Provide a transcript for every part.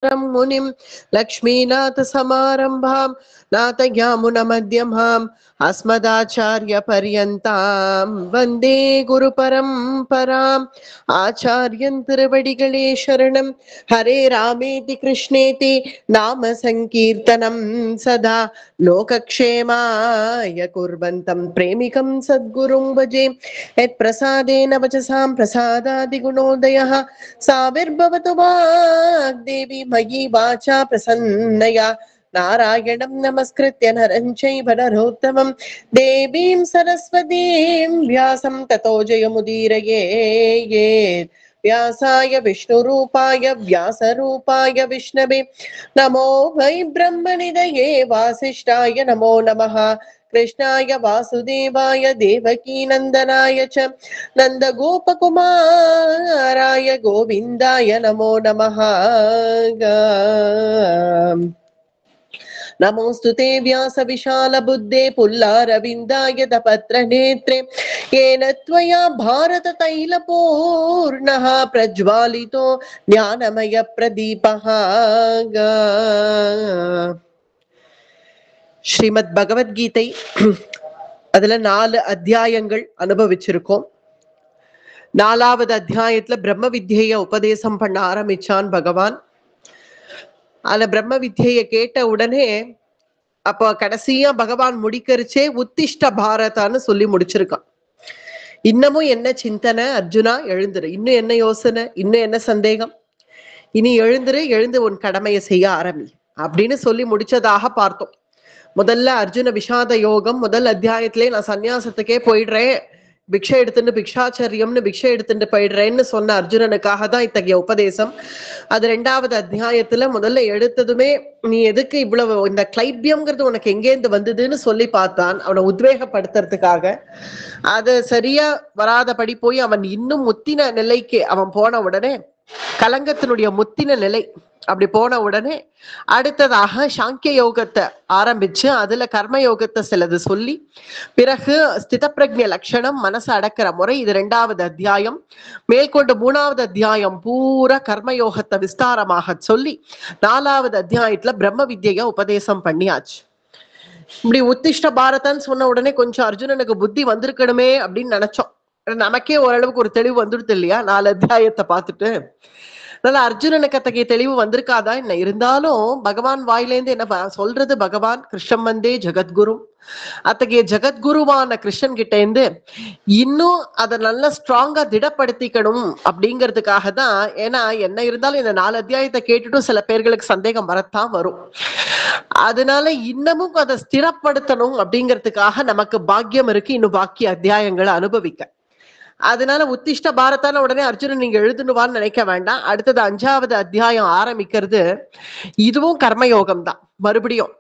मुनिं लक्ष्मीनाथसमारम्भां नाथयामुनमध्यमाम् अस्मदाचार्यपर्यन्तां वन्दे गुरुपरम्पराम् आचार्यं तिरुवडिगळे शरणं हरे रामेति कृष्णेति नाम संकीर्तनं सदा लोकक्षेमाय कुर्वन्तं प्रेमिकं सद्गुरुं भजे यत्प्रसादेन वचसां प्रसादादिगुणोदयः साविर्भवतु वाग्देवी मयि वाचा प्रसन्नया नारायणं नमस्कृत्य नरं चैव नरोत्तमं देवीं सरस्वतीं व्यासं ततो जयमुदीरयेत् व्यासाय विष्णुरूपाय व्यासरूपाय विष्णवे नमो वै ब्रह्मनिधये वासिष्ठाय नमो नमः कृष्णाय वासुदेवाय देवकी नंदनाय च नंदगोपकुमाराय गोविन्दाय नमो नमः नमोऽस्तु ते व्यास विशाल बुद्धे पुल्लारविन्दाय तपत्रनेत्रे येन त्वया भारत तैलपूर्णः प्रज्वालितो ज्ञानमय प्रदीपः ஸ்ரீமத் பகவத்கீதை அதுல 4 அத்தியாயங்கள் அனுபவிச்சிருக்கோம். 4வது அத்தியாயத்துல பிரம்ம வித்யைய உபதேசம் பண்ண ஆரம்பிச்சான் பகவான். அந்த பிரம்ம வித்யைய கேட்ட உடனே அப்ப கடைசியா பகவான் முடிக்கரிச்சே உத்திஷ்ட பாரதான்னு சொல்லி முடிச்சிருக்கான். இன்னமும் என்ன சிந்தனை அர்ஜுனா, எழுந்துரு. இன்னும் என்ன யோசனை, இன்னும் என்ன சந்தேகம், இனி எழுந்துரு, எழுந்து உன் கடமையை செய்ய ஆரம்பி அப்படின்னு சொல்லி முடிச்சதாக பார்த்தோம். முதல்ல அர்ஜுன விஷாத யோகம் முதல் அத்தியாயத்திலே நான் சன்னியாசத்துக்கே போயிடுறேன், பிக்ஷை எடுத்துட்டு பிக்ஷாச்சரியம்னு பிக்ஷை எடுத்துட்டு போயிடுறேன்னு சொன்ன அர்ஜுனனுக்காக தான் இத்தகைய உபதேசம். அது 2வது அத்தியாயத்துல முதல்ல எடுத்ததுமே நீ எதுக்கு இவ்வளவு இந்த கிளைபியம்ங்கிறது உனக்கு எங்கேருந்து வந்ததுன்னு சொல்லி பார்த்தான், அவனை உத்வேகப்படுத்துறதுக்காக. அது சரியா வராதபடி போய் அவன் இன்னும் முத்தின நிலைக்கு அவன் போன உடனே, கலங்கத்தினுடைய முத்தின நிலை அப்படி போன உடனே அடுத்ததாக சாங்கிய யோகத்தை ஆரம்பிச்சு அதுல கர்ம யோகத்தை சிலது சொல்லி, பிறகு ஸ்தித பிரக்ஞ லட்சணம் மனசை அடக்கிற முறை, இது 2வது அத்தியாயம். மேற்கொண்டு 3வது அத்தியாயம் பூரா கர்மயோகத்தை விஸ்தாரமாக சொல்லி 4வது அத்தியாயத்துல பிரம்ம வித்யை உபதேசம் பண்ணியாச்சு. இப்படி உத்திஷ்ட பாரதன்னு சொன்ன உடனே கொஞ்சம் அர்ஜுனனுக்கு புத்தி வந்திருக்கணுமே அப்படின்னு நினைச்சோம். நமக்கே ஓரளவுக்கு ஒரு தெளிவு வந்துடுது இல்லையா 4 அத்தியாயத்தை பார்த்துட்டு. அதனால அர்ஜுனனுக்கு அத்தகைய தெளிவு வந்திருக்காதா என்ன? இருந்தாலும் பகவான் வாயிலேருந்து என்ன சொல்றது, பகவான் கிருஷ்ணன் வந்தே ஜெகத்குரு, அத்தகைய ஜெகத்குருவான கிருஷ்ணன் கிட்ட இருந்து இன்னும் அதை நல்லா ஸ்ட்ராங்கா திடப்படுத்திக்கணும் அப்படிங்கிறதுக்காக தான். ஏன்னா என்ன இருந்தாலும் இந்த 4 அத்தியாயத்தை கேட்டுட்டும் சில பேர்களுக்கு சந்தேகம் வரத்தான் வரும். அதனால இன்னமும் அதை ஸ்திரப்படுத்தணும் அப்படிங்கிறதுக்காக நமக்கு பாக்கியம் இருக்கு இன்னும் பாக்கி அத்தியாயங்களை அனுபவிக்க. அதனால உத்திஷ்ட பாரதான உடனே அர்ஜுனன் நீங்க எழுதுனுவான்னு நினைக்க வேண்டாம். அடுத்தது 5வது அத்தியாயம் ஆரம்பிக்கிறது. இதுவும் கர்மயோகம் தான், மறுபடியும்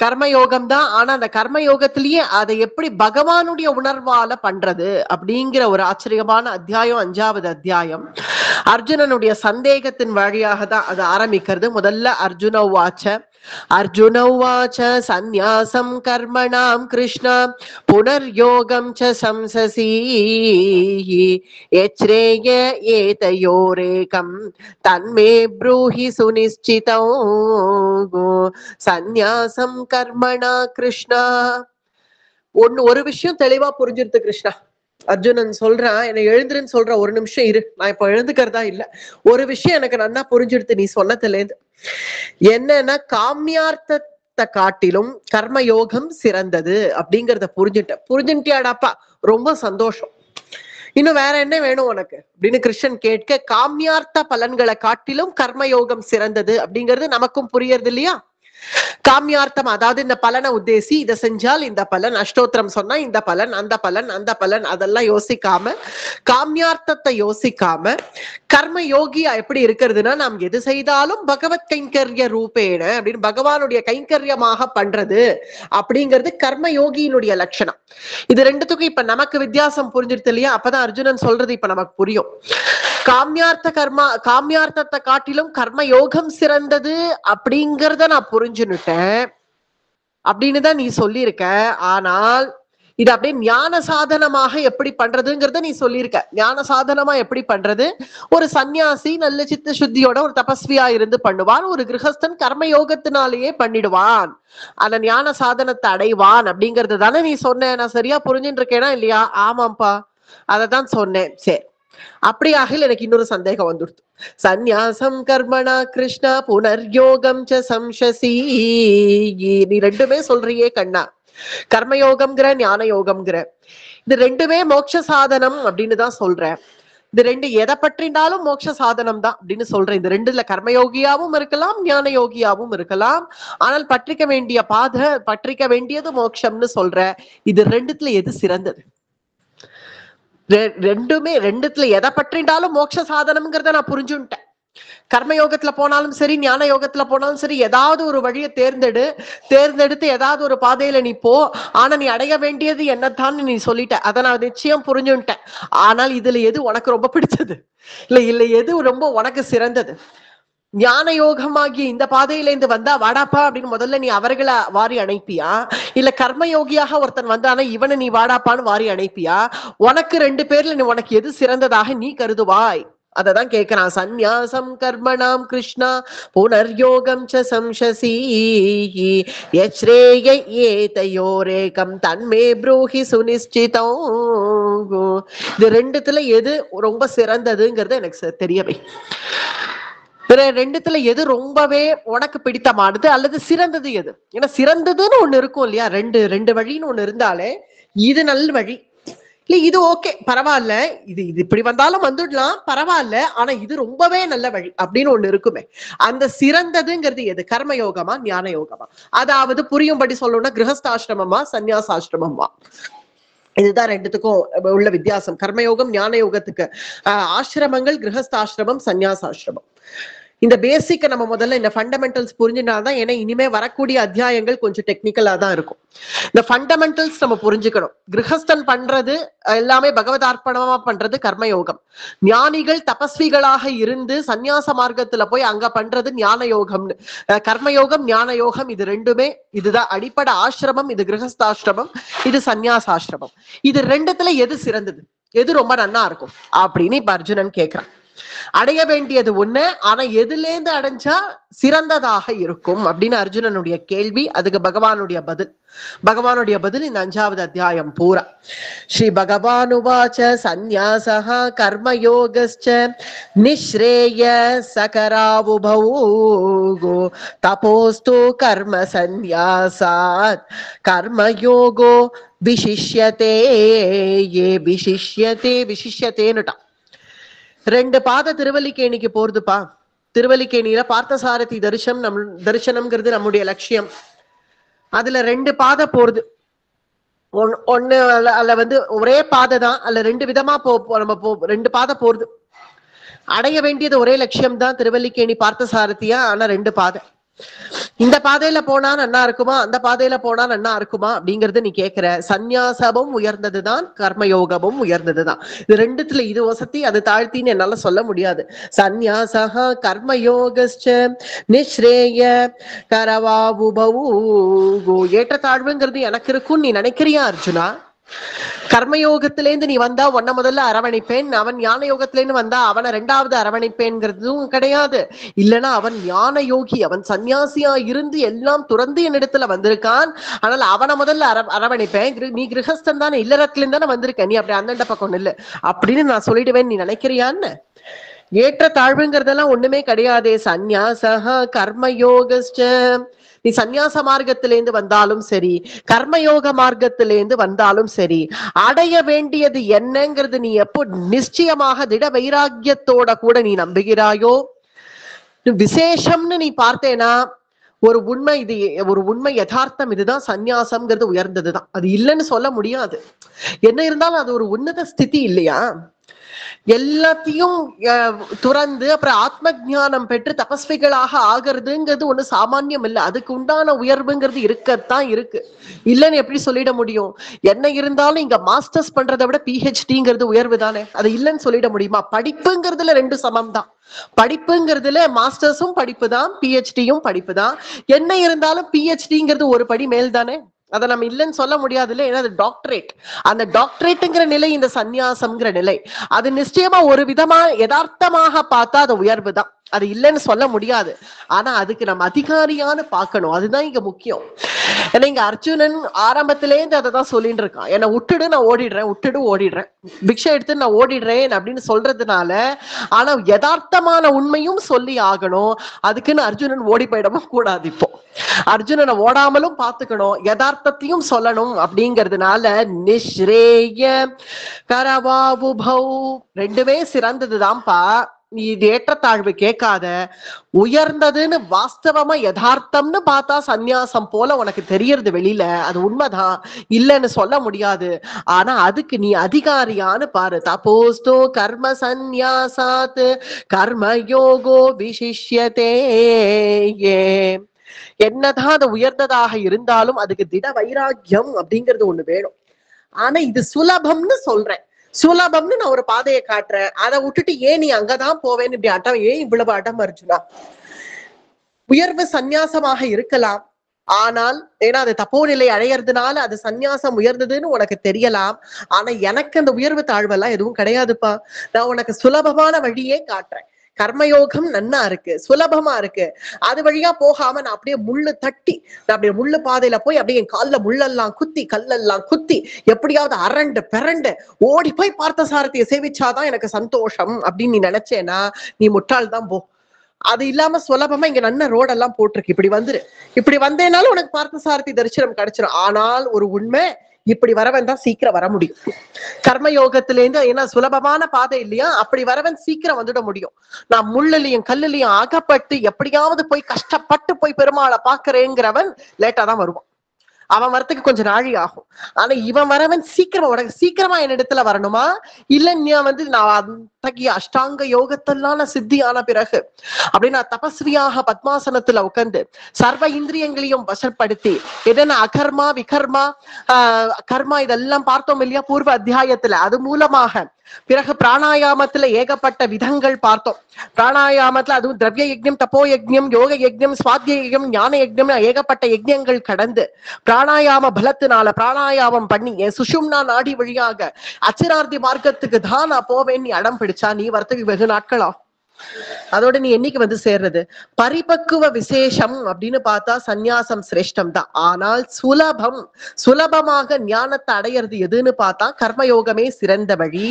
கர்மயோகம் தான். ஆனா அந்த கர்மயோகத்திலேயே அதை எப்படி பகவானுடைய உணர்வால பண்றது அப்படிங்கிற ஒரு ஆச்சரியமான அத்தியாயம் 5வது அத்தியாயம். அர்ஜுனனுடைய சந்தேகத்தின் வழியாக தான் அது ஆரம்பிக்கிறது. முதல்ல அர்ஜுன உவாச்ச अर्जुन उवाच सन्न्यासं कर्मणां कृष्ण पुनर्योगं च संससि यच्छ्रेय एतयोरेकं तन्मे ब्रूहि सुनिश्चितौ सन्न्यासं कर्मणा कृष्ण. ஒரு விஷயம் தெளிவா புரிஞ்சிருது கிருஷ்ணா. அர்ஜுனன் சொல்றான், என்னை எழுந்துருன்னு சொல்ற, ஒரு நிமிஷம் இரு, நான் இப்ப எழுந்துக்கிறதா இல்ல. ஒரு விஷயம் எனக்கு நல்லா புரிஞ்சிடுது நீ சொன்னதுல இருந்து. என்னன்னா காமியார்த்தத்தை காட்டிலும் கர்மயோகம் சிறந்தது அப்படிங்கறத புரிஞ்சுட்டியாடாப்பா, ரொம்ப சந்தோஷம். இன்னும் வேற என்ன வேணும் உனக்கு அப்படின்னு கிருஷ்ணன் கேட்க, காமியார்த்த பலன்களை காட்டிலும் கர்மயோகம் சிறந்தது அப்படிங்கிறது நமக்கும் புரியறது இல்லையா? காமியார்த்தம் அதாவது இந்த பலனை உத்தேசி, இதை செஞ்சால் இந்த பலன், அஷ்டோத்திரம் சொன்னா இந்த பலன், அந்த பலன், அந்த பலன், அதெல்லாம் யோசிக்காம, காமியார்த்தத்தை யோசிக்காம கர்ம யோகியா எப்படி இருக்கிறதுனா, நாம் எது செய்தாலும் பகவத் கைங்கரிய ரூபேன அப்படின்னு பகவானுடைய கைங்கரியமாக பண்றது அப்படிங்கிறது கர்ம யோகியினுடைய லட்சணம். இது ரெண்டுத்துக்கும் இப்ப நமக்கு வித்தியாசம் புரிஞ்சிருது இல்லையா? அப்பதான் அர்ஜுனன் சொல்றது இப்ப நமக்கு புரியும். காமியார்த்தத்தை காட்டிலும் கர்ம யோகம் சிறந்தது அப்படிங்கிறத நான் புரிஞ்சுன்னுட்டேன் அப்படின்னு தான் நீ சொல்லியிருக்க. ஆனால் இது அப்படியே ஞான சாதனமாக எப்படி பண்றதுங்கிறத நீ சொல்லியிருக்க. ஞான சாதனமா எப்படி பண்றது? ஒரு சன்னியாசி நல்ல சித்த சுத்தியோட ஒரு தபஸ்வியா இருந்து பண்ணுவான், ஒரு கிரகஸ்தன் கர்மயோகத்தினாலேயே பண்ணிடுவான், அந்த ஞான சாதனத்தை அடைவான் அப்படிங்கிறது தானே நீ சொன்ன. நான் சரியா புரிஞ்சுட்டு இருக்கேனா இல்லையா? ஆமாப்பா, அததான் சொன்னேன். சரி, அப்படியாக எனக்கு இன்னொரு சந்தேகம் வந்துடுது. சந்நியாசம் கர்மணா கிருஷ்ணா புனர்யோகம் ச சம்சசி, நீ ரெண்டுமே சொல்றியே கண்ணா, கர்மயோகம்ங்கிற ஞான யோகம்ங்கிற, இது ரெண்டுமே மோட்ச சாதனம் அப்படின்னு தான் சொல்றேன். இது ரெண்டு எதை பற்றினாலும் மோட்ச சாதனம் தான் அப்படின்னு சொல்றேன். இந்த ரெண்டுல கர்மயோகியாவும் இருக்கலாம், ஞான யோகியாவும் இருக்கலாம். ஆனால் பற்றிக்க வேண்டியது மோட்சம்னு சொல்ற. இது ரெண்டுத்துல எது சிறந்தது? ரெண்டுத்துல எதை பற்றினாலும் மோட்ச சாதனம்ங்கிறத நான் புரிஞ்சுட்டேன். கர்மயோகத்துல போனாலும் சரி, ஞான யோகத்துல போனாலும் சரி, ஏதாவது ஒரு வழியை தேர்ந்தெடுத்து ஏதாவது ஒரு பாதையில நீ போ. ஆனா நீ அடைய வேண்டியது என்னத்தான் நீ சொல்லிட்ட, அதை நான் நிச்சயம் புரிஞ்சுட்டேன். ஆனால் இதுல எது உனக்கு ரொம்ப பிடிச்சது? இல்ல எது ரொம்ப உனக்கு சிறந்தது? ஞான யோகமாகிய இந்த பாதையில இருந்து வந்தா வாடாப்பா அப்படின்னு முதல்ல நீ அவர்களை வாரி அணைப்பியா? இல்ல கர்மயோகியாக ஒருத்தன் வந்தானா இவனை நீ வாடாப்பான்னு வாரி அணைப்பியா? உனக்கு ரெண்டு பேர்ல உனக்கு எது சிறந்ததாக நீ கருதுவாய்? அததான் கேட்கிறான். சந்நியாசம் கர்மணாம் கிருஷ்ணா புனர்யோகம் ச சம்சசி யச்ரேய ஏதயோரேகம் தன்மே ப்ரூஹி சுனிஷ்சிதம். இது ரெண்டுத்துல எது ரொம்ப சிறந்ததுங்கிறது எனக்கு தெரியவே. ரெண்டுத்துல எது ரொம்பவே உனக்கு பிடித்தமானது அல்லது சிறந்தது எது? ஏன்னா சிறந்ததுன்னு ஒண்ணு இருக்கும் இல்லையா? ரெண்டு வழின்னு ஒண்ணு இருந்தாலே இது நல்ல வழி, இல்ல இது ஓகே பரவாயில்ல, இது இப்படி வந்தாலும் வந்துடலாம் பரவாயில்ல, ஆனா இது ரொம்பவே நல்ல வழி அப்படின்னு ஒண்ணு இருக்குமே. அந்த சிறந்ததுங்கிறது எது? கர்மயோகமா ஞான யோகமா? அதாவது புரியும்படி சொல்லணும்னா கிரகஸ்தாசிரமமா சன்னியாசாசிரமமா? இதுதான் ரெண்டுத்துக்கும் உள்ள வித்தியாசம். கர்மயோகம் ஞான யோகத்துக்கு ஆசிரமங்கள் கிரகஸ்தாசிரமம் சன்னியாசாசிரமம். இந்த பேசிக்க நம்ம முதல்ல இந்த ஃபண்டமெண்டல்ஸ் புரிஞ்சுனாதான். ஏன்னா இனிமே வரக்கூடிய அத்தியாயங்கள் கொஞ்சம் டெக்னிக்கலா தான் இருக்கும். இந்த ஃபண்டமெண்டல்ஸ் நம்ம புரிஞ்சுக்கணும். கிரகஸ்தன் பண்றது எல்லாமே பகவதார்ப்பணமா பண்றது கர்மயோகம். ஞானிகள் தபஸ்விகளாக இருந்து சந்நியாச மார்க்கத்துல போய் அங்க பண்றது ஞான யோகம்னு. கர்மயோகம் ஞான யோகம் இது ரெண்டுமே இதுதான் அடிப்படை. ஆசிரமம் இது கிரகஸ்தாசிரமம், இது சந்நியாசாசிரமம். இது ரெண்டுத்துல எது சிறந்தது, எது ரொம்ப நன்னா இருக்கும் அப்படின்னு இப்ப அர்ஜுனன் கேட்கிறான். அடைய வேண்டியது ஒண்ணு, ஆனா எதுலேருந்து அடைஞ்சா சிறந்ததாக இருக்கும் அப்படின்னு அர்ஜுனனுடைய கேள்வி. அதுக்கு பகவானுடைய பதில் இந்த 5வது அத்தியாயம் பூரா. ஸ்ரீ பகவானுவாச்ச சந்நியாசஹ கர்மயோகஸ்ச நிஸ்ரேய சகராவுபௌ தபோஸ்து கர்ம சந்நியாசாத் கர்மயோகோ விசிஷ்யதே. விசிஷ்யதேன்னுட்டான். 2 பாதை திருவல்லிக்கேணிக்கு போறதுப்பா. திருவல்லிக்கேணியில பார்த்தசாரதி தரிசனம்ங்கிறது நம்முடைய லட்சியம். அதுல 2 பாதை போறது. ஒண்ணு அல்ல ஒரே பாதை தான், அல்ல 2 விதமா நம்ம 2 பாதை போறது. அடைய வேண்டியது ஒரே லட்சியம் தான், திருவல்லிக்கேணி பார்த்தசாரதியா. ஆனா 2 பாதை. இந்த பாதையில போனா நன்னா இருக்குமா, அந்த பாதையில போனா நன்னா இருக்குமா அப்படிங்கறது நீ கேக்குற. சந்நியாசமும் உயர்ந்ததுதான், கர்மயோகமும் உயர்ந்ததுதான். இது ரெண்டுத்துல இது வசதி அது தாழ்த்தின்னு என்னால சொல்ல முடியாது. சந்நியாசஹ கர்மயோகஸ்ச நிஸ்ரேய கரவாவுபௌ. ஏற்றத்தாழ்வுங்கிறது எனக்கு இருக்கும்னு நீ நினைக்கிறியா அர்ஜுனா? கர்மயோகத்திலேருந்து நீ வந்தா உன்னை முதல்ல அரவணைப்பேன், அவன் ஞான யோகத்திலேருந்து வந்தா அவனை 2வது அரவணைப்பேன்ங்கிறதும் கிடையாது. இல்லைன்னா அவன் ஞான யோகி, அவன் சன்னியாசியா இருந்து எல்லாம் துறந்து என்னிடத்துல வந்திருக்கான், ஆனால் அவனை முதல்ல அரவணைப்பேன். நீ கிரகஸ்தன் தானே, இல்லறத்திலேருந்து தானே வந்திருக்க, நீ அப்படி அந்தண்ட பக்கம் இல்ல அப்படின்னு நான் சொல்லிடுவேன் நீ நினைக்கிறியான்னு? ஏற்ற தாழ்வுங்கிறதெல்லாம் ஒண்ணுமே கிடையாதே. சந்நியாசஹ கர்மயோகஸ்ச, நீ சந்நியாச மார்க்கத்திலேருந்து வந்தாலும் சரி, கர்மயோக மார்க்கத்திலேருந்து வந்தாலும் சரி, அடைய வேண்டியது என்னங்கிறது நீ எப்போ நிச்சயமாக திட வைராக்கியத்தோட கூட நீ நம்புகிறாயோ, விசேஷம்னு நீ பார்த்தேனா ஒரு உண்மை யதார்த்தம் இதுதான். சந்நியாசம்ங்கிறது உயர்ந்ததுதான், அது இல்லைன்னு சொல்ல முடியாது. என்ன இருந்தாலும் அது ஒரு உன்னத ஸ்திதி இல்லையா? எல்லாத்தையும் துறந்து அப்புறம் ஆத்ம ஞானம் பெற்று தபஸ்விகளாக ஆகிறதுங்கிறது ஒண்ணு சாமானியம் இல்லை. அதுக்கு உண்டான உயர்வுங்கிறது இருக்கத்தான் இருக்கு. இல்லைன்னு எப்படி சொல்லிட முடியும்? என்ன இருந்தாலும் இங்க மாஸ்டர்ஸ் பண்றதை விட பிஹெச்டிங்கிறது உயர்வு தானே, அது இல்லைன்னு சொல்லிட முடியுமா? படிப்புங்கிறதுல 2 சமம் தான். படிப்புங்கிறதுல மாஸ்டர்ஸும் படிப்பு தான், பிஹெச்டியும் படிப்பு தான். என்ன இருந்தாலும் பிஹெச்டிங்கிறது ஒரு படி மேல் தானே. அதை நம்ம இல்லைன்னு சொல்ல முடியாது இல்லை, ஏன்னா அது டாக்டரேட். அந்த டாக்டரேட்டுங்கிற நிலை இந்த சந்நியாசம்ங்கிற நிலை, அது நிச்சயமா ஒரு விதமா யதார்த்தமாக பார்த்தா அது உயர்வு தான், அது இல்லைன்னு சொல்ல முடியாது. ஆனா அதுக்கு நம்ம அதிகாரியான்னு பார்க்கணும், அதுதான் இங்க முக்கியம். ஏன்னா இங்க அர்ஜுனன் ஆரம்பத்திலேருந்து அதை தான் சொல்லிட்டு இருக்கான், என்னை விட்டுடு நான் ஓடிடுறேன், விட்டுடு ஓடிடுறேன், பிக்ஷை எடுத்து நான் ஓடிடுறேன் அப்படின்னு சொல்றதுனால. ஆனா யதார்த்தமான உண்மையும் சொல்லி ஆகணும், அதுக்குன்னு அர்ஜுனன் ஓடி போயிடவும் கூடாது. இப்போ அர்ஜுனனை ஓடாமலும் பார்த்துக்கணும், யதார்த்தத்தையும் சொல்லணும். அப்படிங்கிறதுனால நிஸ்ரேய கரவாவுபௌ ரெண்டுமே சிறந்ததுதான்ப்பா. நீ இது ஏற்றத்தாழ்வு கேட்காத, உயர்ந்ததுன்னு வாஸ்தவமா யதார்த்தம்னு பார்த்தா சந்நியாசம் போல உனக்கு தெரியறது வெளியில, அது உண்மைதான், இல்லைன்னு சொல்ல முடியாது. ஆனா அதுக்கு நீ அதிகாரியான்னு பாரு. தபோஸ்தோ கர்ம சந்நியாசாத் கர்ம யோகோ விசிஷ்யதே. என்னதான் அது உயர்ந்ததாக இருந்தாலும் அதுக்கு திட வைராக்கியம் அப்படிங்கிறது ஒண்ணு வேணும். ஆனா இது சுலபம்னு சொல்றேன், சுலபம்னு நான் ஒரு பாதையை காட்டுறேன், அதை விட்டுட்டு ஏன் நீ அங்கதான் போவேன்னு இப்படி அட்டம், ஏன் இவ்வளவு அடம் அர்ஜுனா? உயர்வு சந்நியாசமாக இருக்கலாம், ஆனால் ஏன்னா அது தப்போ நிலை அடையறதுனால அது சந்நியாசம் உயர்ந்ததுன்னு உனக்கு தெரியலாம். ஆனா எனக்கு அந்த உயர்வு தாழ்வெல்லாம் எதுவும் கிடையாதுப்பா. நான் உனக்கு சுலபமான வழியே காட்டுறேன். கர்மயோகம் நன்னா இருக்கு, சுலபமா இருக்கு. அது வழியா போகாம நான் அப்படியே முள்ளு தட்டி, நான் அப்படியே முள்ளு பாதையில போய் அப்படியே என் கால்ல முள்ளெல்லாம் குத்தி, கல்லெல்லாம் குத்தி, எப்படியாவது அரண்டு பிறண்டு ஓடி போய் பார்த்த சாரதியை சேவிச்சாதான் எனக்கு சந்தோஷம் அப்படின்னு நீ நினைச்சேன்னா நீ முட்டாள் தான் போ. அது இல்லாம சுலபமா இங்க நல்ல ரோடெல்லாம் போட்டிருக்கு, இப்படி வந்துரு, இப்படி வந்தேனாலும் உனக்கு பார்த்த சாரதி தரிசனம் கிடைச்சிடும். ஆனால் ஒரு உண்மை, இப்படி வரவன் தான் சீக்கிரம் வர முடியும் கர்மயோகத்திலேருந்து. ஏன்னா சுலபமான பாதை இல்லையா, அப்படி வரவன் சீக்கிரம் வந்துட முடியும். நான் முள்ளுலையும் கல்லுலையும் அகப்பட்டு எப்படியாவது போய் கஷ்டப்பட்டு போய் பெருமாளை பாக்குறேங்கிறவன் லேட்டா தான் வருவான், அவன் வரத்துக்கு கொஞ்சம் நாழி ஆகும். ஆனா இவன் வரவன் சீக்கிரமா, உனக்கு சீக்கிரமா என் இடத்துல வரணுமா, இல்ல நீ நான் அத்தகைய அஷ்டாங்க யோகத்தெல்லாம் சித்தி ஆன பிறகு அப்படி நான் தபஸ்வியாக பத்மாசனத்துல உட்கார்ந்து சர்வ இந்திரியங்களையும் வசப்படுத்தி, என்னென்ன அகர்மா விகர்மா கர்மா இதெல்லாம் பார்த்தோம் இல்லையா பூர்வ அத்தியாயத்துல, அது மூலமாக பிறகு பிராணாயாமத்துல ஏகப்பட்ட விதங்கள் பார்த்தோம். பிராணாயாமத்துல அதுவும் திரவிய யஜ்ஞம், தப்போ யஜ்ஞம், யோக யஜ்ஞம், சுவாத்திய யஜ்ஞம், ஞான யஜ்ஞம், ஏகப்பட்ட யஜ்ஞங்கள் கடந்து பிராணாயாம பலத்தினால பிராணாயாமம் பண்ணி என் சுஷும்னா நாடி வழியாக அச்சிரார்த்தி மார்க்கத்துக்கு தான் நான் போவேன் நீ அடம் பிடிச்சா, நீ வரத்துக்கு வெகு நாட்களா, அதோட நீ என்னைக்கு வந்து சேர்றது? பரிபக்குவ விசேஷம் அப்படின்னு பார்த்தா சந்நியாசம் சிரேஷ்டம் தான். ஆனால் சுலபமாக ஞானத்தை அடையிறது எதுன்னு பார்த்தா கர்மயோகமே சிறந்த வழி.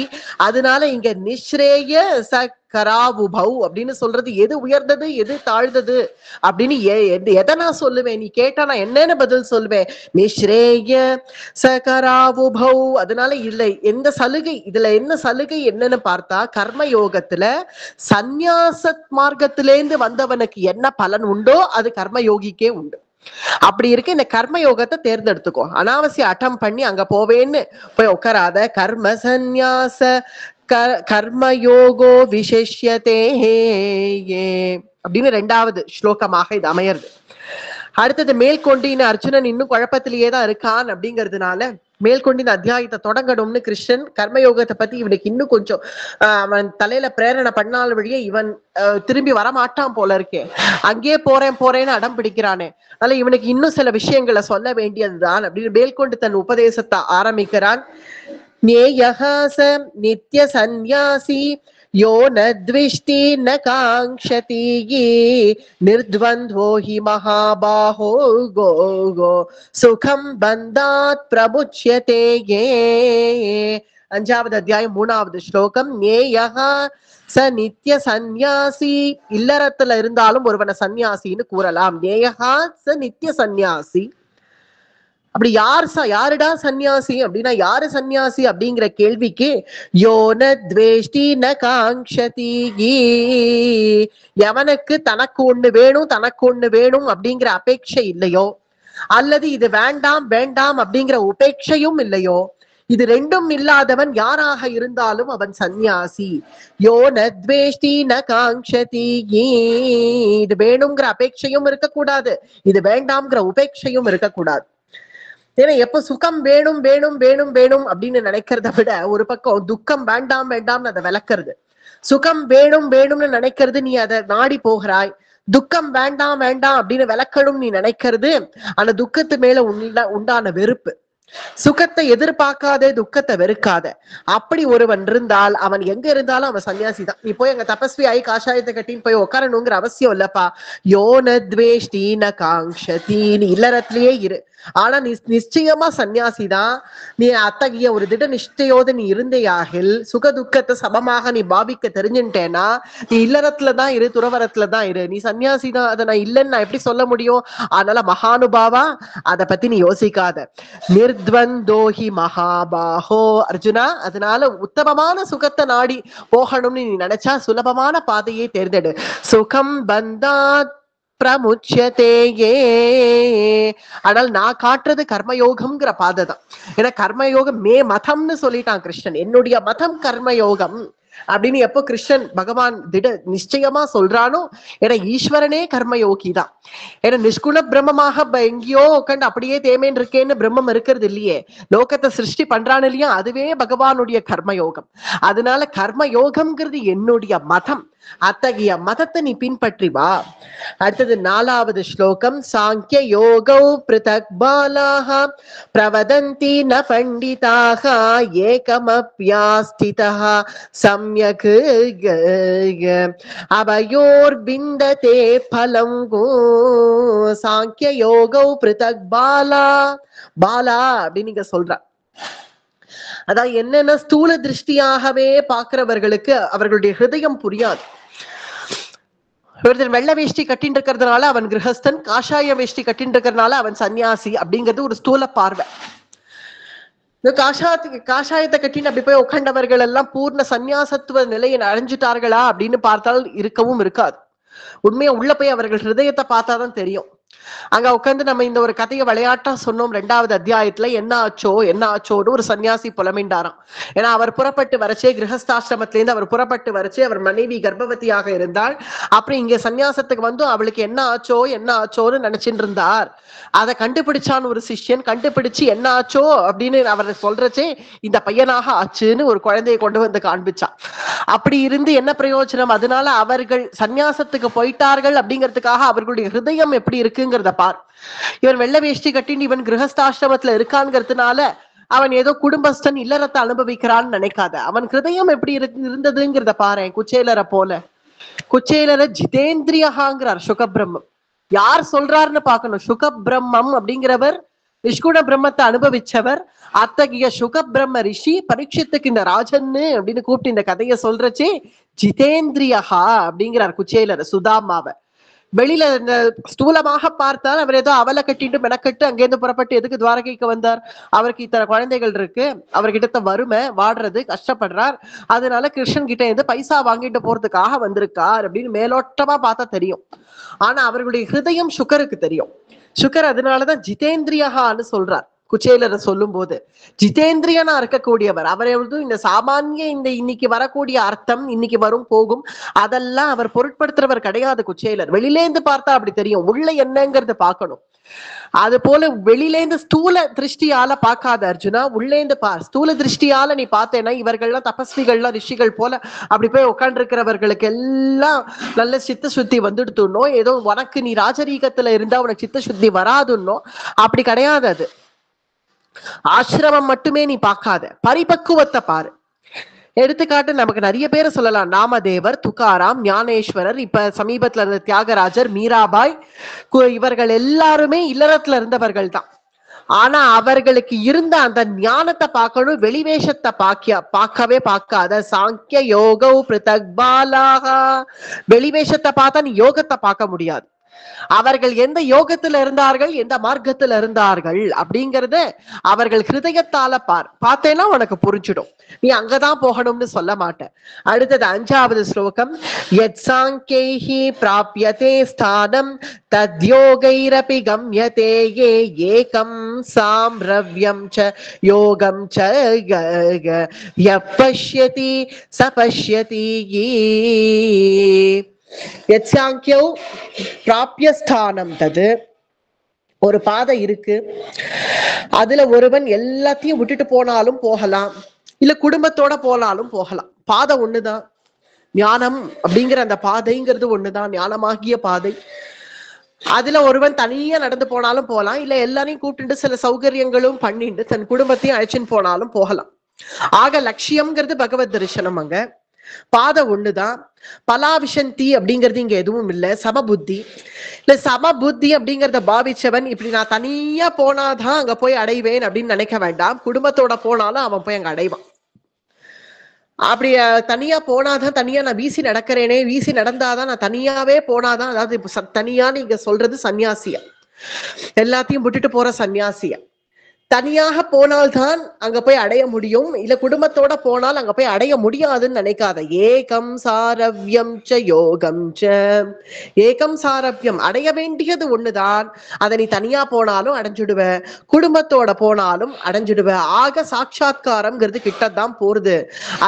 அதனால இங்க நிஸ்ரேய கராவுபௌ அப்படின்னு சொல்றது எது உயர்ந்தது எது தாழ்ந்தது அப்படின்னு எதை நான் சொல்லுவேன்? நீ கேட்டா நான் என்னன்னு பதில் சொல்லுவேன்? நிஸ்ரேய சகராவுபௌ. அதனால இல்லை எந்த சலுகை, இதுல என்ன சலுகை என்னன்னு பார்த்தா கர்மயோகத்துல சந்நியாச மார்க்கத்திலேருந்து வந்தவனுக்கு என்ன பலன் உண்டோ அது கர்மயோகிக்கே உண்டு. அப்படி இருக்கு, இந்த கர்மயோகத்தை தேர்ந்தெடுத்துக்கோ. அனாவசிய அட்டம் பண்ணி அங்க போவேன்னு போய் உட்காராத. கர்ம சந்நியாச கர்மயோகோ விசேஷ்யதே அப்படின்னு 2வது ஸ்லோகமாக இது அமையிறது. அடுத்தது மேல்கொண்டின அர்ஜுனன் இன்னும் குழப்பத்திலேயே தான் இருக்கான் அப்படிங்கிறதுனால மேல்கொண்டின அத்தியாயத்தை தொடங்கணும்னு கிருஷ்ணன் கர்மயோகத்தை பத்தி இவனுக்கு இன்னும் கொஞ்சம் அவன் தலையில பிரேரணை பண்ணால் வழியே இவன் திரும்பி வரமாட்டான் போல இருக்கே, அங்கேயே போறேன்னு அடம் பிடிக்கிறானே, அதனால இவனுக்கு இன்னும் சில விஷயங்களை சொல்ல வேண்டியதுதான் அப்படின்னு மேல்கொண்டு தன் உபதேசத்தை ஆரம்பிக்கிறான். நேயஹாச நித்ய சந்நியாசி யோ ந த்விஷ்டி ந காங்க்ஷதி நிர்த்வந்த்வோ ஹி மகாபாஹோ கோ கோ சுகம் பந்தாத் பிரபுச்யதே. 5வது அத்தியாயம் 3வது ஸ்லோகம். நேயஹா ச நித்ய சந்நியாசி, இல்லறத்துல இருந்தாலும் ஒருவனை சந்நியாசின்னு கூறலாம். நேயஹா ச நித்ய சந்நியாசி. அப்படி யாருடா சந்நியாசி அப்படின்னா யாரு சந்நியாசி அப்படிங்கிற கேள்விக்கு யோன துவேஷ்டி ந காங்க்ஷதி, எவனுக்கு தனக்கு ஒண்ணு வேணும் அப்படிங்கிற அபேட்சை இல்லையோ, அல்லது இது வேண்டாம் அப்படிங்கிற உபேட்சையும் இல்லையோ, இது ரெண்டும் இல்லாதவன் யாராக இருந்தாலும் அவன் சந்நியாசி. யோன துவேஷ்டி ந காங்க்ஷதி, இது வேணுங்கிற அபேட்சையும் இருக்கக்கூடாது, இது வேண்டாம்ங்கிற உபேட்சையும் இருக்கக்கூடாது. ஏன்னா எப்ப சுகம் வேணும் அப்படின்னு நினைக்கிறத விட ஒரு பக்கம் துக்கம் வேண்டாம்னு அதை விளக்குறது, சுகம் வேணும்னு நினைக்கிறது நீ அதை நாடி போகிறாய், துக்கம் வேண்டாம் வேண்டாம் அப்படின்னு விளக்கணும் நீ நினைக்கிறது அந்த துக்கத்து மேல உண்டான வெறுப்பு. சுகத்தை எதிர்பார்க்காதே, துக்கத்தை வெறுக்காத. அப்படி ஒருவன் இருந்தால் அவன் எங்க இருந்தாலும் அவன் சன்னியாசி தான். நீ போய் அங்க தபஸ்வி ஆகி காஷாயத்தை கட்டின்னு போய் உட்காரணுங்கிற அவசியம் இல்லப்பா. யோன துவேஷ்டி ந காங்ஷதி, நீ இல்லறத்திலேயே இரு. ஆனா நீ நிச்சயமா சன்னியாசி தான். நீ அத்தகைய ஒரு திட நிஷ்டையோடு நீ இருந்தையாகில் சுக துக்கத்தை சமமாக நீ பாவிக்க தெரிஞ்சுட்டேன்னா நீ இல்லறத்துலதான் இரு, துறவரத்துலதான் இரு. நீ சன்னியாசி தான், அதை நான் இல்லைன்னு நான் எப்படி சொல்ல முடியும்? அதனால மகானுபாவா அதை பத்தி நீ யோசிக்காத. நிர்த்வந்தோஹி மகாபாஹோ அர்ஜுனா, அதனால உத்தமமான சுகத்தை நாடி போகணும்னு நீ நினைச்சா சுலபமான பாதையை தேர்ந்தெடு. சுகம் பந்தாத் பிரமுச்சதேயே. ஆனால் நான் காட்டுறது கர்மயோகம்ங்கிற பாதை தான். ஏன்னா கர்மயோகம் மே மதம்னு சொல்லிட்டான் கிருஷ்ணன். என்னுடைய மதம் கர்மயோகம் அப்படின்னு எப்போ கிருஷ்ணன் பகவான் திட நிச்சயமா சொல்றானோ, ஏன்னா ஈஸ்வரனே கர்மயோகி தான். ஏன்னா நிஷ்குண பிரம்மமாக எங்கேயோ உட்காந்து அப்படியே தேமேன் இருக்கேன்னு பிரம்மம் இருக்கிறது இல்லையே, லோகத்தை சிருஷ்டி பண்றான் இல்லையா, அதுவே பகவானுடைய கர்மயோகம். அதனால கர்மயோகம்ங்கிறது என்னுடைய மதம். அத்தகைய மதத்தை நீ பின்பற்றி வா. அடுத்தது 4வது ஸ்லோகம். சாங்கிய யோகௌ பிருதக் பாலாஹ பிரவதந்தி ந பண்டிதாக ஏகமப்யாஸ்திதஹ சம்யக் அபயோர் பிந்ததே பலம். சாங்கிய யோகௌ பிருதக் பாலா. பாலா அப்படின்னு நீங்க சொல்ற அதான் என்னன்னா ஸ்தூல திருஷ்டியாகவே பாக்குறவர்களுக்கு அவர்களுடைய ஹிருதயம் புரியாது. ஒருத்தர் வெள்ளை வேஷ்டி கட்டின்னு இருக்கிறதுனால அவன் கிரகஸ்தன், காஷாய வேஷ்டி கட்டின்னு இருக்கிறதுனால அவன் சன்னியாசி அப்படிங்கிறது ஒரு ஸ்தூல பார்வை. காஷாயத்தை கட்டின்னு அப்படி போய் உட்காண்டவர்கள் எல்லாம் பூர்ண சன்னியாசத்துவ நிலையை அடைஞ்சிட்டார்களா அப்படின்னு பார்த்தால் இருக்கவும் இருக்காது. உண்மையா உள்ள போய் அவர்கள் ஹிருதயத்தை பார்த்தாதான் தெரியும். அங்க உட்காந்து நம்ம இந்த ஒரு கதையை விளையாட்டா சொன்னோம். 2வது அத்தியாயத்துல என்ன ஆச்சோன்னு ஒரு சன்னியாசி புலமிண்டாராம். ஏன்னா அவர் புறப்பட்டு வரச்சே, கிரகஸ்தாசிரமத்திலேருந்து அவர் புறப்பட்டு வரச்சே அவர் மனைவி கர்ப்பவதியாக இருந்தாள். அப்புறம் இங்க சன்னியாசத்துக்கு வந்து அவளுக்கு என்ன ஆச்சோன்னு நினைச்சிட்டு இருந்தார். அதை கண்டுபிடிச்சான் ஒரு சிஷ்யன். கண்டுபிடிச்சு என்ன ஆச்சோ அப்படின்னு அவர் சொல்றச்சே இந்த பையனாக ஆச்சுன்னு ஒரு குழந்தையை கொண்டு வந்து காண்பிச்சான். அப்படி இருந்து என்ன பிரயோஜனம்? அதனால அவர்கள் சன்னியாசத்துக்கு போயிட்டார்கள் அப்படிங்கிறதுக்காக அவர்களுடைய ஹிருதயம் எப்படி இருக்குங்கிறத பார். இவன் வெள்ளை வேஷ்டி கட்டின்னு இவன் கிரகஸ்தாசிரமத்துல இருக்கான்ங்கிறதுனால அவன் ஏதோ குடும்பஸ்தன் இல்லறத்தை அனுபவிக்கிறான்னு நினைக்காத. அவன் ஹிருதயம் எப்படி இருந்ததுங்கிறத பாரு. குச்சேலரை போல. குச்சேலரை ஜிதேந்திரியகாங்கிறார் சுகபிரம்மம். யார் சொல்றாருன்னு பாக்கணும். சுகபிரம்மம் அப்படிங்கிறவர் நிஷ்குண பிரம்மத்தை அனுபவிச்சவர். அத்தகைய சுகபிரம்ம ரிஷி பரீட்சித்துக்கு இந்த ராஜன்னு அப்படின்னு கூப்பிட்டு இந்த கதையை சொல்றச்சே ஜிதேந்திரியகா அப்படிங்கிறார் குச்சேலர் சுதாமாவை. வெளியில ஸ்தூலமாக பார்த்தால் அவர் ஏதோ அவலை கட்டிட்டு மெனக்கட்டு அங்கேருந்து புறப்பட்டு எதுக்கு துவாரகைக்கு வந்தார்? அவருக்கு இத்தனை குழந்தைகள் இருக்கு, அவர்கிட்ட வறுமை, வாடுறது, கஷ்டப்படுறார். அதனால கிருஷ்ணன் கிட்ட இருந்து பைசா வாங்கிட்டு போறதுக்காக வந்திருக்கார் அப்படின்னு மேலோட்டமா பார்த்தா தெரியும். ஆனா அவர்களுடைய ஹிருதயம் சுகருக்கு தெரியும். சுகர் அதனாலதான் ஜிதேந்திரியகான்னு சொல்றார் குச்சேலரை சொல்லும் போது. ஜிதேந்திரியனா இருக்கக்கூடியவர் அவர். இந்த சாமானிய இந்த இன்னைக்கு வரக்கூடிய அர்த்தம், இன்னைக்கு வரும் போகும், அதெல்லாம் அவர் பொருட்படுத்துறவர் கிடையாது குச்சேலர். வெளியிலேந்து பார்த்தா அப்படி தெரியும், உள்ள என்னங்கிறது பார்க்கணும். அது போல வெளியிலேந்து ஸ்தூல திருஷ்டியால பார்க்காத அர்ஜுனா, உள்ளேந்து பார். ஸ்தூல திருஷ்டியால நீ பார்த்தேன்னா இவர்கள்லாம் தபஸ்விகள்லாம் ரிஷிகள் போல அப்படி போய் உட்காந்து இருக்கிறவர்களுக்கு எல்லாம் நல்ல சித்த சுத்தி வந்துடுத்துனோ, ஏதோ உனக்கு நீ ராஜரீகத்துல இருந்தா உனக்கு சித்த சுத்தி வராதுன்னோ அப்படி கிடையாது. அது ஆசிரமம் மட்டுமே நீ பார்க்காத, பரிபக்குவத்தை பாரு. எடுத்துக்காட்டு நமக்கு நிறைய பேரை சொல்லலாம். நாமதேவர், துகாராம், ஞானேஸ்வரர், இப்ப சமீபத்துல இருந்த தியாகராஜர், மீராபாய், இவர்கள் எல்லாருமே இல்லறத்துல இருந்தவர்கள் தான். ஆனா அவர்களுக்கு இருந்த அந்த ஞானத்தை பார்க்கணும், வெளிவேஷத்தை பார்க்கவே பார்க்காத. சாங்கிய யோகௌ பிருதக் பாலாஹா. வெளிவேஷத்தை பார்த்தா நீ யோகத்தை பார்க்க முடியாது. அவர்கள் எந்த யோகத்துல இருந்தார்கள், எந்த மார்க்கத்துல இருந்தார்கள் அப்படிங்கறத அவர்கள் ஹிருதயத்தால பார்த்தேன்னா உனக்கு புரிஞ்சிடும். நீ அங்கதான் போகணும்னு சொல்ல மாட்டேன். அடுத்தது 5வது ஸ்லோகம். யத் சாங்கைஹி பிராப்யதே ஸ்தானம் தத்யோகைரபி கம்யதே ஏகம் சாம்ரவ்யம் ச யோகம் ச யப்பஷ்யதி சபஷ்யதி. யத்சாங்கியோ பிராப்யஸ்தானம் தது. ஒரு பாதை இருக்கு, அதுல ஒருவன் எல்லாத்தையும் விட்டுட்டு போனாலும் போகலாம், இல்ல குடும்பத்தோட போனாலும் போகலாம். பாதை ஒண்ணுதான். ஞானம் அப்படிங்கிற அந்த பாதைங்கிறது ஒண்ணுதான், ஞானமாகிய பாதை. அதுல ஒருவன் தனியா நடந்து போனாலும் போகலாம், இல்ல எல்லாரையும் கூப்பிட்டு சில சௌகரியங்களும் பண்ணிட்டு தன் குடும்பத்தையும் அழைச்சின்னு போனாலும் போகலாம். ஆக லட்சியம்ங்கிறது பகவத் தரிசனம். அங்க பாதை ஒண்ணுதான். பலாவிசந்தி அப்படிங்கிறது இங்க எதுவும் இல்லை. சமபுத்தி இல்ல, சமபுத்தி அப்படிங்கிறத பாவிச்சவன் இப்படி நான் தனியா போனாதான் அங்க போய் அடைவேன் அப்படின்னு நினைக்க வேண்டாம். குடும்பத்தோட போனாலும் அவன் போய் அங்க அடைவான். அப்படி தனியா போனாதான், தனியா நான் வீசி நடக்கிறேனே, வீசி நடந்தாதான், நான் தனியாவே போனாதான், அதாவது இப்ப தனியா நீங்க சொல்றது சன்னியாசிய, எல்லாத்தையும் விட்டுட்டு போற சன்னியாசிய. தனியாக போனால்தான் அங்க போய் அடைய முடியும், இல்ல குடும்பத்தோட போனால் அங்க போய் அடைய முடியாதுன்னு நினைக்காத. ஏகம் சாரவ்யம் ச யோகம் ச, ஏகம் சாரவ்யம், அடைய வேண்டியது ஒண்ணுதான். அதை நீ தனியா போனாலும் அடைஞ்சிடுவ, குடும்பத்தோட போனாலும் அடைஞ்சிடுவ. ஆக சாட்சா்காரம்ங்கிறது கிட்டதான் போறது.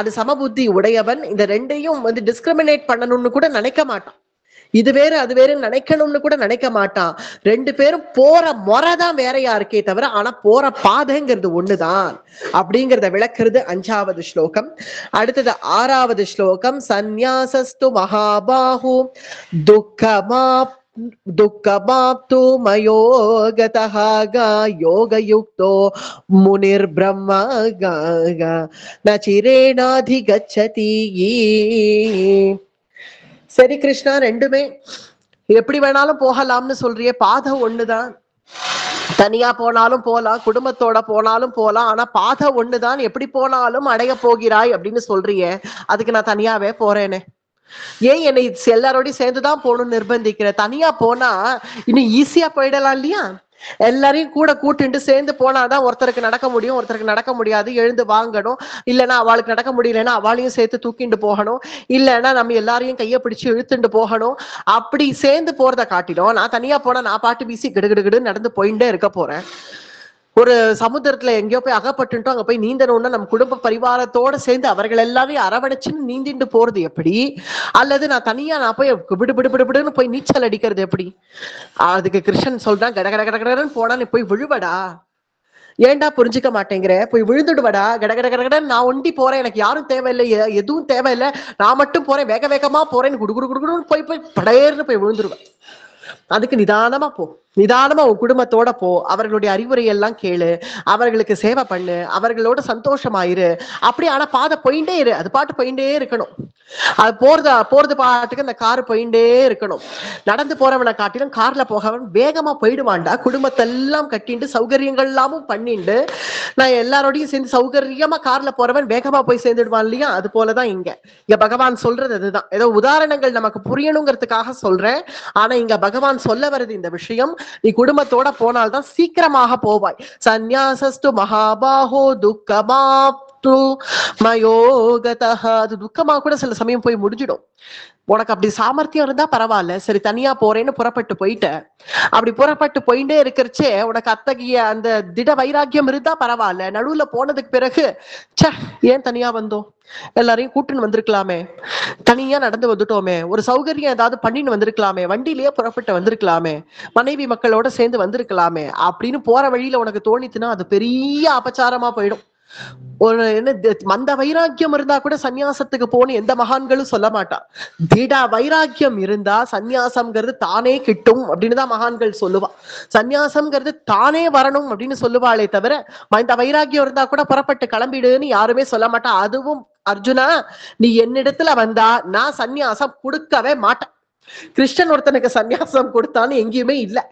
அது சமபுத்தி உடையவன் இந்த ரெண்டையும் டிஸ்கிரிமினேட் பண்ணணும்னு கூட நினைக்க மாட்டான். இது வேறு அது வேறு நினைக்கணும்னு கூட நினைக்க மாட்டான். ரெண்டு பேரும் போற முறைதான் வேறையா இருக்கே தவிர, ஆனா போற பாதைங்கிறது ஒண்ணுதான் அப்படிங்கிறத விளக்குறது 5வது ஸ்லோகம். அடுத்தது 6வது ஸ்லோகம். சந்நியாசஸ்து மகாபாஹு துக்கமாப்து மயோகதஹ யோகயுக்தோ முனிர் பிரம்ம ந சிரேணாதிகச்சதி. சரி கிருஷ்ணா, ரெண்டுமே எப்படி வேணாலும் போகலாம்னு சொல்றியே, பாதை ஒண்ணுதான். தனியா போனாலும் போலாம், குடும்பத்தோட போனாலும் போலாம், ஆனா பாதை ஒண்ணுதான், எப்படி போனாலும் அடைய போகிறாய் அப்படின்னு சொல்றியே, அதுக்கு நான் தனியாவே போறேனே, ஏன் என்னை எல்லாரோடையும் சேர்ந்துதான் போகணும்னு நிர்பந்திக்கிற? தனியா போனா இன்னும் ஈஸியா போயிடலாம் இல்லையா? எல்லாரையும் கூட கூட்டிட்டு சேர்ந்து போனாதான் ஒருத்தருக்கு நடக்க முடியும், ஒருத்தருக்கு நடக்க முடியாது, எழுந்து வாங்கணும், இல்லைன்னா அவளுக்கு நடக்க முடியலன்னா அவளையும் சேர்த்து தூக்கிட்டு போகணும், இல்லைன்னா நம்ம எல்லாரையும் கையை பிடிச்சு இழுத்துட்டு போகணும். அப்படி சேர்ந்து போறதை காட்டிடும் நான் தனியா போனா நான் பாட்டு வீசி கிடுகிடுகிடுன்னு நடந்து போயிட்டே இருக்க போறேன். ஒரு சமுத்திரத்துல எங்கேயோ போய் அகப்பட்டுட்டோம், அங்க போய் நீந்தணும்னா நம்ம குடும்ப பரிவாரத்தோட சேர்ந்து அவர்கள் எல்லாரையும் அரவணைச்சுன்னு நீந்திட்டு போறது எப்படி? அல்லது நான் தனியா நான் போய் விடுன்னு போய் நீச்சல் அடிக்கிறது எப்படி? அதுக்கு கிருஷ்ணன் சொல்றான், கட கட கடன்னு போனா நீ போய் விழுவடா. ஏன்டா புரிஞ்சுக்க மாட்டேங்கிற? போய் விழுந்துடுவடா. கடகடகடன்னு நான் ஒண்டி போறேன், எனக்கு யாரும் தேவையில்லை, எதுவும் தேவையில்லை, நான் மட்டும் போறேன், வேக வேகமா போறேன்னு குடுகுடுன்னு போய் படையேர்னு போய் விழுந்துருவேன். அதுக்கு நிதானமா போ, நிதானமா உன் குடும்பத்தோட போ, அவர்களுடைய அறிவுரை எல்லாம் கேளு, அவர்களுக்கு சேவை பண்ணு, அவர்களோட சந்தோஷமாயிரு. அப்படி ஆனா பாதை போயிட்டே இரு, அது பாட்டு போயிட்டே இருக்கணும். அது போறது பாட்டுக்கு அந்த காரு போயிட்டே இருக்கணும். நடந்து போறவனை காட்டிலும் கார்ல போகவன் வேகமா போயிடுவான்டா. குடும்பத்தெல்லாம் கட்டிட்டு சௌகரியங்கள் எல்லாமும் பண்ணிட்டு நான் எல்லாரோடையும் சேர்ந்து சௌகரியமா கார்ல போறவன் வேகமா போய் சேர்ந்துடுவான் இல்லையா? அது போலதான் இங்க பகவான் சொல்றது அதுதான். ஏதோ உதாரணங்கள் நமக்கு புரியணுங்கிறதுக்காக சொல்றேன். ஆனா இங்க பகவான் சொல்ல வருது இந்த விஷயம், நீ குடும்பத்தோட போனால்தான் சீக்கிரமாக போவாய். சந்நியாசஸ்து மகாபாஹோ துக்கமாப்து மயோகதஹ, அது துக்கமா கூட சில சமயம் போய் முடிஞ்சிடும். உனக்கு அப்படி சாமர்த்தியம் இருந்தா பரவாயில்ல, சரி தனியா போறேன்னு புறப்பட்டு போயிட்ட, அப்படி புறப்பட்டு போயிட்டே இருக்கிறச்சே உனக்கு அத்தகைய அந்த திட வைராக்கியம் இருந்தா பரவாயில்ல. நடுவுல போனதுக்கு பிறகு ஏன் தனியா வந்தோம், எல்லாரையும் கூட்டுன்னு வந்திருக்கலாமே, தனியா நடந்து வந்துட்டோமே, ஒரு சௌகரியம் ஏதாவது பண்ணின்னு வந்திருக்கலாமே, வண்டியிலேயே புறப்பட்டு வந்திருக்கலாமே, மனைவி மக்களோட சேர்ந்து வந்திருக்கலாமே அப்படின்னு போற வழியில உனக்கு தோணித்துனா அது பெரிய அபச்சாரமா போயிடும். ஒரு என்ன மந்த வைராக்கியம் இருந்தா கூட சன்னியாசத்துக்கு போன்னு எந்த மகான்களும் சொல்ல மாட்டான். திட வைராக்கியம் இருந்தா சன்னியாசம்ங்கிறது தானே கிட்டும் அப்படின்னு தான் மகான்கள் சொல்லுவா. சன்னியாசம்ங்கிறது தானே வரணும் அப்படின்னு சொல்லுவாளே தவிர இந்த வைராக்கியம் இருந்தா கூட புறப்பட்டு கிளம்பிடுன்னு யாருமே சொல்ல மாட்டா. அதுவும் அர்ஜுனா, நீ என்னிடத்துல வந்தா நான் சன்னியாசம் கொடுக்கவே மாட்டேன். கிருஷ்ணன் ஒருத்தனுக்கு சன்னியாசம் கொடுத்தான்னு எங்கேயுமே இல்லை.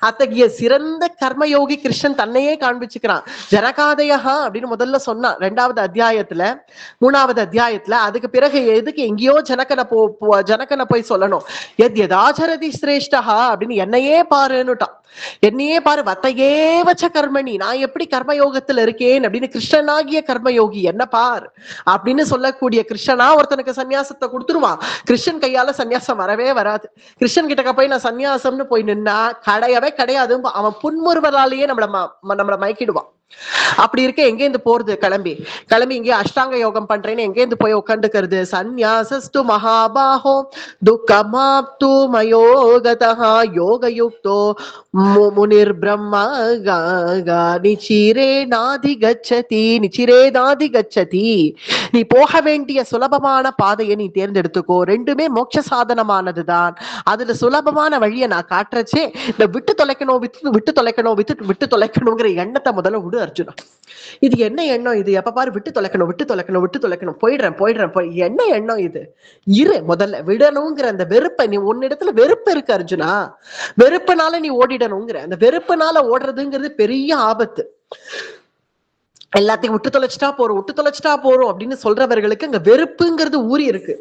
அத்தகைய சிறந்த கர்மயோகி கிருஷ்ணன் தன்னையே காண்பிச்சுக்கிறான். ஜனகாதயா அப்படின்னு முதல்ல சொன்னான் 2வது அத்தியாயத்துல 3வது அத்தியாயத்துல. அதுக்கு பிறகு எதுக்கு எங்கேயோ ஜனகனை போய் சொல்லணும், எதாச்சரதி சிரேஷ்டா அப்படின்னு என்னையே பாருன்னுட்டான். என்னையே பாரு, வத்தையே வச்ச கர்மணி, நான் எப்படி கர்மயோகத்துல இருக்கேன் அப்படின்னு கிருஷ்ணனாகிய கர்மயோகி என்ன பார் அப்படின்னு சொல்லக்கூடிய கிருஷ்ணனா ஒருத்தனுக்கு சன்னியாசத்தை கொடுத்துருவான். கிருஷ்ணன் கையால சன்னியாசம் வரவே வராது. கிருஷ்ணன் கிட்டக்க போய் நான் சன்னியாசம்னு போய் நின்னா கிடையவே கிடையாது. அவன் புன்முறுவலாலேயே நம்மள மயக்கிடுவான். அப்படி இருக்க எங்கேருந்து போறது? கிளம்பி கிளம்பி இங்கே அஷ்டாங்க யோகம் பண்றேன்னு எங்கேருந்து போய் உட்காந்துக்கிறது? சந்நியாசஸ்து மகாபாஹோ துக்கமாப்து மயோகதஹா யோகயுக்தோ முனிர் பிரம்மா நிச்சிரேனாதி கச்சதி நிச்சிரேனாதி கச்சதி. நீ போக வேண்டிய சுலபமான பாதையை நீ தேர்ந்தெடுத்துக்கோ. ரெண்டுமே மோட்ச சாதனமானதுதான். அதுல சுலபமான வழியை நான் காட்டுறச்சே இந்த விட்டு தொலைக்கணும் விட்டு தொலைக்கணும் விட்டு தொலைக்கணுங்கிற எண்ணத்தை முதல்ல விடு அர்ஜுனா. இது என்ன எண்ணம்? இது எப்ப பாரு விட்டு தொலைக்கணும் விட்டு தொலைக்கணும் விட்டு தொலைக்கணும், போயிடுறேன் என்ன எண்ணம் இது? இரு, முதல்ல விடணுங்கிற அந்த வெறுப்பை, நீ உன்னிடத்துல வெறுப்பு இருக்கு அர்ஜுனா, வெறுப்புனால நீ ஓடிடணுங்கிற அந்த வெறுப்புனால ஓடுறதுங்கிறது பெரிய ஆபத்து. எல்லாத்தையும் விட்டு தொலைச்சிட்டா போறோம் அப்படின்னு சொல்றவர்களுக்கு அங்க வெறுப்புங்கிறது ஊறி இருக்கு.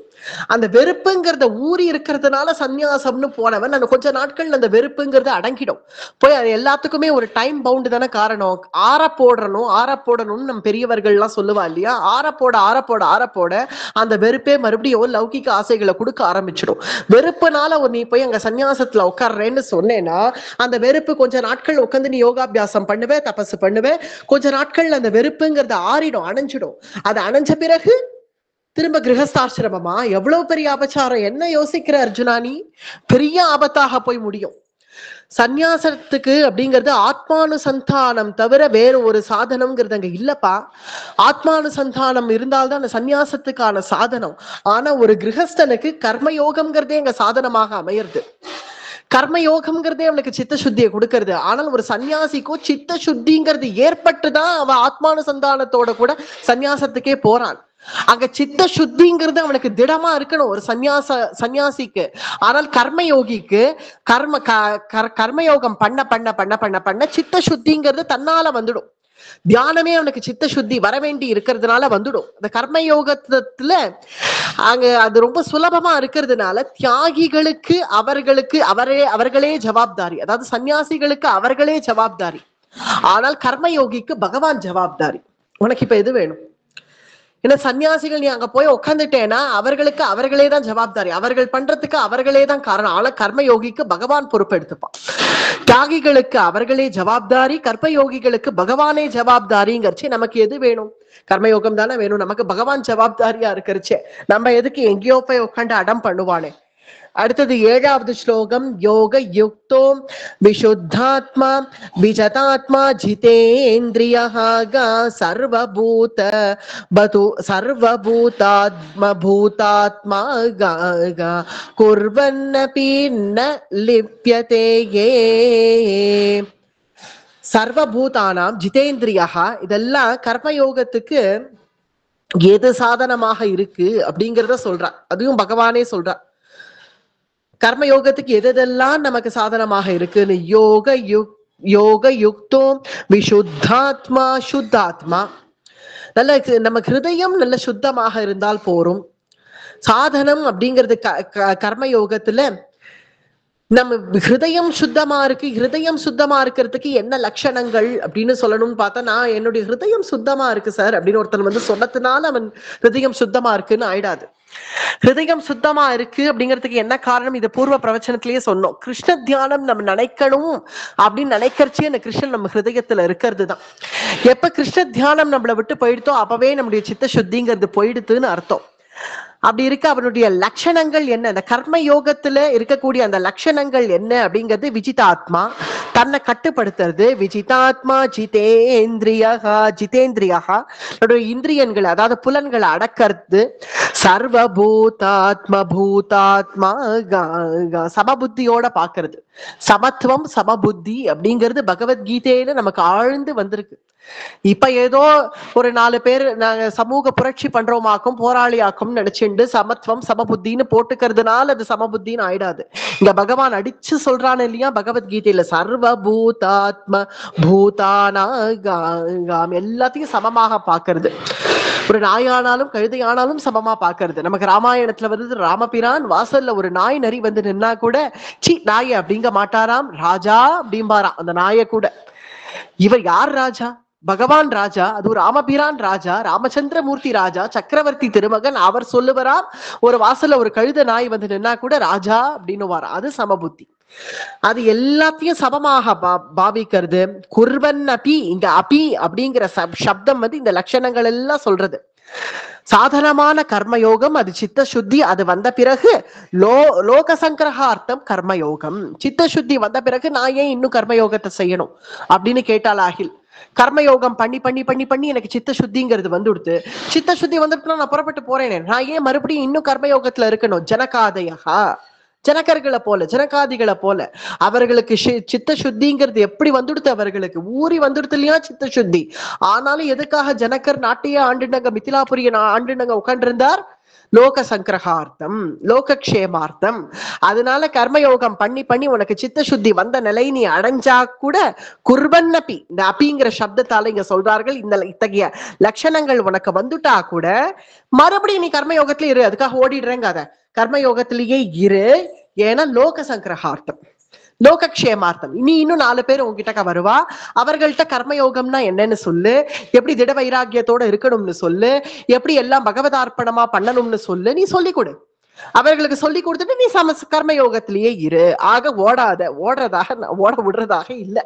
அந்த வெறுப்புங்கிறத ஊறி இருக்கிறதுனால சந்நியாசம்னு போனவன் அந்த கொஞ்ச நாட்கள் அந்த வெறுப்புங்கிறது அடங்கிடும். போய் அது எல்லாத்துக்குமே ஒரு டைம் பவுண்டு தானே காரணம். ஆற போடணும்னு நம்ம பெரியவர்கள் எல்லாம் சொல்லுவா இல்லையா? ஆற போட அந்த வெறுப்பே மறுபடியும் லௌகிக ஆசைகளை கொடுக்க ஆரம்பிச்சிடும். வெறுப்புனால நீ போய் அங்க சந்நியாசத்துல உட்கார்றேன்னு சொன்னேன்னா அந்த வெறுப்பு கொஞ்ச நாட்கள் உட்காந்து நீ யோகாபியாசம் பண்ணுவே, தபசு பண்ணுவே. கொஞ்ச நாட்கள் அந்த வெறுப்புங்கிறது ஆறிடும், அணைஞ்சிடும். அது அணைஞ்ச பிறகு திரும்ப கிரகஸ்தாசிரமமா? எவ்வளவு பெரிய அபச்சாரம்! என்ன யோசிக்கிற அர்ஜுனா நீ? பெரிய ஆபத்தாக போய் முடியும். சந்நியாசத்துக்கு அப்படிங்கிறது ஆத்மானுசந்தானம் தவிர வேற ஒரு சாதனம்ங்கிறது அங்க இல்லப்பா. ஆத்மானுசந்தானம் இருந்தால்தான் அந்த சந்நியாசத்துக்கான சாதனம். ஆனா ஒரு கிரகஸ்தனுக்கு கர்மயோகம்ங்கிறதே அங்க சாதனமாக அமையிறது. கர்மயோகம்ங்கிறதே அவனுக்கு சித்த சுத்தியை கொடுக்கறது. ஆனால் ஒரு சன்னியாசிக்கோ சித்த சுத்திங்கிறது ஏற்பட்டுதான் அவன் ஆத்மானுசந்தானத்தோட கூட சன்னியாசத்துக்கே போறான். அங்க சித்த சுத்திங்கிறது அவனுக்கு திடமா இருக்கணும் ஒரு சன்னியாசிக்கு. ஆனால் கர்மயோகிக்கு கர்மயோகம் பண்ண பண்ண பண்ண பண்ண பண்ண சித்த சுத்திங்கிறது தன்னால வந்துடும். தியானமே அவனுக்கு சித்த சுத்தி வர வேண்டி இருக்கிறதுனால வந்துடும். அந்த கர்மயோகத்துல அங்க அது ரொம்ப சுலபமா இருக்கிறதுனால தியாகிகளுக்கு அவர்களே ஜவாப்தாரி. அதாவது சன்னியாசிகளுக்கு அவர்களே ஜவாப்தாரி. ஆனால் கர்மயோகிக்கு பகவான் ஜவாப்தாரி. உனக்கு இப்ப எது வேணும்? ஏன்னா சன்னியாசிகள் நீ அங்க போய் உட்காந்துட்டேன்னா அவர்களுக்கு அவர்களே தான் ஜவாப்தாரி, அவர்கள் பண்றதுக்கு அவர்களே தான் காரணம். ஆனா கர்மயோகிக்கு பகவான் பொறுப்பு எடுத்துப்பான். தியாகிகளுக்கு அவர்களே ஜவாப்தாரி, கர்மயோகிகளுக்கு பகவானே ஜவாப்தாரிங்கிறச்சு நமக்கு எது வேணும்? கர்மயோகம் தானே வேணும். நமக்கு பகவான் ஜவாப்தாரியா இருக்கிறச்சே நம்ம எதுக்கு எங்கேயோ போய் உட்காந்து அடம் பண்ணுவானே. அடுத்தது 7வது ஸ்லோகம். யோக யுக்தோ விஷுத்தாத்மா விஜதாத்மா ஜிதேந்திரியஹ சர்வபூத பது சர்வபூதாத்ம பூதாத்மா குர்வன்னபி ந லிப்யதே யே சர்வபூதானாம் ஜிதேந்திரியஹ. இதெல்லாம் கர்மயோகத்துக்கு எது சாதனமாக இருக்கு அப்படிங்கிறத சொல்றார். அதையும் பகவானே சொல்றார். கர்மயோகத்துக்கு எதெல்லாம் நமக்கு சாதனமாக இருக்குன்னு. யோக யுக்தோ விஷுத்தாத்மா சுத்தாத்மா. நல்ல நம்ம ஹிருதயம் நல்ல சுத்தமாக இருந்தால் போரும். சாதனம் அப்படிங்கிறது கர்மயோகத்துல நம்ம ஹிருதயம் சுத்தமா இருக்கு. ஹிருதயம் சுத்தமா இருக்கிறதுக்கு என்ன லட்சணங்கள் அப்படின்னு சொல்லணும்னு பார்த்தா, நான் என்னுடைய ஹிருதயம் சுத்தமா இருக்கு சார் அப்படின்னு ஒருத்தன் சொன்னதுனால அவன் ஹிருதயம் சுத்தமா இருக்குன்னு ஆயிடாது. ஹிருதயம் சுத்தமா இருக்கு அப்படிங்கிறதுக்கு என்ன காரணம்? இது பூர்வ பிரவச்சனத்திலேயே சொன்னோம். கிருஷ்ண தியானம் நம்ம நினைக்கணும் அப்படின்னு நினைக்கிறச்சே அந்த கிருஷ்ணன் நம்ம ஹிருதயத்துல இருக்கிறது தான். எப்ப கிருஷ்ண தியானம் நம்மளை விட்டு போயிடுத்தோ அப்பவே நம்முடைய சித்த சுத்திங்கிறது போயிடுதுன்னு அர்த்தம். அப்படி இருக்க அவனுடைய லட்சணங்கள் என்ன? அந்த கர்ம யோகத்துல இருக்கக்கூடிய அந்த லட்சணங்கள் என்ன அப்படிங்கிறது விஜிதாத்மா, தன்னை கட்டுப்படுத்துறது. விஜிதாத்மா ஜிதேந்திரியஹா. இந்திரியன்கள் அதாவது புலன்களை அடக்கிறது. சர்வபூதாத்ம பூதாத்மா சமபுத்தியோட பாக்குறது. சமத்துவம் சமபுத்தி அப்படிங்கிறது பகவத்கீதையில நமக்கு ஆழ்ந்து வந்திருக்கு. இப்ப ஏதோ ஒரு 4 பேர் நாங்க சமூக புரட்சி பண்றோமாக்கும் போராளியாக்கும் நினைச்சுண்டு சமத்துவம் சமபுத்தின்னு போட்டுக்கிறதுனால அது சமபுத்தின்னு ஆயிடாது. இங்க பகவான் அடிச்சு சொல்றான் இல்லையா பகவத்கீதையில, சர்வபூதாத்ம பூதானாம், எல்லாத்தையும் சமமாக பாக்குறது. ஒரு நாயானாலும் கழுதையானாலும் சமமா பாக்குறது. நமக்கு ராமாயணத்துல வந்து ராமபிரான் வாசல்ல ஒரு நாய் நரி வந்து நின்னா கூட சி நாய அப்படிங்க மாட்டாராம், ராஜா அப்படிம்பாராம் அந்த நாய கூட. இவர் யார் ராஜா? பகவான் ராஜா. அது ராமபிரான் ராஜா, ராமச்சந்திரமூர்த்தி ராஜா, சக்கரவர்த்தி திருமகன். அவர் சொல்லுவராம் ஒரு வாசல்ல ஒரு கழுத நாய் வந்து நின்னா கூட ராஜா அப்படின்னு வாரா. அது சமபுத்தி. அது எல்லாத்தையும் சமமாக பாவிக்கிறது. குர்வன் அபி, இங்க அபி அப்படிங்கிற சப்தம் வந்து இந்த லட்சணங்கள் எல்லாம் சொல்றது. சாதனமான கர்மயோகம், அது சித்த சுத்தி. அது வந்த பிறகு லோக சங்கிரகார்த்தம் கர்மயோகம். சித்த சுத்தி வந்த பிறகு நான் ஏன் இன்னும் கர்மயோகத்தை செய்யணும் அப்படின்னு கேட்டால் ஆகில். கர்மயோகம் பண்ணி பண்ணி பண்ணி பண்ணி எனக்கு சித்த சுத்திங்கிறது வந்துடுத்து. சித்த சுத்தி வந்துட்டுனா நான் புறப்பட்டு போறேனே, நான் ஏன் மறுபடியும் இன்னும் கர்மயோகத்துல இருக்கணும்? ஜனகாதையா, ஜனகர்களை போல, ஜனகாதிகளை போல அவர்களுக்கு சித்த சுத்திங்கிறது எப்படி வந்துடுத்து? அவர்களுக்கு ஊறி வந்துடுத்து இல்லையா சித்த சுத்தி. ஆனாலும் எதுக்காக ஜனகர் நாட்டையே ஆண்டுனங்க, மிதிலாபுரிய ஆண்டுனங்க உட்காண்டிருந்தார்? லோக சங்கிரகார்த்தம், லோகக்ஷேமார்த்தம். அதனால கர்மயோகம் பண்ணி பண்ணி உனக்கு சித்த சுத்தி வந்த நிலை நீ அடைஞ்சா கூட குர்பன் அப்பி, இந்த அப்பிங்கிற சப்தத்தால இங்க சொல்றார்கள், இந்த இத்தகைய லட்சணங்கள் உனக்கு வந்துட்டா கூட மறுபடியும் நீ கர்மயோகத்துல இரு. அதுக்காக ஓடிடுறேங்க, அத கர்மயோகத்திலேயே இரு. ஏன்னா லோக சங்கிரகார்த்தம், லோகக்ஷேமார்த்தம். நீ இன்னும் 4 பேர் உங்ககிட்ட வருவா, அவர்கள்ட்ட கர்மயோகம்னா என்னன்னு சொல்லு, எப்படி திட வைராக்கியத்தோட இருக்கணும்னு சொல்லு, எப்படி எல்லாம் பகவதார்ப்பணமா பண்ணணும்னு சொல்லு, நீ சொல்லி கொடு. அவர்களுக்கு சொல்லி கொடுத்துட்டு நீ கர்மயோகத்திலேயே இரு. ஆக ஓட விடுறதாக இல்ல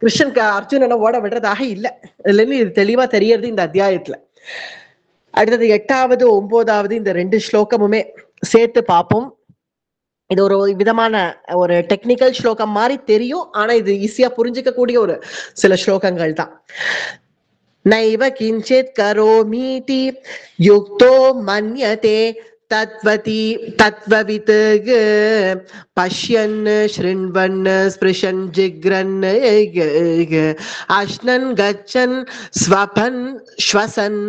கிருஷ்ணன் அர்ஜுனனை ஓட விடுறதாக இல்ல. இதுல இருந்து இது தெளிவா தெரியறது இந்த அத்தியாயத்துல. அடுத்தது 8வது 9வது இந்த 2 ஸ்லோகமுமே சேர்த்து பார்ப்போம். இது ஒரு விதமான ஒரு டெக்னிக்கல் ஸ்லோகம் மாதிரி தெரியும், ஆனா இது ஈஸியா புரிஞ்சுக்க கூடிய ஒரு சில ஸ்லோகங்கள் தான். நைவ கிஞ்சித் கரோமீதி யுக்தோ மன்யதே தத்வதி தத்வவித் பஷ்யன் ஸ்ருண்வன் ஸ்பிருஷன் ஜிக்ரன் அஷ்ணன் கச்சன் ஸ்வபன் ஸ்வசன்.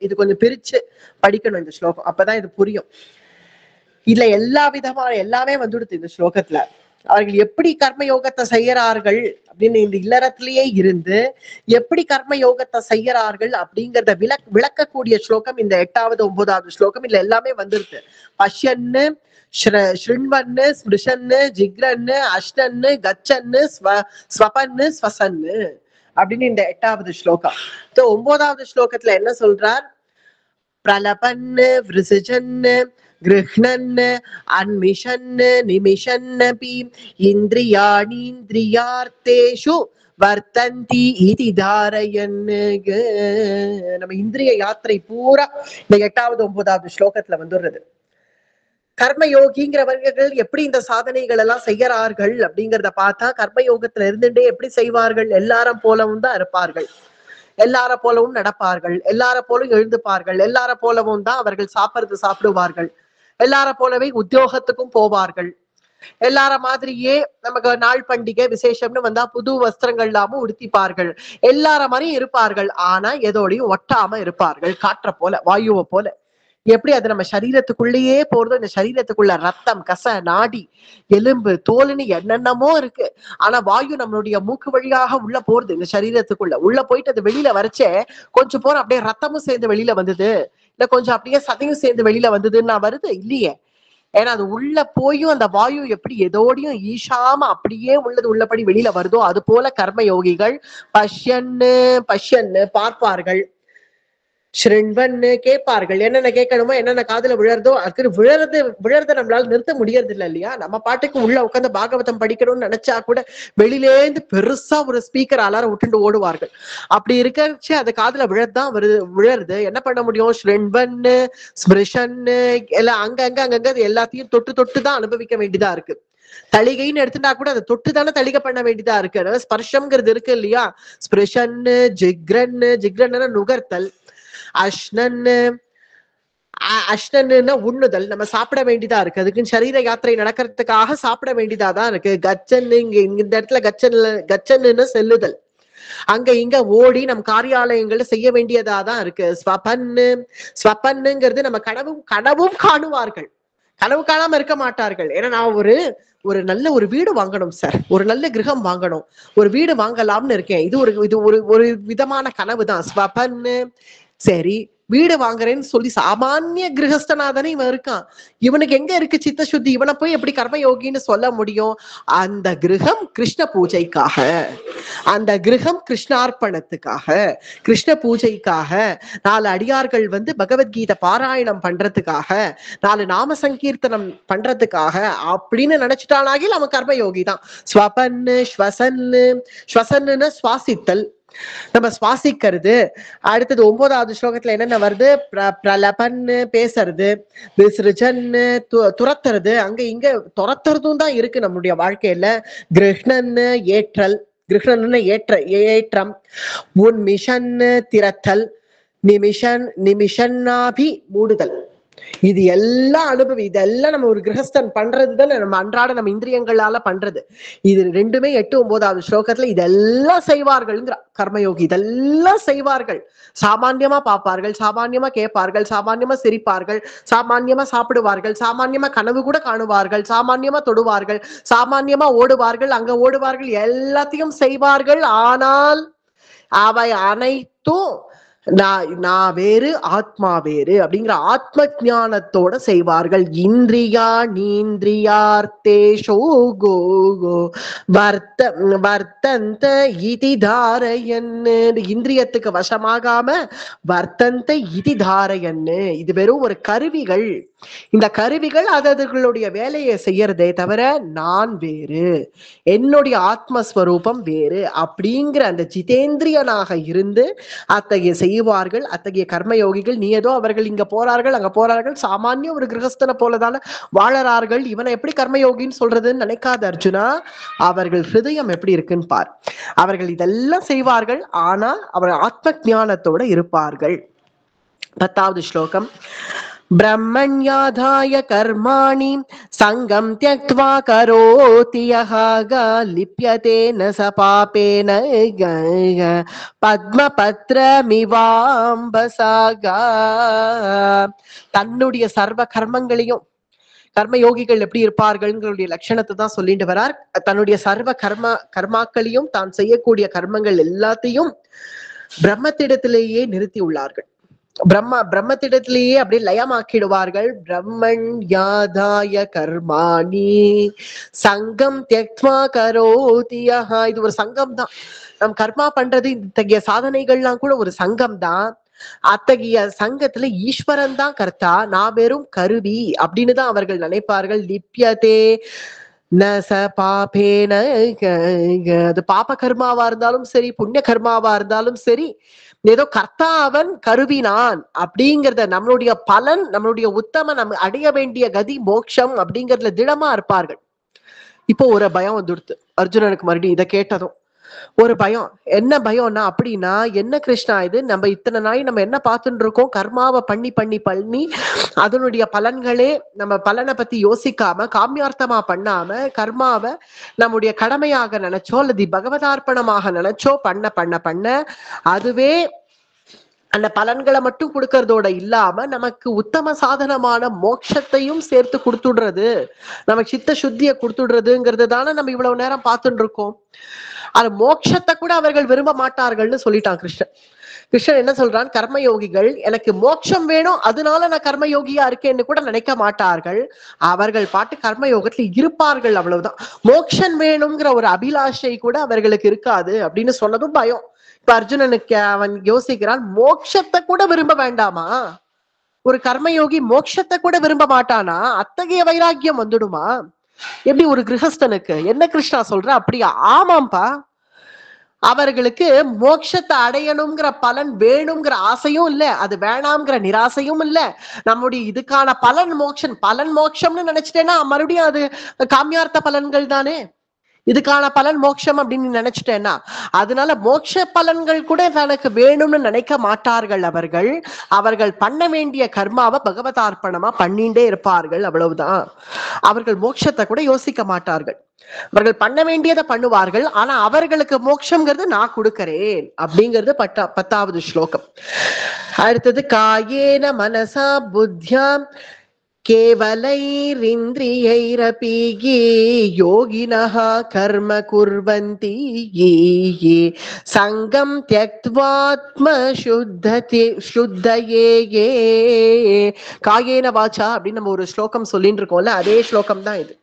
இது கொஞ்சம் பிரிச்சு படிக்கணும் இந்த ஸ்லோகம், அப்பதான் இது புரியும். இதுல எல்லா விதமான எல்லாமே வந்துடுது இந்த ஸ்லோகத்துல. அவர்கள் எப்படி கர்மயோகத்தை செய்யறார்கள் அப்படின்னு இந்த இல்லறத்திலேயே இருந்து எப்படி கர்மயோகத்தை செய்யறார்கள் அப்படிங்கறத விளக்கக்கூடிய ஸ்லோகம் இந்த 8வது 9வது ஸ்லோகம். இதுல எல்லாமே வந்துருது. பஷ்யன்னு, ஸ்ருண்வன்னு, ஸ்மிருஷன்னு, ஜிக்ரன்னு, அஷ்ணன்னு, கச்சன்னு, ஸ்வபன்னு, ஸ்வசன்னு அப்படின்னு இந்த 8வது ஸ்லோகம். 9வது ஸ்லோகத்துல என்ன சொல்றார்? பிரலபன்னு, விருசிஜன்னு, கிருஹ்ணன், அன்மிஷன், நிமிஷன்னபி இந்திரியாணீந்திரியார்த்தேஷு வர்த்தந்தி இதி தாரயன். நம்ம இந்திரிய யாத்திரை பூரா இந்த 8வது 9வது ஸ்லோகத்துல வந்துடுறது. கர்மயோகிங்கிறவர்கள் எப்படி இந்த சாதனைகள் எல்லாம் செய்யறார்கள் அப்படிங்கிறத பார்த்தா, கர்மயோகத்துல இருந்துட்டே எப்படி செய்வார்கள்? எல்லாரும் போலவும் தான் இருப்பார்கள், எல்லார போலவும் நடப்பார்கள், எல்லார போலும் எழுந்துப்பார்கள், எல்லார போலவும் தான் அவர்கள் சாப்பிடுவார்கள், எல்லார போலவே உத்தியோகத்துக்கும் போவார்கள், எல்லார மாதிரியே நமக்கு நாள் பண்டிகை விசேஷம்னு வந்தா புது வஸ்திரங்கள் இல்லாம உடுத்திப்பார்கள், எல்லார மாதிரியும் இருப்பார்கள். ஆனா எதோடையும் ஒட்டாம இருப்பார்கள், காற்ற போல, வாயுவை போல. எப்படி அது நம்ம சரீரத்துக்குள்ளேயே போறதோ, இந்த சரீரத்துக்குள்ள ரத்தம், கச, நாடி, எலும்பு, தோலுன்னு என்னென்னமோ இருக்கு. ஆனா வாயு நம்மளுடைய மூக்கு வழியாக உள்ள போறது, இந்த சரீரத்துக்குள்ள உள்ள போயிட்டு அது வெளியில வரைச்சே கொஞ்சம் போற அப்படியே ரத்தமும் சேர்ந்து வெளியில வந்தது, இல்ல கொஞ்சம் அப்படியே சதையும் சேர்ந்து வெளியில வந்ததுன்னா வருது இல்லையே. ஏன்னா அது உள்ள போயும் அந்த வாயு எப்படி எதோடையும் ஈஷாம அப்படியே உள்ளது உள்ளபடி வெளியில வருதோ, அது போல கர்மயோகிகள் பஷ்யன்னு பார்ப்பார்கள், ஸ்ருண்வன்னு கேட்பார்கள், என்னென்ன கேட்கணுமோ என்னென்ன காதுல விழறதோ. அதுக்கு விழறத நம்மளால நிறுத்த முடியறது இல்லை இல்லையா. நம்ம பாட்டுக்கு உள்ள உட்காந்து பாகவதம் படிக்கணும்னு நினைச்சா கூட வெளியிலேந்து பெருசா ஒரு ஸ்பீக்கர் அலாரம் விட்டுட்டு ஓடுவார்கள். அப்படி இருக்கச்சு அது காதுல விழறதுதான் விழருது. என்ன பண்ண முடியும்? ஸ்ருண்வன்னு, ஸ்மிருஷன்னு எல்லாம் அங்கங்க அது எல்லாத்தையும் தொட்டு தொட்டு தான் அனுபவிக்க வேண்டியதா இருக்கு. தளிகைன்னு எடுத்துட்டா கூட அதை தொட்டுதானே தளிகை பண்ண வேண்டியதா இருக்கு. அதனால ஸ்பர்ஷம்ங்கிறது இருக்கு இல்லையா. ஸ்பிருஷன்னு, ஜிக்ரன்னு நுகர்த்தல், அஷ்ணன்னு உண்ணுதல், நம்ம சாப்பிட வேண்டியதா இருக்கு. அதுக்கு சரீர யாத்திரை நடக்கிறதுக்காக சாப்பிட வேண்டியதா தான் இருக்கு. கச்சன்னு இந்த இடத்துல கச்சன்னு செல்லுதல், அங்க இங்க ஓடி நம் காரியாலயங்கள்ல செய்ய வேண்டியதா தான் இருக்கு. ஸ்வபன்னுங்கிறது நம்ம கனவும் காணுவார்கள், கனவு காணாம இருக்க மாட்டார்கள். ஏன்னா நான் ஒரு நல்ல ஒரு வீடு வாங்கணும் சார், ஒரு நல்ல கிரகம் வாங்கணும், ஒரு வீடு வாங்கலாம்னு இருக்கேன். இது ஒரு விதமான கனவு தான் ஸ்வபன்னு. சரி, வீடு வாங்குறேன்னு சொல்லி சாமானிய கிரகஸ்தனாதானே இவன் இருக்கான். இவனுக்கு எங்க இருக்கு சித்த சுத்தி? இவனை போய் எப்படி கர்மயோகின்னு சொல்ல முடியும்? அந்த கிரகம் கிருஷ்ண பூஜைக்காக, அந்த கிரகம் கிருஷ்ணார்ப்பணத்துக்காக, கிருஷ்ண பூஜைக்காக, 4 அடியார்கள் பகவத்கீதை பாராயணம் பண்றதுக்காக, 4 நாம சங்கீர்த்தனம் பண்றதுக்காக அப்படின்னு நினைச்சிட்டானாகில் அவன் கர்மயோகி தான். ஸ்வபன்னு ஸ்வசன்னு, ஸ்வசன்னு சுவாசித்தல், நம்ம சுவாசிக்கிறது. அடுத்தது 9வது ஸ்லோகத்துல என்னென்ன வருது? பிரலபன்னு பேசுறது, விசிருஜன்னு துரத்துறது, அங்க இங்க துரத்துறதும் தான் இருக்கு நம்முடைய வாழ்க்கையில. கிருஷ்ணன்னு ஏற்றல், கிருஷ்ணன்னு ஏற்றம், உன்மிஷன்னு திரத்தல், நிமிஷன்னாபி மூடுதல். இது எல்லாம் இதெல்லாம் நம்ம ஒரு கிரகஸ்தன் பண்றதுதான் நம்ம அன்றாட நம்ம இந்திரியங்களால பண்றது. இது ரெண்டுமே 8, 9வது ஸ்லோகத்துல இதெல்லாம் செய்வார்கள்ங்கிற கர்மயோகி. இதெல்லாம் செய்வார்கள். சாமான்யமா பார்ப்பார்கள், சாமான்யமா கேட்பார்கள், சாமான்யமா சிரிப்பார்கள், சாமான்யமா சாப்பிடுவார்கள், சாமான்யமா கனவு கூட காணுவார்கள், சாமான்யமா தொடுவார்கள், சாமான்யமா ஓடுவார்கள், அங்க ஓடுவார்கள், எல்லாத்தையும் செய்வார்கள். ஆனால் அவை அனைத்தும் நான் வேறு ஆத்மா வேறு அப்படிங்கிற ஆத்ம ஞானத்தோட செய்வார்கள். இந்திரியா நீந்திரியார்த்தேஷோ கோ வர்த்தந்த இதி தாரயன்னு, இந்திரியத்துக்கு வசமாகாம வர்த்தந்த இதி தாரயன்னு. இது வெறும் ஒரு கருவிகள். இந்த கருவிகள் அதுகளுடைய வேலையை செய்யறதே தவிர நான் வேறு, என்னுடைய ஆத்மஸ்வரூபம் வேறு அப்படிங்கிற அந்த ஜிதேந்திரியனாக இருந்து அத்தகைய செய்வார்கள். அத்தகைய கர்மயோகிகள். நீ ஏதோ அவர்கள் இங்க போறார்கள் அங்க போறார்கள், சாமானிய ஒரு கிரகஸ்தனை போலதான வாழறார்கள், இவனை எப்படி கர்மயோகின்னு சொல்றதுன்னு நினைக்காத அர்ஜுனா. அவர்கள் ஹிருதயம் எப்படி இருக்குன்னு பார். அவர்கள் இதெல்லாம் செய்வார்கள், ஆனா அவர் ஆத்ம ஞானத்தோட இருப்பார்கள். 10வது ஸ்லோகம். பிரம்மண்யாதாய கர்மாணி சங்கம் த்யக்த்வா கரோதி யஹ லிப்யதே ந ச பாபேன பத்மபத்ரமிவாம்பசாகா. தன்னுடைய சர்வ கர்மங்களையும், கர்மயோகிகள் எப்படி இருப்பார்கள்ங்களுடைய லட்சணத்தை தான் சொல்லிட்டு வரார். தன்னுடைய சர்வ கர்மாக்களையும், தான் செய்யக்கூடிய கர்மங்கள் எல்லாத்தையும் பிரம்மத்திடத்திலேயே நிறுத்தி உள்ளார்கள். பிரம்மத்திடத்திலேயே அப்படியே லயமாக்கிடுவார்கள். பிரம்மன் யாதாய கர்மாணி சங்கம் த்யக்த்வா கரோதி யஹ. இது ஒரு சங்கம் தான். நம் கர்மா பண்றது, இத்தகைய சாதனைகள்லாம் கூட ஒரு சங்கம் தான். அத்தகைய சங்கத்துல ஈஸ்வரன் தான் கர்த்தா, நான் வெறும் கருவி அப்படின்னு தான் அவர்கள் நினைப்பார்கள். லிப்யதே ந ச பாபேன, அது பாப கர்மாவா இருந்தாலும் சரி, புண்ணிய கர்மாவா இருந்தாலும் சரி, ஏதோ கர்த்தா அவன், கருவி நான் அப்படிங்கிறத, நம்மளுடைய பலன், நம்மளுடைய உத்தம, நம்ம அடைய வேண்டிய கதி மோட்சம் அப்படிங்கிறதுல திடமா இருப்பார்கள். இப்போ ஒரு பயம் வந்துடுத்து அர்ஜுனனுக்கு. மறுபடியும் இதை கேட்டதும் ஒரு பயம். என்ன பயம்னா, அப்படின்னா என்ன கிருஷ்ணா இது? நம்ம இத்தனை நாய் நம்ம என்ன பார்த்துட்டு இருக்கோம்? கர்மாவை பண்ணி பண்ணி பண்ணி அதனுடைய பலன்களே நம்ம பலனை பத்தி யோசிக்காம, காமியார்த்தமா பண்ணாம, கர்மாவை நம்முடைய கடமையாக நினைச்சோ அல்லது பகவதார்ப்பணமாக நினைச்சோ பண்ண பண்ண பண்ண அதுவே அந்த பலன்களை மட்டும் கொடுக்கறதோட இல்லாம நமக்கு உத்தம சாதனமான மோட்சத்தையும் சேர்த்து கொடுத்துடுறது, நமக்கு சித்த சுத்தியை கொடுத்துடுறதுங்கிறது தானே நம்ம இவ்வளவு நேரம் பார்த்துட்டு இருக்கோம். அது மோட்சத்தை கூட அவர்கள் விரும்ப மாட்டார்கள்னு சொல்லிட்டான் கிருஷ்ணன். கிருஷ்ணன் என்ன சொல்றான்? கர்மயோகிகள் எனக்கு மோட்சம் வேணும், அதனால நான் கர்மயோகியா இருக்கேன்னு கூட நினைக்க மாட்டார்கள். அவர்கள் பாட்டு கர்மயோகத்துல இருப்பார்கள், அவ்வளவுதான். மோட்சம் வேணுங்கிற ஒரு அபிலாஷை கூட அவர்களுக்கு இருக்காது அப்படின்னு சொன்னதும் பயம். இப்ப அர்ஜுனனுக்கு அவன் யோசிக்கிறான், மோட்சத்தை கூட விரும்ப வேண்டாமா? ஒரு கர்மயோகி மோட்சத்தை கூட விரும்ப மாட்டானா? அத்தகைய வைராக்கியம் வந்துடுமா எப்படி ஒரு கிரகஸ்தனுக்கு? என்ன கிருஷ்ணா சொல்ற? அப்படியா? ஆமாம்பா. அவர்களுக்கு மோட்சத்தை அடையணுங்கிற பலன் வேணுங்கிற ஆசையும் இல்ல, அது வேணாம்ங்கிற நிராசையும் இல்ல. நம்முடைய இதுக்கான பலன் மோட்சம்னு நினைச்சிட்டேன்னா மறுபடியும் அது காமியார்த்த பலன்கள் தானே. இதுக்கான பலன் மோட்சம் அப்படின்னு நினைச்சிட்டேன்னா, அதனால மோட்ச பலன்கள் கூட தனக்கு வேணும்னு நினைக்க மாட்டார்கள். அவர்கள் பண்ண வேண்டிய கர்மாவை பகவதார்ப்பணமா பண்ணிட்டே இருப்பார்கள், அவ்வளவுதான். அவர்கள் மோட்சத்தை கூட யோசிக்க மாட்டார்கள். அவர்கள் பண்ண வேண்டியதை பண்ணுவார்கள். ஆனா அவர்களுக்கு மோட்சம்ங்கிறது நான் கொடுக்கிறேன் அப்படிங்கிறது 10வது ஸ்லோகம். அடுத்தது காயேன மனசா புத்தியா केवलैरिन्द्रियैरपि ये योगिनः कर्म कुर्वन्ति ये सङ्गं त्यक्त्वात्मशुद्धते शुद्धये ये காயேன வாச்சா அப்படின்னு நம்ம ஒரு ஸ்லோகம் சொல்லிட்டு இருக்கோம்ல, அதே ஸ்லோகம் தான் இது.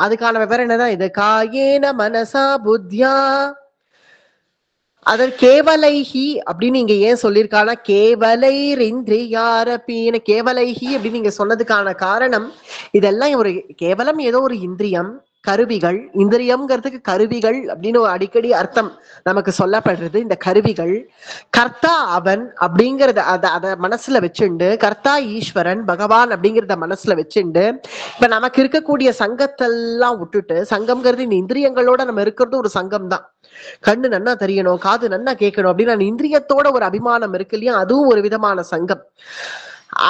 அதுக்கான விவரம் என்னதான் இது, காயேன மனசா புத்தியா. அதர் கேவலைஹி அப்படின்னு நீங்க ஏன் சொல்லியிருக்கானா, கேவலைர் இந்திரியாரபீன கேவலைஹி அப்படின்னு நீங்க சொன்னதுக்கான காரணம், இதெல்லாம் ஒரு கேவலம் ஏதோ ஒரு இந்திரியம், கருவிகள். இந்திரியம்ங்கிறதுக்கு கருவிகள் அப்படின்னு அடிக்கடி அர்த்தம் நமக்கு சொல்லப்படுறது. இந்த கருவிகள் கர்த்தா அவன் அப்படிங்கறத அத மனசுல வச்சுண்டு, கர்த்தா ஈஸ்வரன் பகவான் அப்படிங்கிறத மனசுல வச்சுண்டு, இப்ப நமக்கு இருக்கக்கூடிய சங்கத்தெல்லாம் விட்டுட்டு, சங்கம்ங்கிறது இந்த இந்திரியங்களோட நம்ம இருக்கிறது ஒரு சங்கம் தான். கண்ணு நன்னா தெரியணும், காது நன்னா கேட்கணும் அப்படின்னு அந்த இந்திரியத்தோட ஒரு அபிமானம் இருக்கு இல்லையா, அதுவும் ஒரு விதமான சங்கம்.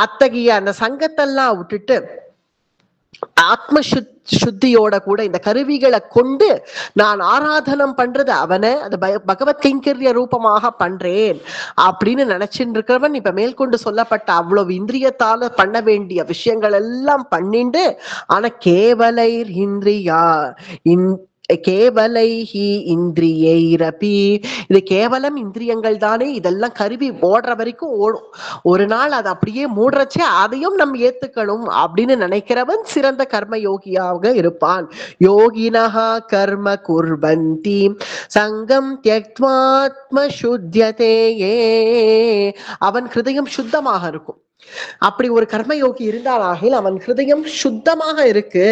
அத்தகைய அந்த சங்கத்தெல்லாம் விட்டுட்டு ஆத்ம சுத்தியோட கூட இந்த கருவிகளை கொண்டு நான் ஆராதனம் பண்றது அவனை, அது பகவத் கைங்கரிய ரூபமாக பண்றேன் அப்படின்னு நினைச்சுட்டு இருக்கிறவன் இப்ப மேற்கொண்டு சொல்லப்பட்ட அவ்வளவு இந்திரியத்தால பண்ண வேண்டிய விஷயங்கள் எல்லாம் பண்ணிண்டு, ஆனா கேவலைர் இந்திரியா கேவலைஹி இந்திரியைரபி, இது கேவலம் இந்திரியங்கள் தானே, இதெல்லாம் கருவி ஓடுற வரைக்கும் ஓடும், ஒரு நாள் அதை அப்படியே மூடுறச்சே அதையும் நம்ம ஏத்துக்கணும் அப்படின்னு நினைக்கிறவன் சிறந்த கர்ம யோகியாக இருப்பான். யோகினஹா கர்ம குர்வந்தி சங்கம் த்யக்த்வாத்ம சுத்யதேயே, அவன் ஹிருதயம் சுத்தமாக இருக்கும். அப்படி ஒரு கர்மயோகி இருந்தாலாகில் அவன் ஹிருதயம் சுத்தமாக இருக்கு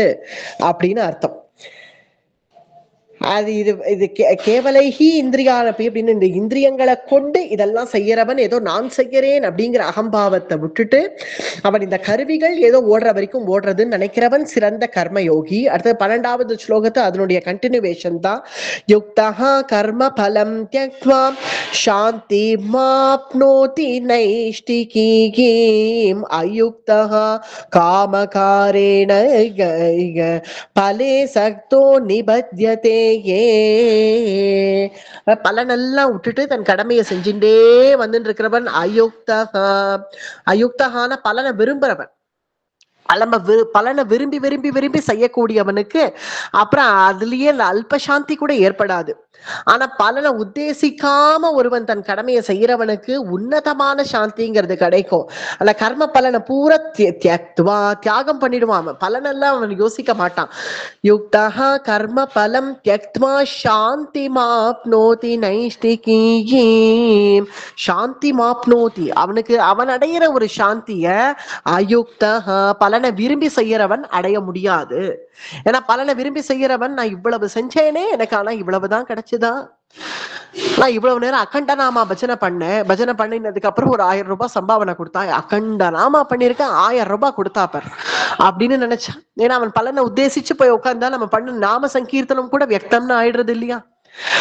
அப்படின்னு அர்த்தம். அது இது கேவலைஹி இந்திரியாரபி அப்படின்னு இந்த இந்திரியங்களை கொண்டு இதெல்லாம் செய்யறவன் ஏதோ நான் செய்யறேன் அப்படிங்கிற அகம்பாவத்தை விட்டுட்டு அவன் இந்த கருவிகள் ஏதோ ஓடுற வரைக்கும் ஓடுறதுன்னு நினைக்கிறவன் சிறந்த கர்மயோகி. அடுத்தது 12வது ஸ்லோகத்தை அதனுடைய கண்டினியூவேஷன் தான். யுக்தஹா கர்ம பலம் த்யக்த்வா சாந்தி மாப்னோதி நைஷ்டிகீம் அயுக்தஹா காமகாரேண பலே சக்தோ நிபத்யதே ஏ. பலனெல்லாம் விட்டுட்டு தன் கடமையை செஞ்சுட்டே வந்துட்டு இருக்கிறவன் அயுக்தகா. அயுக்தகான பலனை விரும்புறவன், பலனை விரும்பி விரும்பி விரும்பி செய்யக்கூடியவனுக்கு அப்புறம் அதுலயே அல்பசாந்தி கூட ஏற்படாது. ஆனா பலனை உத்தேசிக்காம ஒருவன் தன் கடமையை செய்யறவனுக்கு உன்னதமான சாந்திங்கிறது கிடைக்கும். அந்த கர்ம பலனை பூரா தியாகம் பண்ணிடுவான், பலனெல்லாம் அவன் யோசிக்க மாட்டான். யுக்தஹா கர்ம பலம் த்யக்த்வா சாந்தி மாப்னோதி நைஷ்டிகீம். சாந்தி மாப்னோதி, அவன் அடையிற ஒரு சாந்திய அயுக்தஹா பலனை விரும்பி செய்யறவன் அடைய முடியாது. ஏன்னா பலனை விரும்பி செய்யறவன் நான் இவ்வளவு செஞ்சேனே எனக்கு ஆனா இவ்வளவுதான் கிடைச்சுதா, நான் இவ்வளவு நேரம் அகண்ட நாமா பஜனை பண்ணினதுக்கு அப்புறம் ஒரு 1000 ரூபாய் சம்பாவனை கொடுத்தா, அகண்ட நாமா பண்ணிருக்கேன் 1000 ரூபாய் கொடுத்தா பார் அப்படின்னு நினைச்சான். ஏன்னா அவன் பலனை உத்தேசிச்சு போய் உட்கார்ந்தா நம்ம பண்ண நாம சங்கீர்த்தனம் கூட வியக்தம்னு ஆயிடுறது இல்லையா.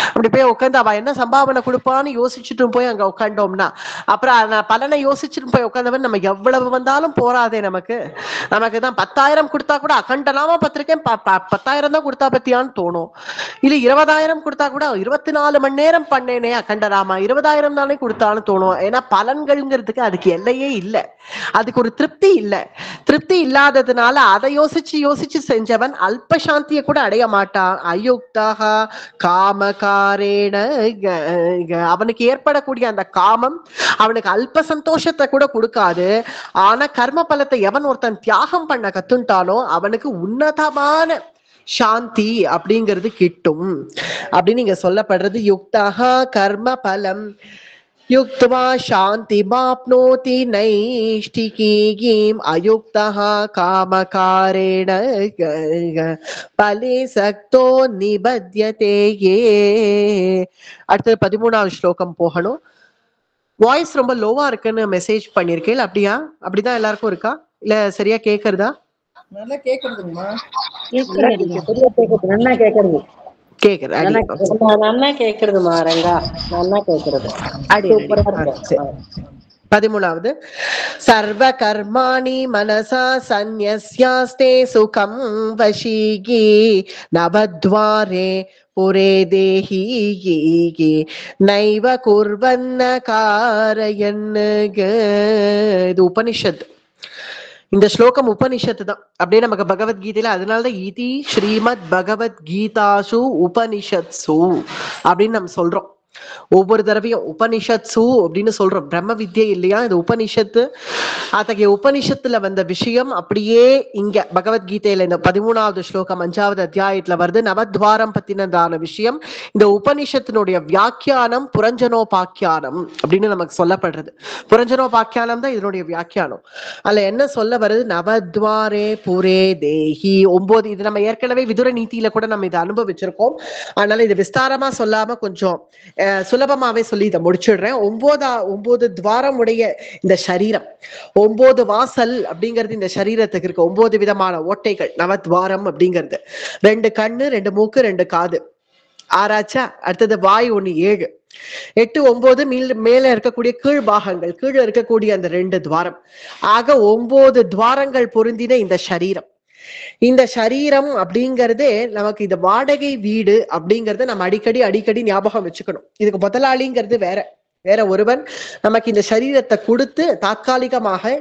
அப்படி போய் உட்காந்து அவ என்ன சம்பாவனை கொடுப்பான்னு யோசிச்சுட்டு போய் அங்க உட்காண்டோம்னா அப்புறம் பலனை யோசிச்சுட்டு போய் உட்காந்தவன் நம்ம எவ்வளவு வந்தாலும் போராதே, நமக்கு தான் 10,000 கொடுத்தா கூட அகண்டனாமா பத்திரிக்கேன் 10,000 தான் கொடுத்தா பத்தியான்னு தோணும். இல்ல 20,000 கொடுத்தா கூட 24 மணி நேரம் பண்ணேனே அகண்டராமா 20,000 தானே கொடுத்தான்னு தோணும். ஏன்னா பலன்கள்ங்கிறதுக்கு அதுக்கு எல்லையே இல்லை, அதுக்கு ஒரு திருப்தி இல்லை. திருப்தி இல்லாததுனால அதை யோசிச்சு யோசிச்சு செஞ்சவன் அல்பசாந்தியை கூட அடைய மாட்டான். அயுக்தாக காம காரேண, அவனுக்கு ஏற்படக்கூடிய அந்த காமம் அவனுக்கு அல்ப சந்தோஷத்தை கூட கொடுக்காது. ஆனா கர்ம பலத்தை எவன் ஒருத்தன் தியாகம் பண்ண கத்துட்டானோ அவனுக்கு உன்னதமான சாந்தி அப்படிங்கிறது கிட்டும் அப்படின்னு நீங்க சொல்லப்படுறது. யுக்தஹா கர்ம பலம் யுக்த்வா சாந்தி மாப்னோதி நைஷ்டிகீம் அயுக்தஹா காமகாரேண பலே சக்தோ நிபத்யதே ஏ. அடுத்தது 13வது ஸ்லோகம் போகணும். வாய்ஸ் ரொம்ப லோவா இருக்குன்னு மெசேஜ் பண்ணிருக்கேன், அப்படியா? அப்படிதான் எல்லாருக்கும் இருக்கா இல்ல சரியா கேக்குறதா? நல்லா கேக்குறதுங்கம்மா, நல்லா கேக்குறது. 13வது சர்வ கர்மாணி மனசா சந்நியஸ்யாஸ்தே சுகம் வசீகி நவத்வாரே புரே தேஹி நைவ குர்வன்ன காரயன். இது உபனிஷத். இந்த ஸ்லோகம் உபனிஷத்து தான். அப்படியே நமக்கு பகவத்கீதையில அதனாலதான் இதி ஸ்ரீமத் பகவத்கீதாசு உபனிஷத்சு அப்படின்னு நம்ம சொல்றோம். ஒவ்வொரு தடவையும் உபனிஷத்சு அப்படின்னு சொல்றோம். பிரம்ம வித்யை இல்லையா இது உபனிஷத்து. அத்தகைய உபனிஷத்துல வந்த விஷயம் அப்படியே இங்க பகவத்கீதையில இந்த 13வது ஸ்லோகம் 5வது அத்தியாயத்துல வருது. நவத்வாரம் பத்தினதான விஷயம். இந்த உபனிஷத்தினுடைய வியாக்கியானம் புரஞ்சனோபாக்கியானம் அப்படின்னு நமக்கு சொல்லப்படுறது. புரஞ்சனோபாக்கியானம் தான் இதனுடைய வியாக்கியானம். அதுல என்ன சொல்ல வருது? நவத்வாரே புரே தேஹி 9. இது நம்ம ஏற்கனவே விதுர நீதியில கூட நம்ம இதை அனுபவிச்சிருக்கோம். அதனால இது விஸ்தாரமா சொல்லாம கொஞ்சம் சுலபமாவே சொல்லி இதை முடிச்சிடுறேன். 9 துவாரம் உடைய இந்த சரீரம், 9 வாசல் அப்படிங்கிறது இந்த சரீரத்துக்கு இருக்கு. 9 விதமான ஓட்டைகள் நவத்வாரம் அப்படிங்கிறது. 2 கண்ணு, 2 மூக்கு, 2 காது. ஆராய்ச்சா. அடுத்தது வாய் 1, 7, 8, 9 மேல இருக்கக்கூடிய கீழ் பாகங்கள், கீழே இருக்கக்கூடிய அந்த 2 துவாரம். ஆக 9 துவாரங்கள் பொருந்தின இந்த சரீரம். இந்த சரீரம் அப்படிங்கறதே நமக்கு இந்த வாடகை வீடு அப்படிங்கறத நம்ம அடிக்கடி ஞாபகம் வச்சுக்கணும். இதுக்கு முதலாளிங்கிறது வேற ஒருவன் நமக்கு இந்த சரீரத்தை கொடுத்து தாற்காலிகமாக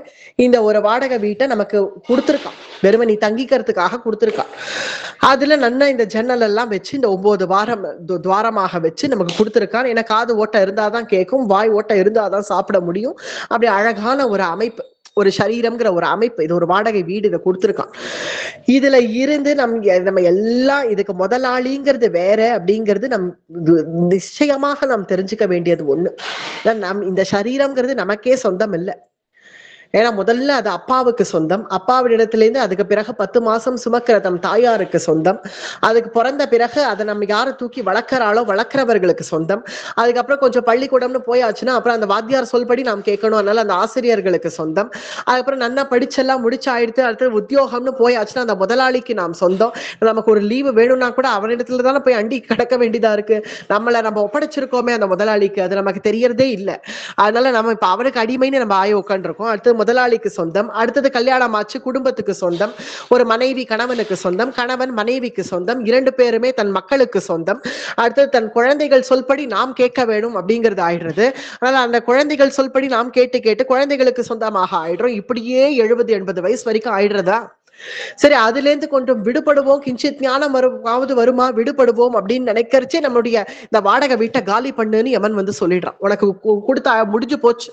இந்த ஒரு வாடகை வீட்டை நமக்கு கொடுத்துருக்கான். வெறுமை நீ தங்கிக்கிறதுக்காக கொடுத்துருக்கான். அதுல நன்னா இந்த ஜன்னல் எல்லாம் வச்சு இந்த 9 துவாரமாக வச்சு நமக்கு கொடுத்துருக்கான். ஏன்னா காது ஓட்டை இருந்தாதான் கேட்கும், வாய் ஓட்டை இருந்தாதான் சாப்பிட முடியும். அப்படி அழகான ஒரு அமைப்பு, ஒரு சரீரம்ங்கிற ஒரு அமைப்பு. இது ஒரு வாடகை வீடு, இதை கொடுத்துருக்கான். இதுல இருந்து நம்ம எல்லாம் இதுக்கு முதலாளிங்கிறது வேற அப்படிங்கிறது நிச்சயமாக நாம் தெரிஞ்சுக்க வேண்டியது ஒண்ணு. இந்த சரீரம்ங்கிறது நமக்கே சொந்தம் இல்லை. ஏன்னா முதல்ல அது அப்பாவுக்கு சொந்தம். அப்பாவிடத்திலேருந்து அதுக்கு பிறகு 10 மாசம் சுமக்கிற தம் தாயாருக்கு சொந்தம். அதுக்கு பிறந்த பிறகு அதை நம்ம யாரை தூக்கி வளர்க்கிறாளோ வளர்க்கிறவர்களுக்கு சொந்தம். அதுக்கப்புறம் கொஞ்சம் பள்ளிக்கூடம்னு போயாச்சுன்னா அப்புறம் அந்த வாத்தியார் சொல்படி நாம் கேட்கணும், அதனால அந்த ஆசிரியர்களுக்கு சொந்தம். அதுக்கப்புறம் நல்லா படிச்செல்லாம் முடிச்சாயிடுத்து அடுத்து உத்தியோகம்னு போயாச்சுன்னா அந்த முதலாளிக்கு நாம் சொந்தம். நமக்கு ஒரு லீவு வேணும்னா கூட அவனிடத்துல தானே போய் அண்டி கிடக்க வேண்டியதா இருக்கு. நம்ம ஒப்படைச்சிருக்கோமே அந்த முதலாளிக்கு, அது நமக்கு தெரியறதே இல்லை. அதனால நம்ம இப்ப அவனுக்கு அடிமைன்னு நம்ம ஆய உட்காந்துருக்கோம். அடுத்து முதலாளிக்கு சொந்தம். அடுத்தது கல்யாணம் ஆச்சு, குடும்பத்துக்கு சொந்தம். ஒரு மனைவி கணவனுக்கு சொந்தம், கணவன் மனைவிக்கு சொந்தம், 2 பேருமே தன் மக்களுக்கு சொந்தம். அடுத்தது தன் குழந்தைகள் சொல்படி நாம் கேட்க வேணும் அப்படிங்கிறது ஆயிடுறது. அதனால அந்த குழந்தைகள் சொல்படி நாம் கேட்டு குழந்தைகளுக்கு சொந்தமாக ஆயிடுறோம். இப்படியே 70-80 வயசு வரைக்கும் ஆயிடுறதா? சரி, அதுல இருந்து கொஞ்சம் விடுபடுவோம், கிஞ்சித் ஞானம் வருமா, விடுபடுவோம் அப்படின்னு நினைக்கிறச்சே நம்மளுடைய இந்த வாடகை வீட்டை காலி பண்ணுன்னு யமன் வந்து சொல்லிடுறான். உனக்கு கொடுத்த முடிஞ்சு போச்சு,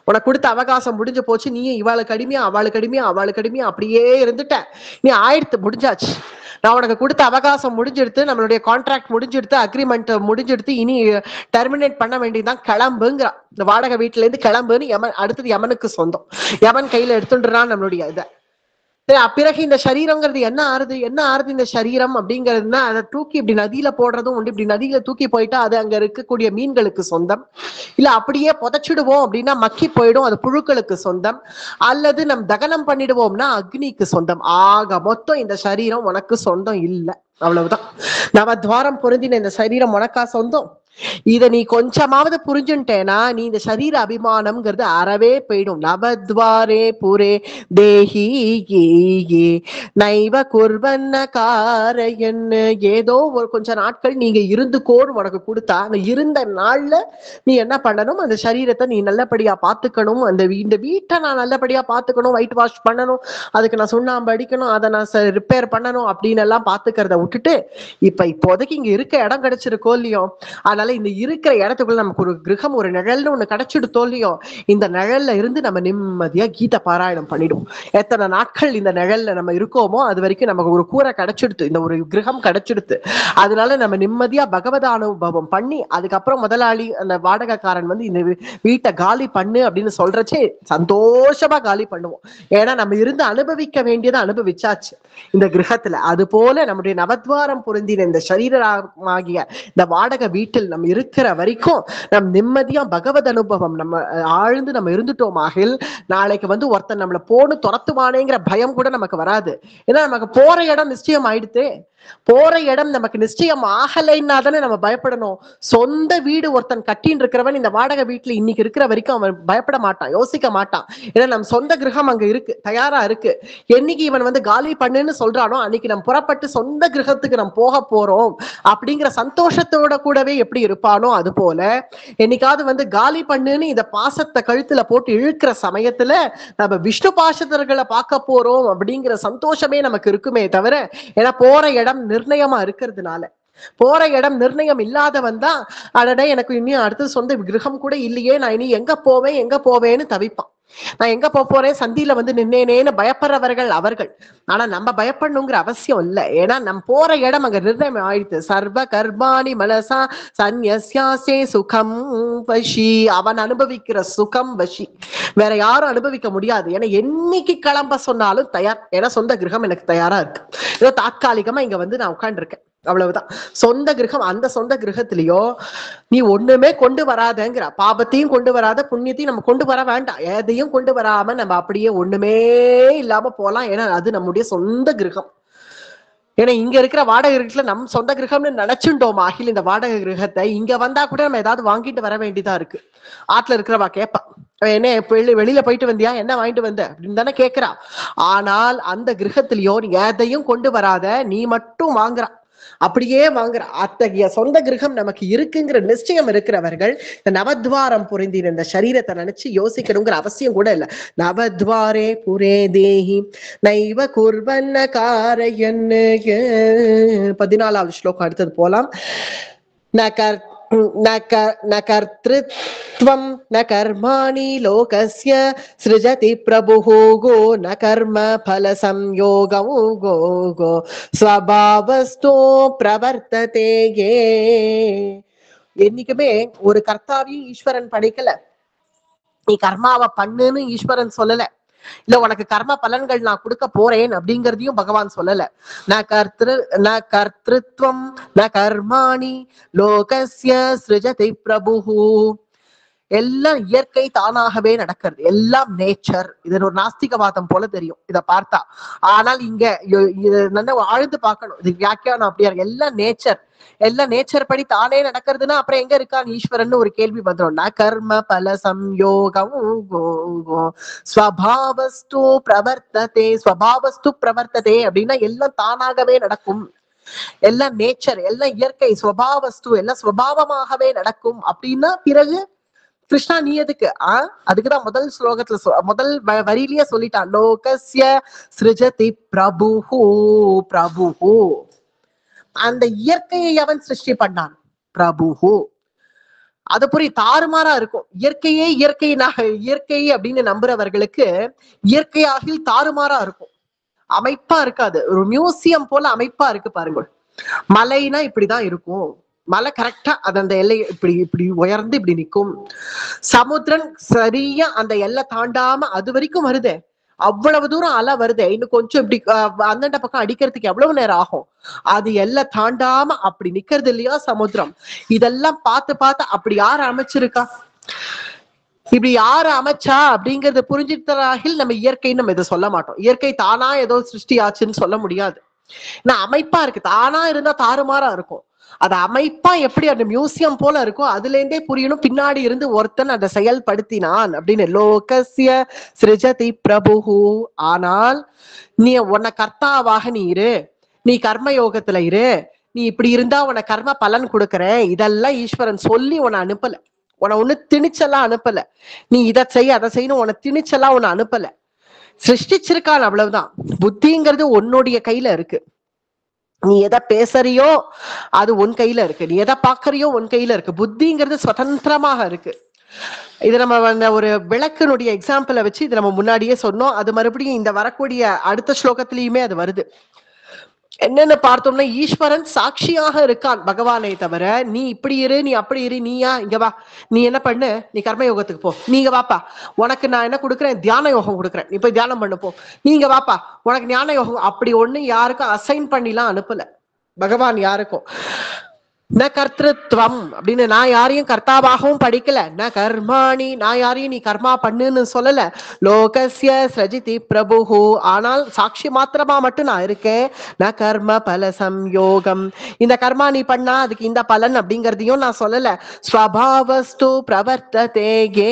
உனக்கு கொடுத்த அவகாசம் முடிஞ்சு போச்சு. நீ இவாளுக்கு அடிமையா அவளுக்கு அடிமையா அப்படியே இருந்துட்ட. நீ முடிஞ்சாச்சு. நான் உனக்கு கொடுத்த அவகாசம் முடிஞ்செடுத்து, நம்மளுடைய கான்ட்ராக்ட் முடிஞ்செடுத்து, அக்ரிமெண்ட் முடிஞ்செடுத்து, இனி டெர்மினேட் பண்ண வேண்டியதுதான், கிளம்புங்கிறான். இந்த வாடகை வீட்டுல இருந்து கிளம்புன்னு யமன். அடுத்தது யமனுக்கு சொந்தம். யமன் கையில எடுத்துடுறான் நம்மளுடைய இதை. பிறகு இந்த சரீரங்கிறது என்ன ஆறுது இந்த சரீரம் அப்படிங்கிறதுனா, அதை தூக்கி இப்படி நதியில போடுறதும் உண்டு. இப்படி நதியில தூக்கி போயிட்டா அது அங்க இருக்கக்கூடிய மீன்களுக்கு சொந்தம். இல்ல அப்படியே புதைச்சிடுவோம் அப்படின்னா மக்கி போயிடும், அது புழுக்களுக்கு சொந்தம். அல்லது நம் தகனம் பண்ணிடுவோம்னா அக்னிக்கு சொந்தம். ஆக மொத்தம் இந்த சரீரம் உனக்கு சொந்தம் இல்லை, அவ்வளவுதான். நவத்வாரம் பொருந்தின இந்த சரீரம் உனக்கா சொந்தம்? இத நீ கொஞ்சமாவது புரிஞ்சுட்டேனா நீ இந்த சரீர அபிமானம்ங்கிறது அறவே போயிடும். நவத்வாரே புரே தேஹி நைவ குர்வன்ன காரையன். ஏதோ ஒரு கொஞ்ச நாட்கள் நீங்க இருந்துக்கோன்னு உனக்கு கொடுத்தா, அந்த இருந்த நாள்ல நீ என்ன பண்ணணும்? அந்த சரீரத்தை நீ நல்லபடியா பாத்துக்கணும். இந்த வீட்டை நான் நல்லபடியா பாத்துக்கணும், ஒயிட் வாஷ் பண்ணணும், அதுக்கு நான் சுண்ணாம்பு அடிக்கணும், அதை நான் ரிப்பேர் பண்ணணும் அப்படின்னு எல்லாம் பாத்துக்கிறத விட்டுட்டு இப்போதைக்கு இங்க இருக்க இடம் கிடைச்சிருக்கோ இல்லையோ, அதனால இந்த இருக்கிற இடத்துக்குள்ள நமக்கு ஒரு கிரகம், ஒரு நிழல்னு ஒண்ணு கிடைச்சிடுத்தோ இல்லையோ, இந்த நிழல்ல இருந்து நம்ம நிம்மதியா கீத பாராயணம் பண்ணிடுவோம். எத்தனை நாட்கள் இந்த நிழல்ல நம்ம இருக்கோமோ அது வரைக்கும் நமக்கு ஒரு கூரை கிடைச்சிடுத்து, இந்த ஒரு கிரகம் கிடைச்சிடுத்து. அதனால நம்ம நிம்மதியா பகவத அனுபவம் பண்ணி அதுக்கப்புறம் முதலாளி அந்த வாடகைக்காரன் வந்து இந்த வீட்டை காலி பண்ணு அப்படின்னு சொல்றச்சே சந்தோஷமா காலி பண்ணுவோம். ஏன்னா நம்ம இருந்து அனுபவிக்க வேண்டியதை அனுபவிச்சாச்சு இந்த கிரகத்துல. அது போல நம்முடைய நவத்வாரம் பொருந்தின இந்த சரீரமாகிய இந்த வாடகை வீட்டில் நம்ம இருக்கிற வரைக்கும் நம் நிம்மதியா பகவத் அனுபவம் நம்ம ஆழ்ந்து நம்ம இருந்துட்டோமாகில் நாளைக்கு வந்து ஒருத்தன் நம்மளை போன்னு துரத்துவானேங்கிற பயம் கூட நமக்கு வராது. ஏன்னா நமக்கு போற இடம் நிச்சயம் ஆயிடுத்து. போற இடம் நமக்கு நிச்சயம் ஆகலைன்னா தானே நம்ம பயப்படணும். சொந்த வீடு ஒருத்தன் கட்டின்னு இருக்கிறவன் இந்த வாடகை வீட்டுல இன்னைக்கு இருக்கிற வரைக்கும் அவன் பயப்பட மாட்டான், யோசிக்க மாட்டான். ஏன்னா நம்ம சொந்த கிரகம் அங்க இருக்கு, தயாரா இருக்கு. என்னைக்கு இவன் வந்து காலி பண்ணுன்னு சொல்றானோ அன்னைக்கு நம்ம புறப்பட்டு சொந்த கிரகத்துக்கு நம்ம போக போறோம் அப்படிங்கிற சந்தோஷத்தோட கூடவே எப்படி இருப்பானோ அது போல என்னைக்காவது வந்து காலி பண்ணுன்னு இந்த பாசத்தை கழுத்துல போட்டு இழுக்கிற சமயத்துல நம்ம விஷ்ணு பாசத்தர்களை பார்க்க போறோம் அப்படிங்கிற சந்தோஷமே நமக்கு இருக்குமே தவிர, ஏன்னா போற இடம் நிர்ணயமா இருக்கிறதுனால. போற இடம் நிர்ணயம் இல்லாதவன் தான் அடடே எனக்கு இன்னும் அடுத்து சொந்த கிரகம் கூட இல்லையே, நான் இனி எங்க போவேன்னு தவிப்பான். நான் எங்க போறேன், சந்தியில வந்து நின்னேனேன்னு பயப்படுறவர்கள் அவர்கள். ஆனா நம்ம பயப்படணுங்கிற அவசியம் இல்லை. ஏன்னா நம்ம போற இடம் அங்க நிர்ணயம் ஆயிடுது. சர்வ கர்மாணி மனசா சந்நியாசே சுகம் வஷி. அவன் அனுபவிக்கிற சுகம் வஷி, வேற யாரும் அனுபவிக்க முடியாது. ஏன்னா என்னைக்கு கிளம்ப சொன்னாலும் தயார். ஏன்னா சொந்த கிரகம் எனக்கு தயாரா இருக்கு. ஏதோ தாற்காலிகமா இங்க வந்து நான் உட்காந்துருக்கேன், அவ்வளவுதான். சொந்த கிரகம், அந்த சொந்த கிரகத்திலயோ நீ ஒண்ணுமே கொண்டு வராதங்கிற, பாபத்தையும் கொண்டு வராத புண்ணியத்தையும் நம்ம கொண்டு வர வேண்டாம். எதையும் கொண்டு வராம நம்ம அப்படியே ஒண்ணுமே இல்லாம போலாம். ஏன்னா அது நம்முடைய சொந்த கிரகம். ஏன்னா இங்க இருக்கிற வாடகை கிரகத்துல நம்ம சொந்த கிரகம்னு நினைச்சுட்டோம் ஆகில் இந்த வாடகை கிரகத்தை இங்க வந்தா கூட நம்ம ஏதாவது வாங்கிட்டு வர வேண்டியதா இருக்கு. ஆத்துல இருக்கிறவா கேட்பா, என்ன வெளியில போயிட்டு வந்தியா, என்ன வாங்கிட்டு வந்த அப்படின்னு தானே கேட்கிறா. ஆனால் அந்த கிரகத்திலயோ நீ எதையும் கொண்டு வராத, நீ மட்டும் வாங்குறா, அப்படியே வாங்குற. அத்தகைய சொந்த கிரகம் நமக்கு இருக்குங்கிற நிச்சயம் இருக்கிறவர்கள் இந்த நவத்வாரம் புரிந்தின இந்த சரீரத்தை நினைச்சு யோசிக்கணுங்கிற அவசியம் கூட இல்லை. நவத்வாரே புரே தேஹி நைவ குர்வன்ன காரயன்னு. 14வது ஸ்லோகம் அடுத்தது போலாம். न कर्तृत्वं न कर्माणि लोकस्य सृजति प्रभुः गो न कर्म फल संयोगं गो गो स्वभावस्तो प्रवर्तते ये. என்னைக்குமே ஒரு கர்த்தாவையும் ஈஸ்வரன் படைக்கல, நீ கர்மாவை பண்ணுன்னு ஈஸ்வரன் சொல்லல, இல்ல உனக்கு கர்ம பலன்கள் நான் கொடுக்க போறேன் அப்படிங்கறதையும் பகவான் சொல்லல. ந கர்த்திருவம் ந கர்மாணி லோகஸ்ய சிருஜதி பிரபுஹு. எல்லாம் இயற்கை தானாகவே நடக்கிறது, எல்லாம் நேச்சர். இது ஒரு நாஸ்திகவாதம் போல தெரியும் இத பார்த்தா. ஆனால் இங்க நல்லா ஆழ்ந்து பார்க்கணும், இது வியாக்கியானம் அப்படியா இருக்கு. எல்லாம் நேச்சர், எல்லாம் நேச்சர் படி தானே நடக்கிறதுன்னா அப்புறம் எங்க இருக்கான் ஈஸ்வரன் ஒரு கேள்வி வந்துடும். ந கர்ம பல சம்யோகம் ஸ்வபாவஸ்து பிரவர்த்ததே. ஸ்வபாவஸ்து பிரவர்த்ததே அப்படின்னா எல்லாம் தானாகவே நடக்கும், எல்லாம் நேச்சர், எல்லாம் இயற்கை, ஸ்வபாவஸ்து எல்லாம் ஸ்வபாவமாகவே நடக்கும். அப்படின்னா பிறகு கிருஷ்ணா நீ எதுக்கு? அதுக்குதான் முதல் ஸ்லோகத்துல முதல் வரியிலேயே சொல்லிட்டான், லோகஸ்ய சிருஜதி பிரபுஹு பிரபுஹு. அந்த இயற்கையை அவன் சிருஷ்டி பண்ணான், பிரபுஹு. அது புரிய தாறுமாறா இருக்கும். இயற்கையே இயற்கை அப்படின்னு நம்புறவர்களுக்கு இயற்கையாக தாறுமாறா இருக்கும், அமைப்பா இருக்காது. ஒரு மியூசியம் போல அமைப்பா இருக்கு பாருங்க. மலைனா இப்படிதான் இருக்கும், மலை கரெக்டா அது அந்த எல்லை இப்படி இப்படி உயர்ந்து இப்படி நிற்கும். சமுத்திரம் சரியா அந்த எல்லை தாண்டாம அது வரைக்கும் வருதே, அவ்வளவு தூரம் அலை வருதே, இன்னும் கொஞ்சம் இப்படி அந்தண்ட பக்கம் அடிக்கிறதுக்கு எவ்வளவு நேரம் ஆகும், அது எல்லாம் தாண்டாம அப்படி நிக்கிறது இல்லையா சமுத்திரம். இதெல்லாம் பார்த்து பார்த்து அப்படி யாரு அமைச்சிருக்கா, இப்படி யாரு அமைச்சா அப்படிங்கறத புரிஞ்சுட்டராகில் நம்ம இயற்கைன்னு நம்ம இதை சொல்ல மாட்டோம். இயற்கை தானா ஏதோ சிருஷ்டி ஆச்சுன்னு சொல்ல முடியாது. நான் அமைப்பா இருக்கு, தானா இருந்தா தாறுமாறா இருக்கும். அது அமைப்பா எப்படி அந்த மியூசியம் போல இருக்கும், அதுல இருந்தே புரியணும் பின்னாடி இருந்து ஒருத்தன் அதை செயல்படுத்தினான் அப்படின்னு. லோகஸ்ய சிருஜதி பிரபுஹு. ஆனால் நீ உன்னை கர்த்தாவாக நீ இரு, நீ கர்ம யோகத்துல இரு, நீ இப்படி இருந்தா உன்னை கர்ம பலன் கொடுக்கறேன், இதெல்லாம் ஈஸ்வரன் சொல்லி உன்னை அனுப்பல, உன்னை ஒண்ணு திணிச்செல்லாம் அனுப்பல. நீ இதை செய் அதை செய்யணும் உன்னை திணிச்செல்லாம் உன்னை அனுப்பல, சிருஷ்டிச்சிருக்கான் அவ்வளவுதான். புத்திங்கிறது உன்னுடைய கையில இருக்கு. நீ எதை பேசுறியோ அது உன் கையில இருக்கு, நீ எதை பாக்குறியோ உன் கையில இருக்கு. புத்திங்கிறது சுதந்திரமாக இருக்கு. இது நம்ம ஒரு விளக்கினுடைய எக்ஸாம்பிளை வச்சு இது நம்ம முன்னாடியே சொன்னோம். அது மறுபடியும் இந்த வரக்கூடிய அடுத்த ஸ்லோகத்திலயுமே அது வருது. என்னன்னு பார்த்தோம்னா ஈஸ்வரன் சாட்சியாக இருக்கான் பகவானை தவிர. நீ இப்படி இரு, நீ அப்படி இரு, நீயா இங்க வா, நீ என்ன பண்ணு, நீ கர்மயோகத்துக்கு போ, நீங்க வாப்பா உனக்கு நான் என்ன கொடுக்குறேன், தியான யோகம் கொடுக்குறேன், நீ போய் தியானம் பண்ணு போ, நீங்க வாப்பா உனக்கு ஞான யோகம், அப்படி ஒண்ணு யாருக்கும் அசைன் பண்ணிலாம் அனுப்பல பகவான் யாருக்கும். ந கர்த்திருவம் அப்படின்னு நான் யாரையும் கர்த்தாவாகவும் படிக்கல. ந கர்மாணி நான் யாரையும் நீ கர்மா பண்ணுன்னு சொல்லல. லோகஸ்ய ஸ்ரஜிதி பிரபுஹு ஆனால் சாட்சி மாத்திரமா மட்டும் நான் இருக்கேன். ந கர்ம பல சம்யோகம் இந்த கர்மா நீ பண்ணா அதுக்கு இந்த பலன் அப்படிங்கறதையும் நான் சொல்லல. ஸ்வபாவஸ்து பிரவர்த்ததேகே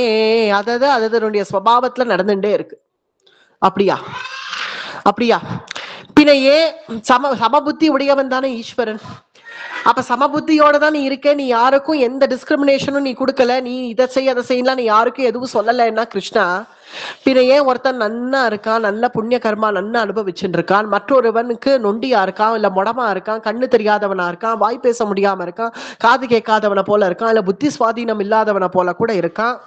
அதனுடைய ஸ்வபாவத்துல நடந்துட்டே இருக்கு. அப்படியா அப்படியா பின்ன ஏன் சமபுத்தி உடையவன் தானே ஈஸ்வரன். அப்ப சமபுத்தியோட தான் நீ இருக்க. நீ யாருக்கும் எந்த டிஸ்கிரிமினேஷனும் நீ கொடுக்கல. நீ இதை செய்ய அதை செய்யலாம் நீ யாருக்கும் எதுவும் சொல்லலைன்னா கிருஷ்ணா பின்ன ஏன் ஒருத்தன் நன்னா இருக்கான், நல்ல புண்ணிய கர்மா நன்னா அனுபவிச்சுட்டு இருக்கான், மற்றொருவனுக்கு நொண்டியா இருக்கான், இல்ல முடமா இருக்கான், கண்ணு தெரியாதவனா இருக்கான், வாய் பேச முடியாம இருக்கான், காது கேட்காதவனை போல இருக்கான், இல்ல புத்தி சுவாதீனம் இல்லாதவனை போல கூட இருக்கான்.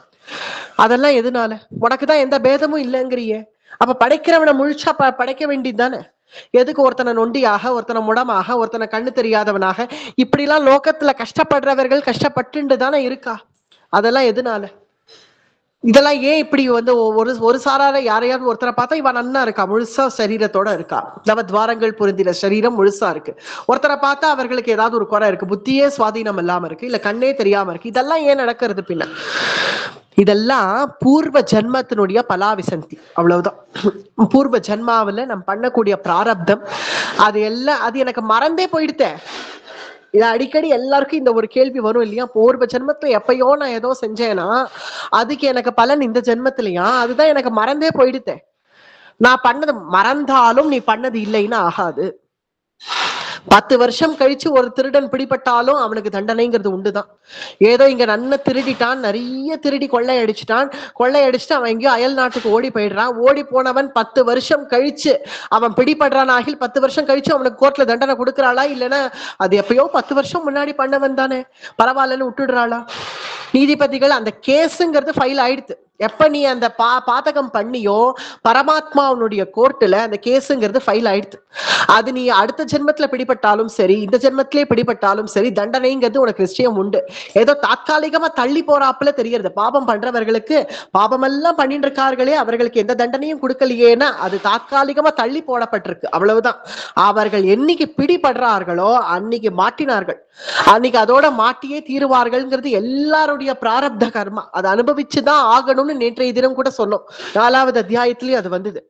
அதெல்லாம் எதுனால? உனக்குதான் எந்த பேதமும் இல்லைங்கிறியே. அப்ப படைக்கிறவனை முழிச்சா படைக்க வேண்டியது தானே. எதுக்கு ஒருத்தனை நொண்டியாக, ஒருத்தனை முடமாக, ஒருத்தனை கண்ணு தெரியாதவனாக இப்படி எல்லாம் லோகத்துல கஷ்டப்படுறவர்கள் கஷ்டப்பட்டு தானே இருக்கா. அதெல்லாம் எதுனால? இதெல்லாம் ஏன் இப்படி ஒரு சாரார யாரையாவது ஒருத்தரை பார்த்தா இவன் நன்னா இருக்கா, முழுசா சரீரத்தோட இருக்கா, நவத்வாரங்கள் பொருந்தின சரீரம் முழுசா இருக்கு. ஒருத்தரை பார்த்தா அவர்களுக்கு ஏதாவது ஒரு குறை இருக்கு, புத்தியே சுவாதீனம் இல்லாம இருக்கு, இல்ல கண்ணே தெரியாம இருக்கு. இதெல்லாம் ஏன் நடக்கிறது? பின்ன இதெல்லாம் பூர்வ ஜென்மத்தினுடைய பலாவிசந்தி, அவ்வளவுதான். பூர்வ ஜென்மாவில நம்ம பண்ணக்கூடிய பிராரப்தம் அது எனக்கு மறந்தே போயிடுத்தேன். இது அடிக்கடி எல்லாருக்கும் இந்த ஒரு கேள்வி வரும் இல்லையா? பூர்வ ஜென்மத்துல எப்பயோ நான் ஏதோ செஞ்சேன்னா அதுக்கு எனக்கு பலன் இந்த ஜென்மத்திலயா? அதுதான் எனக்கு மறந்தே போயிடுத்தேன். நான் பண்ணது மறந்தாலும் நீ பண்ணது இல்லைன்னு ஆகாது. 10 வருஷம் கழிச்சு ஒரு திருடன் பிடிபட்டாலும் அவனுக்கு தண்டனைங்கிறது உண்டுதான். ஏதோ இங்க நன்ன திருடிட்டான், நிறைய திருடி கொள்ளையடிச்சுட்டு அவன் எங்கேயோ அயல் நாட்டுக்கு ஓடி போயிடுறான். ஓடி போனவன் 10 வருஷம் கழிச்சு அவன் பிடிபடுறான் ஆகில் 10 வருஷம் கழிச்சு அவனுக்கு கோர்ட்ல தண்டனை கொடுக்குறாளா? இல்லைன்னா அது எப்பயோ 10 வருஷம் முன்னாடி பண்ணவன் தானே பரவாயில்லன்னு விட்டுடுறாளா? நீதிபதிகள் அந்த கேஸுங்கிறது ஃபைல் ஆயிடுது. எப்ப நீ அந்த பாதகம் பண்ணியோ பரமாத்மாவுடைய கோர்ட்டுல அந்த கேஸுங்கிறது ஃபைல் ஆயிடுது. அது நீ அடுத்த ஜென்மத்துல பிடிபட்டாலும் சரி, இந்த ஜென்மத்திலே பிடிபட்டாலும் சரி, தண்டனைங்கிறது உனக்கு நிச்சயம் உண்டு. ஏதோ தாற்காலிகமா தள்ளி போறாப்புல தெரியறது. பாபம் பண்றவர்களுக்கு பாபமெல்லாம் பண்ணிட்டு இருக்கார்களே அவர்களுக்கு எந்த தண்டனையும் கொடுக்கலையேன்னா அது தாற்காலிகமா தள்ளி போடப்பட்டிருக்கு, அவ்வளவுதான். அவர்கள் என்னைக்கு பிடிபடுறார்களோ அன்னைக்கு மாட்டினார்கள், அன்னைக்கு அதோட மாட்டியே தீருவார்கள்ங்கிறது எல்லாருடைய பிராரப்த கர்மா. அதை அனுபவிச்சுதான் ஆகணும்னு நேற்றைய தினம் கூட சொன்னோம். 4வது அத்தியாயத்திலயும் அது வந்தது.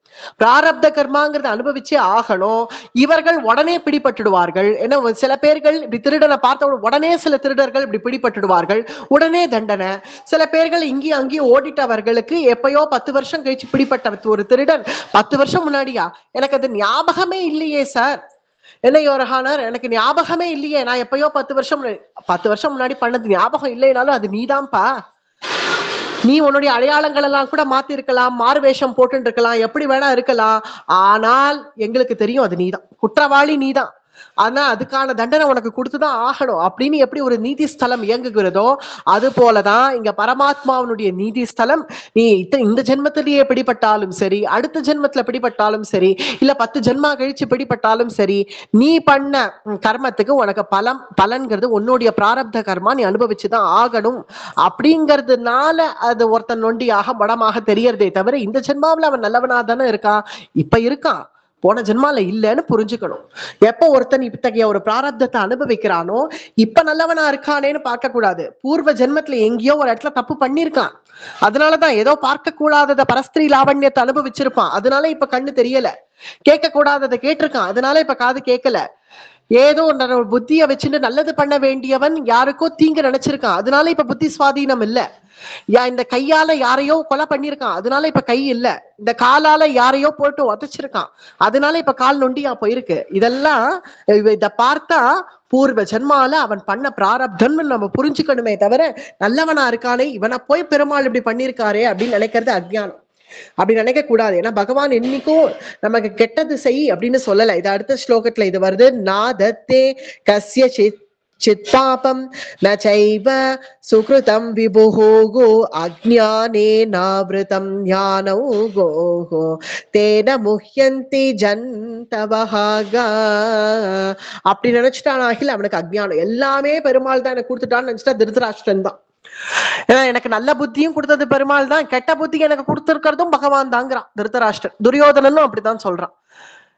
பிராரப்த கர்மாங்கிறத அனுபவிச்சே ஆகணும். இவர்கள் உடனே பிடிபட்டுடுவார்கள். ஏன்னா சில பேர்கள் இப்படி திருடனை பார்த்த உடனே சில திருடர்கள் இப்படி பிடிபட்டுடுவார்கள், உடனே தண்டனை. சில பேர்கள் இங்கேயும் அங்கேயும் ஓடிட்டவர்களுக்கு எப்பயோ 10 வருஷம் கழிச்சு பிடிப்பட்ட ஒரு திருடன் 10 வருஷம் முன்னாடியா எனக்கு அது ஞாபகமே இல்லையே சார், என்ன யோரஹானர் எனக்கு ஞாபகமே இல்லையே, நான் எப்பயோ 10 வருஷம் முன்னாடி பண்ணது ஞாபகம் இல்லைனாலும் அது நீதான்ப்பா. நீ உன்னுடைய அடையாளங்கள் எல்லாம் கூட மாத்தி இருக்கலாம், மாறுவேஷம் போட்டு இருக்கலாம், எப்படி வேணா இருக்கலாம். ஆனால் எங்களுக்கு தெரியும் அது நீதான், குற்றவாளி நீதான். ஆனா அதுக்கான தண்டனை உனக்கு கொடுத்துதான் ஆகணும் அப்படின்னு எப்படி ஒரு நீதி ஸ்தலம் இயங்குகிறதோ அது போலதான் இங்க பரமாத்மாவனுடைய நீதி ஸ்தலம். நீ இந்த ஜென்மத்திலேயே பிடிபட்டாலும் சரி, அடுத்த ஜென்மத்துல பிடிபட்டாலும் சரி, இல்ல 10 ஜென்மா கழிச்சு பிடிபட்டாலும் சரி, நீ பண்ண கர்மத்துக்கு உனக்கு பலன்கிறது உன்னுடைய பிராரப்த கர்மா நீ அனுபவிச்சுதான் ஆகணும். அப்படிங்கிறதுனால அது ஒருத்தன் நொண்டியாக மடமாக தெரியறதே தவிர இந்த ஜென்மாவில அவன் நல்லவனா தானே இருக்கான், இப்ப இருக்கான், போன ஜென்மால இல்லைன்னு புரிஞ்சுக்கணும். எப்ப ஒருத்தன் இத்தகைய ஒரு பிராரப்தத்தை அனுபவிக்கிறானோ இப்ப நல்லவனா இருக்கானேன்னு பார்க்க கூடாது. பூர்வ ஜென்மத்துல எங்கேயோ ஒரு இடத்துல தப்பு பண்ணிருக்கான், அதனாலதான் ஏதோ பார்க்க கூடாதத பரஸ்திரீ லாவண்யத்தை அனுபவிச்சிருப்பான், அதனால இப்ப கண்ணு தெரியல. கேட்க கூடாததை கேட்டிருக்கான், அதனால இப்ப காது கேட்கல. ஏதோ புத்திய வச்சுட்டு நல்லது பண்ண வேண்டியவன் யாருக்கோ தீங்கு நினைச்சிருக்கான், அதனால இப்ப புத்தி சுவாதீனம் இல்ல. இந்த கையால யாரையோ கொலை பண்ணிருக்கான், அதனால இப்ப கை இல்ல. இந்த காலால யாரையோ போட்டு உதைச்சிருக்கான், அதனால இப்ப கால் நொண்டியா போயிருக்கு. இதெல்லாம் இத பார்த்தா பூர்வ ஜென்மால அவன் பண்ண பிராரப்தம் நம்ம புரிஞ்சுக்கணுமே தவிர நல்லவனா இருக்கானே இவனை போய் பெருமாள் இப்படி பண்ணிருக்காரே அப்படின்னு நினைக்கிறது அஜ்ஞானம். அப்படி நினைக்க கூடாது. ஏன்னா பகவான் என்னைக்கும் நமக்கு கெட்டது செய் அப்படின்னு சொல்லல. இது அடுத்த ஸ்லோகத்துல இது வருது. நாதத்தே கஸ்ய சித்பாபம் நைவ சுக்ருதம் விபுஹோ அஜ்ஞானே நாவ்ருதம் ஞானோ கோஹோ தேன முஹ்யந்தி ஜந்தவஹாக. அப்படி நினைச்சிட்டான் அவனுக்கு அஜ்ஞானம். எல்லாமே பெருமாள் தான் எனக்கு கொடுத்துட்டான்னு நினைச்சிட்டா திருதராஷ்டிரன் தான். ஏன்னா எனக்கு நல்ல புத்தியும் கொடுத்தது பெருமாள் தான், கெட்ட புத்தி எனக்கு கொடுத்திருக்கிறதும் பகவான் தாங்கிறான் திருதராஷ்டிரன். துரியோதனனும் அப்படித்தான் சொல்றான்.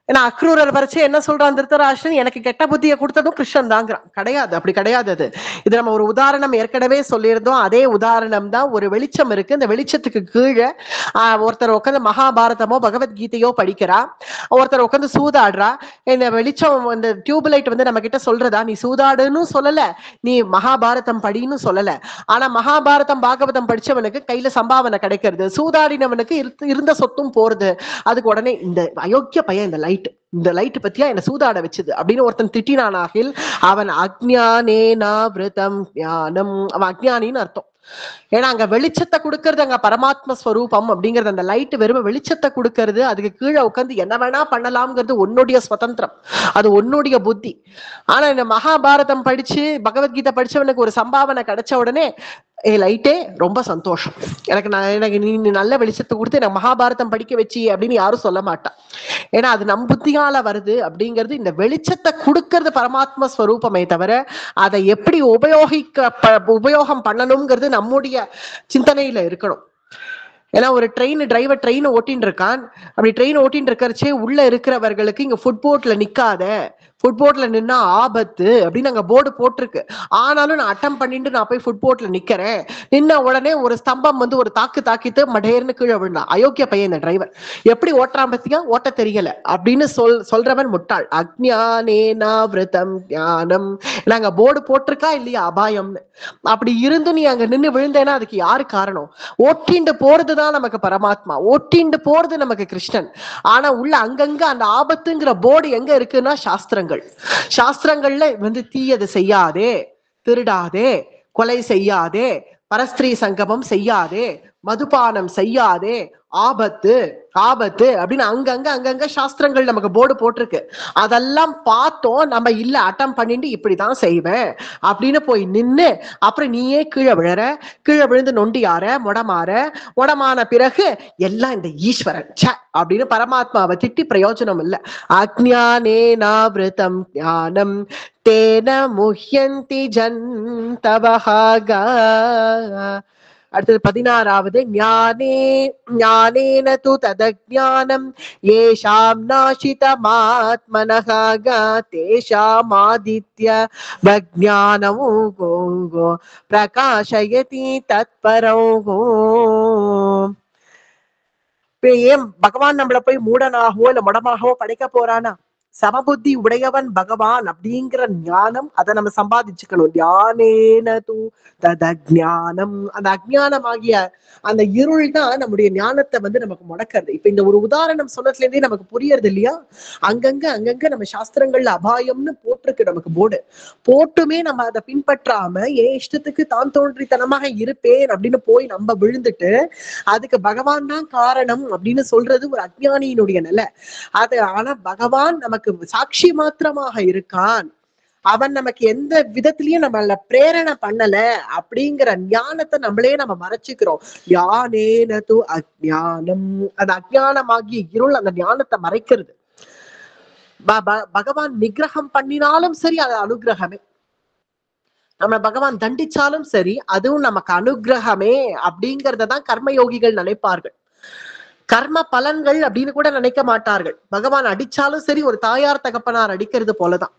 ஏன்னா அக்ரூரர் வரைச்சு என்ன சொல்றான் திருத்தராஷ்டிரன், எனக்கு கெட்ட புத்தியை கொடுத்ததும் கிருஷ்ணன் தாங்கிறான். கிடையாது, அப்படி கிடையாது. அது இது நம்ம ஒரு உதாரணம் ஏற்கனவே சொல்லியிருந்தோம். அதே உதாரணம் தான். ஒரு வெளிச்சம் இருக்கு, இந்த வெளிச்சத்துக்கு கீழே ஒருத்தர் உட்காந்து மகாபாரதமோ பகவத்கீதையோ படிக்கிறா, ஒருத்தர் உட்காந்து சூதாடுறா. இந்த வெளிச்சம், இந்த டியூப்லைட் வந்து நம்ம கிட்ட சொல்றதா, நீ சூதாடுன்னு சொல்லல, நீ மகாபாரதம் படின்னு சொல்லல. ஆனா மகாபாரதம் பாகவதம் படிச்சவனுக்கு கையில சம்பாவனை கிடைக்கிறது, சூதாடினவனுக்கு இருந்த சொத்தும் போறது. அதுக்கு உடனே இந்த அயோக்கிய பையன், இந்த லைட் பத்தியா என்ன சூதாட வச்சது அப்படின்னு ஒருத்தன் திட்டினானாகில் அவன் அஜ்ஞானேனாவ்ருதம் ஞானம், அவன் அஜ்ஞானின்னு அர்த்தம். ஏன்னா அங்க வெளிச்சத்தை கொடுக்கறது, அங்க பரமாத்ம ஸ்வரூபம் அப்படிங்கிறது, அந்த லைட் வெறும் வெளிச்சத்தை கொடுக்கறது. அதுக்கு கீழே உட்காந்து என்ன வேணா பண்ணலாம்ங்கிறது உன்னுடைய சுதந்திரம், அது உன்னுடைய புத்தி. ஆனா இந்த மகாபாரதம் படிச்சு பகவத்கீதை படிச்சவனுக்கு ஒரு சம்பாவனை கிடைச்ச உடனே, லைட்டே ரொம்ப சந்தோஷம், எனக்கு நீ நல்ல வெளிச்சத்தை கொடுத்து எனக்கு மகாபாரதம் படிக்க வச்சி அப்படின்னு யாரும் சொல்ல மாட்டான். ஏன்னா அது நம் புத்தியால வருது அப்படிங்கிறது. இந்த வெளிச்சத்தை கொடுக்கறது பரமாத்ம ஸ்வரூபமே தவிர அதை எப்படி உபயோகம் பண்ணணுங்கிறது நம்முடைய சிந்தனையில இருக்கணும். ஏன்னா ஒரு டிரைவர் ட்ரெயின் ஓட்டின்னு இருக்கான். அப்படி ட்ரெயின் ஓட்டின்னு இருக்கிறச்சே உள்ள இருக்கிறவர்களுக்கு இங்க ஃபுட்போர்ட்ல நிக்காத, ஃபுட்போர்ட்ல நின்னா ஆபத்து அப்படின்னு அங்க போர்டு போட்டிருக்கு. ஆனாலும் நான் அட்டம் பண்ணிட்டு நான் போய் ஃபுட்போர்ட்ல நிக்கிறேன். நின்ன உடனே ஒரு ஸ்தம்பம் வந்து ஒரு தாக்கிட்டு மடேர்னு கீழே விழுந்தான். அயோக்கிய பையன் இந்த டிரைவர், எப்படி ஓட்டுறான் பத்தியா, ஓட்ட தெரியல அப்படின்னு சொல்றவன் முட்டாள். அஜ்ஞானேனாவ்ருதம் ஞானம். நாங்க போர்டு போட்டிருக்கா இல்லையா அபாயம்னு, அப்படி இருந்து நீ அங்க நின்று விழுந்தேன்னா அதுக்கு யாரு காரணம்? ஓட்டிண்டு போறதுதான் நமக்கு பரமாத்மா, ஓட்டிண்டு போறது நமக்கு கிருஷ்ணன். ஆனா உள்ள அங்கங்க அந்த ஆபத்துங்கிற போர்டு எங்க இருக்குன்னா சாஸ்திரங்கள்ல வந்து தீயது செய்யாதே, திருடாதே, கொலை செய்யாதே, பரஸ்திரீ சங்கமம் செய்யாதே, மதுபானம் செய்யாதே, ஆபத்து அப்படின்னு அங்கங்க சாஸ்திரங்கள் நமக்கு போர்டு போட்டிருக்கு. அதெல்லாம் பார்த்தோம் நம்ம, இல்ல அட்டம் பண்ணிட்டு இப்படிதான் செய்வேன் அப்படின்னு போய் நின்னு அப்புறம் நீயே கீழே விழுந்து நொண்டியார மொடமான பிறகு எல்லாம் இந்த ஈஸ்வரன் அப்படின்னு பரமாத்மாவை திட்டி பிரயோஜனம் இல்லை. அஜ்ஞானேனாவ்ருதம் ஞானம் தேன முஹ்யந்தி ஜந்தவஹாகா. அடுத்தது 16வது, ஞானேன து ததஜ்ஞானம் ஏஷாம் நாசிதமாத்மனஹ தேஷாம் ஆதித்ய வஜ்ஞானமோ பிரகாஷயதி தத்பரோ. ஏன் பகவான் நம்மள போய் மூடனாகவோ இல்ல முடமாகவோ படைக்க போறானா? சமபுத்தி உடையவன் பகவான் அப்படிங்கிற ஞானம், அதை நம்ம சம்பாதிச்சுக்கணும். ஞானேன து ததஜ்ஞானம். அந்த அஜ்ஞானமாகிய அந்த இருள் தான் நம்முடைய ஞானத்தை வந்து நமக்கு முடக்கிறது. இப்ப இந்த ஒரு உதாரணம் சொன்னதுல இருந்தே நமக்கு புரியறது இல்லையா? அங்கங்க நம்ம சாஸ்திரங்கள்ல அபாயம்னு போட்டிருக்கு நமக்கு போர்டு. போட்டுமே நம்ம அதை பின்பற்றாம என் இஷ்டத்துக்கு தான் தோன்றித்தனமாக இருப்பேன் அப்படின்னு போய் நம்ம விழுந்துட்டு அதுக்கு பகவான் தான் காரணம் அப்படின்னு சொல்றது ஒரு அஜ்ஞானியினுடைய நிலை. அது ஆனா பகவான் நமக்கு சாட்சி மாத்திரமாக இருக்கான், அவன் நமக்கு எந்த விதத்திலயும் நம்மள பிரேரணை பண்ணல அப்படிங்கிற ஞானத்தை நம்ம மறைச்சுக்கிறோம். ஞானேன து அஜ்ஞானம். அந்த அஜ்ஞானமாகிய இருள் அந்த ஞானத்தை மறைக்கிறது. பகவான் நிகிரகம் பண்ணினாலும் சரி அது அனுகிரகமே, நம்ம பகவான் தண்டிச்சாலும் சரி அதுவும் நமக்கு அனுகிரகமே அப்படிங்கறதான் கர்மயோகிகள் நினைப்பார்கள். கர்ம பலன்கள் அப்படின்னு கூட நினைக்க மாட்டார்கள். பகவான் அடிச்சாலும் சரி ஒரு தாயார் தகப்பனார் அடிக்கிறது போலதான்.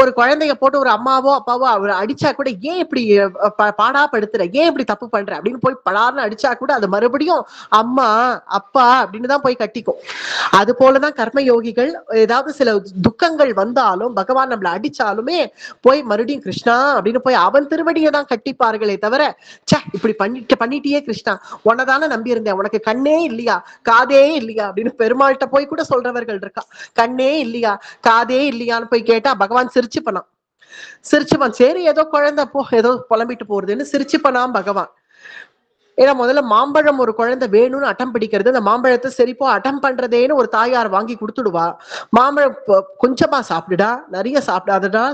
ஒரு குழந்தைய போட்டு ஒரு அம்மாவோ அப்பாவோ அவர் அடிச்சா கூட, ஏன் இப்படி பாடா படுத்துற, ஏன் இப்படி தப்பு பண்ற அப்படின்னு போய் படார்னு அடிச்சா கூட அது மறுபடியும் அம்மா அப்பா அப்படின்னு தான் போய் கட்டிக்கும். அது போலதான் கர்மயோகிகள் ஏதாவது சில துக்கங்கள் வந்தாலும் பகவான் நம்மள அடிச்சாலுமே போய் மறுபடியும் கிருஷ்ணா அப்படின்னு போய் அவன் திருவடியை தான் கட்டிப்பார்களே தவிர, இப்படி பண்ணிட்டியே கிருஷ்ணா, உன்னதானே நம்பி இருந்தேன், உனக்கு கண்ணே இல்லையா காதே இல்லையா அப்படின்னு பெருமாள்கிட்ட போய் கூட சொல்றவர்கள் இருக்கா. கண்ணே இல்லையா காதே இல்லையான்னு போய் கேட்டா பகவான் சிரிச்சுப்பான். சரி ஏதோ குழந்தை ஏதோ புலம்பிட்டு போறதுன்னு சிரிச்சுப்பானாம் பகவான். ஏன்னா முதல்ல மாம்பழம் ஒரு குழந்தை வேணும்னு அட்டம் பிடிக்கிறது, அந்த மாம்பழத்தை சரிப்போ அட்டம் பண்றதேன்னு ஒரு தாயார் வாங்கி கொடுத்துடுவா. மாம்பழம் கொஞ்சமா சாப்பிடுடா, நிறைய சாப்பிடாதடா,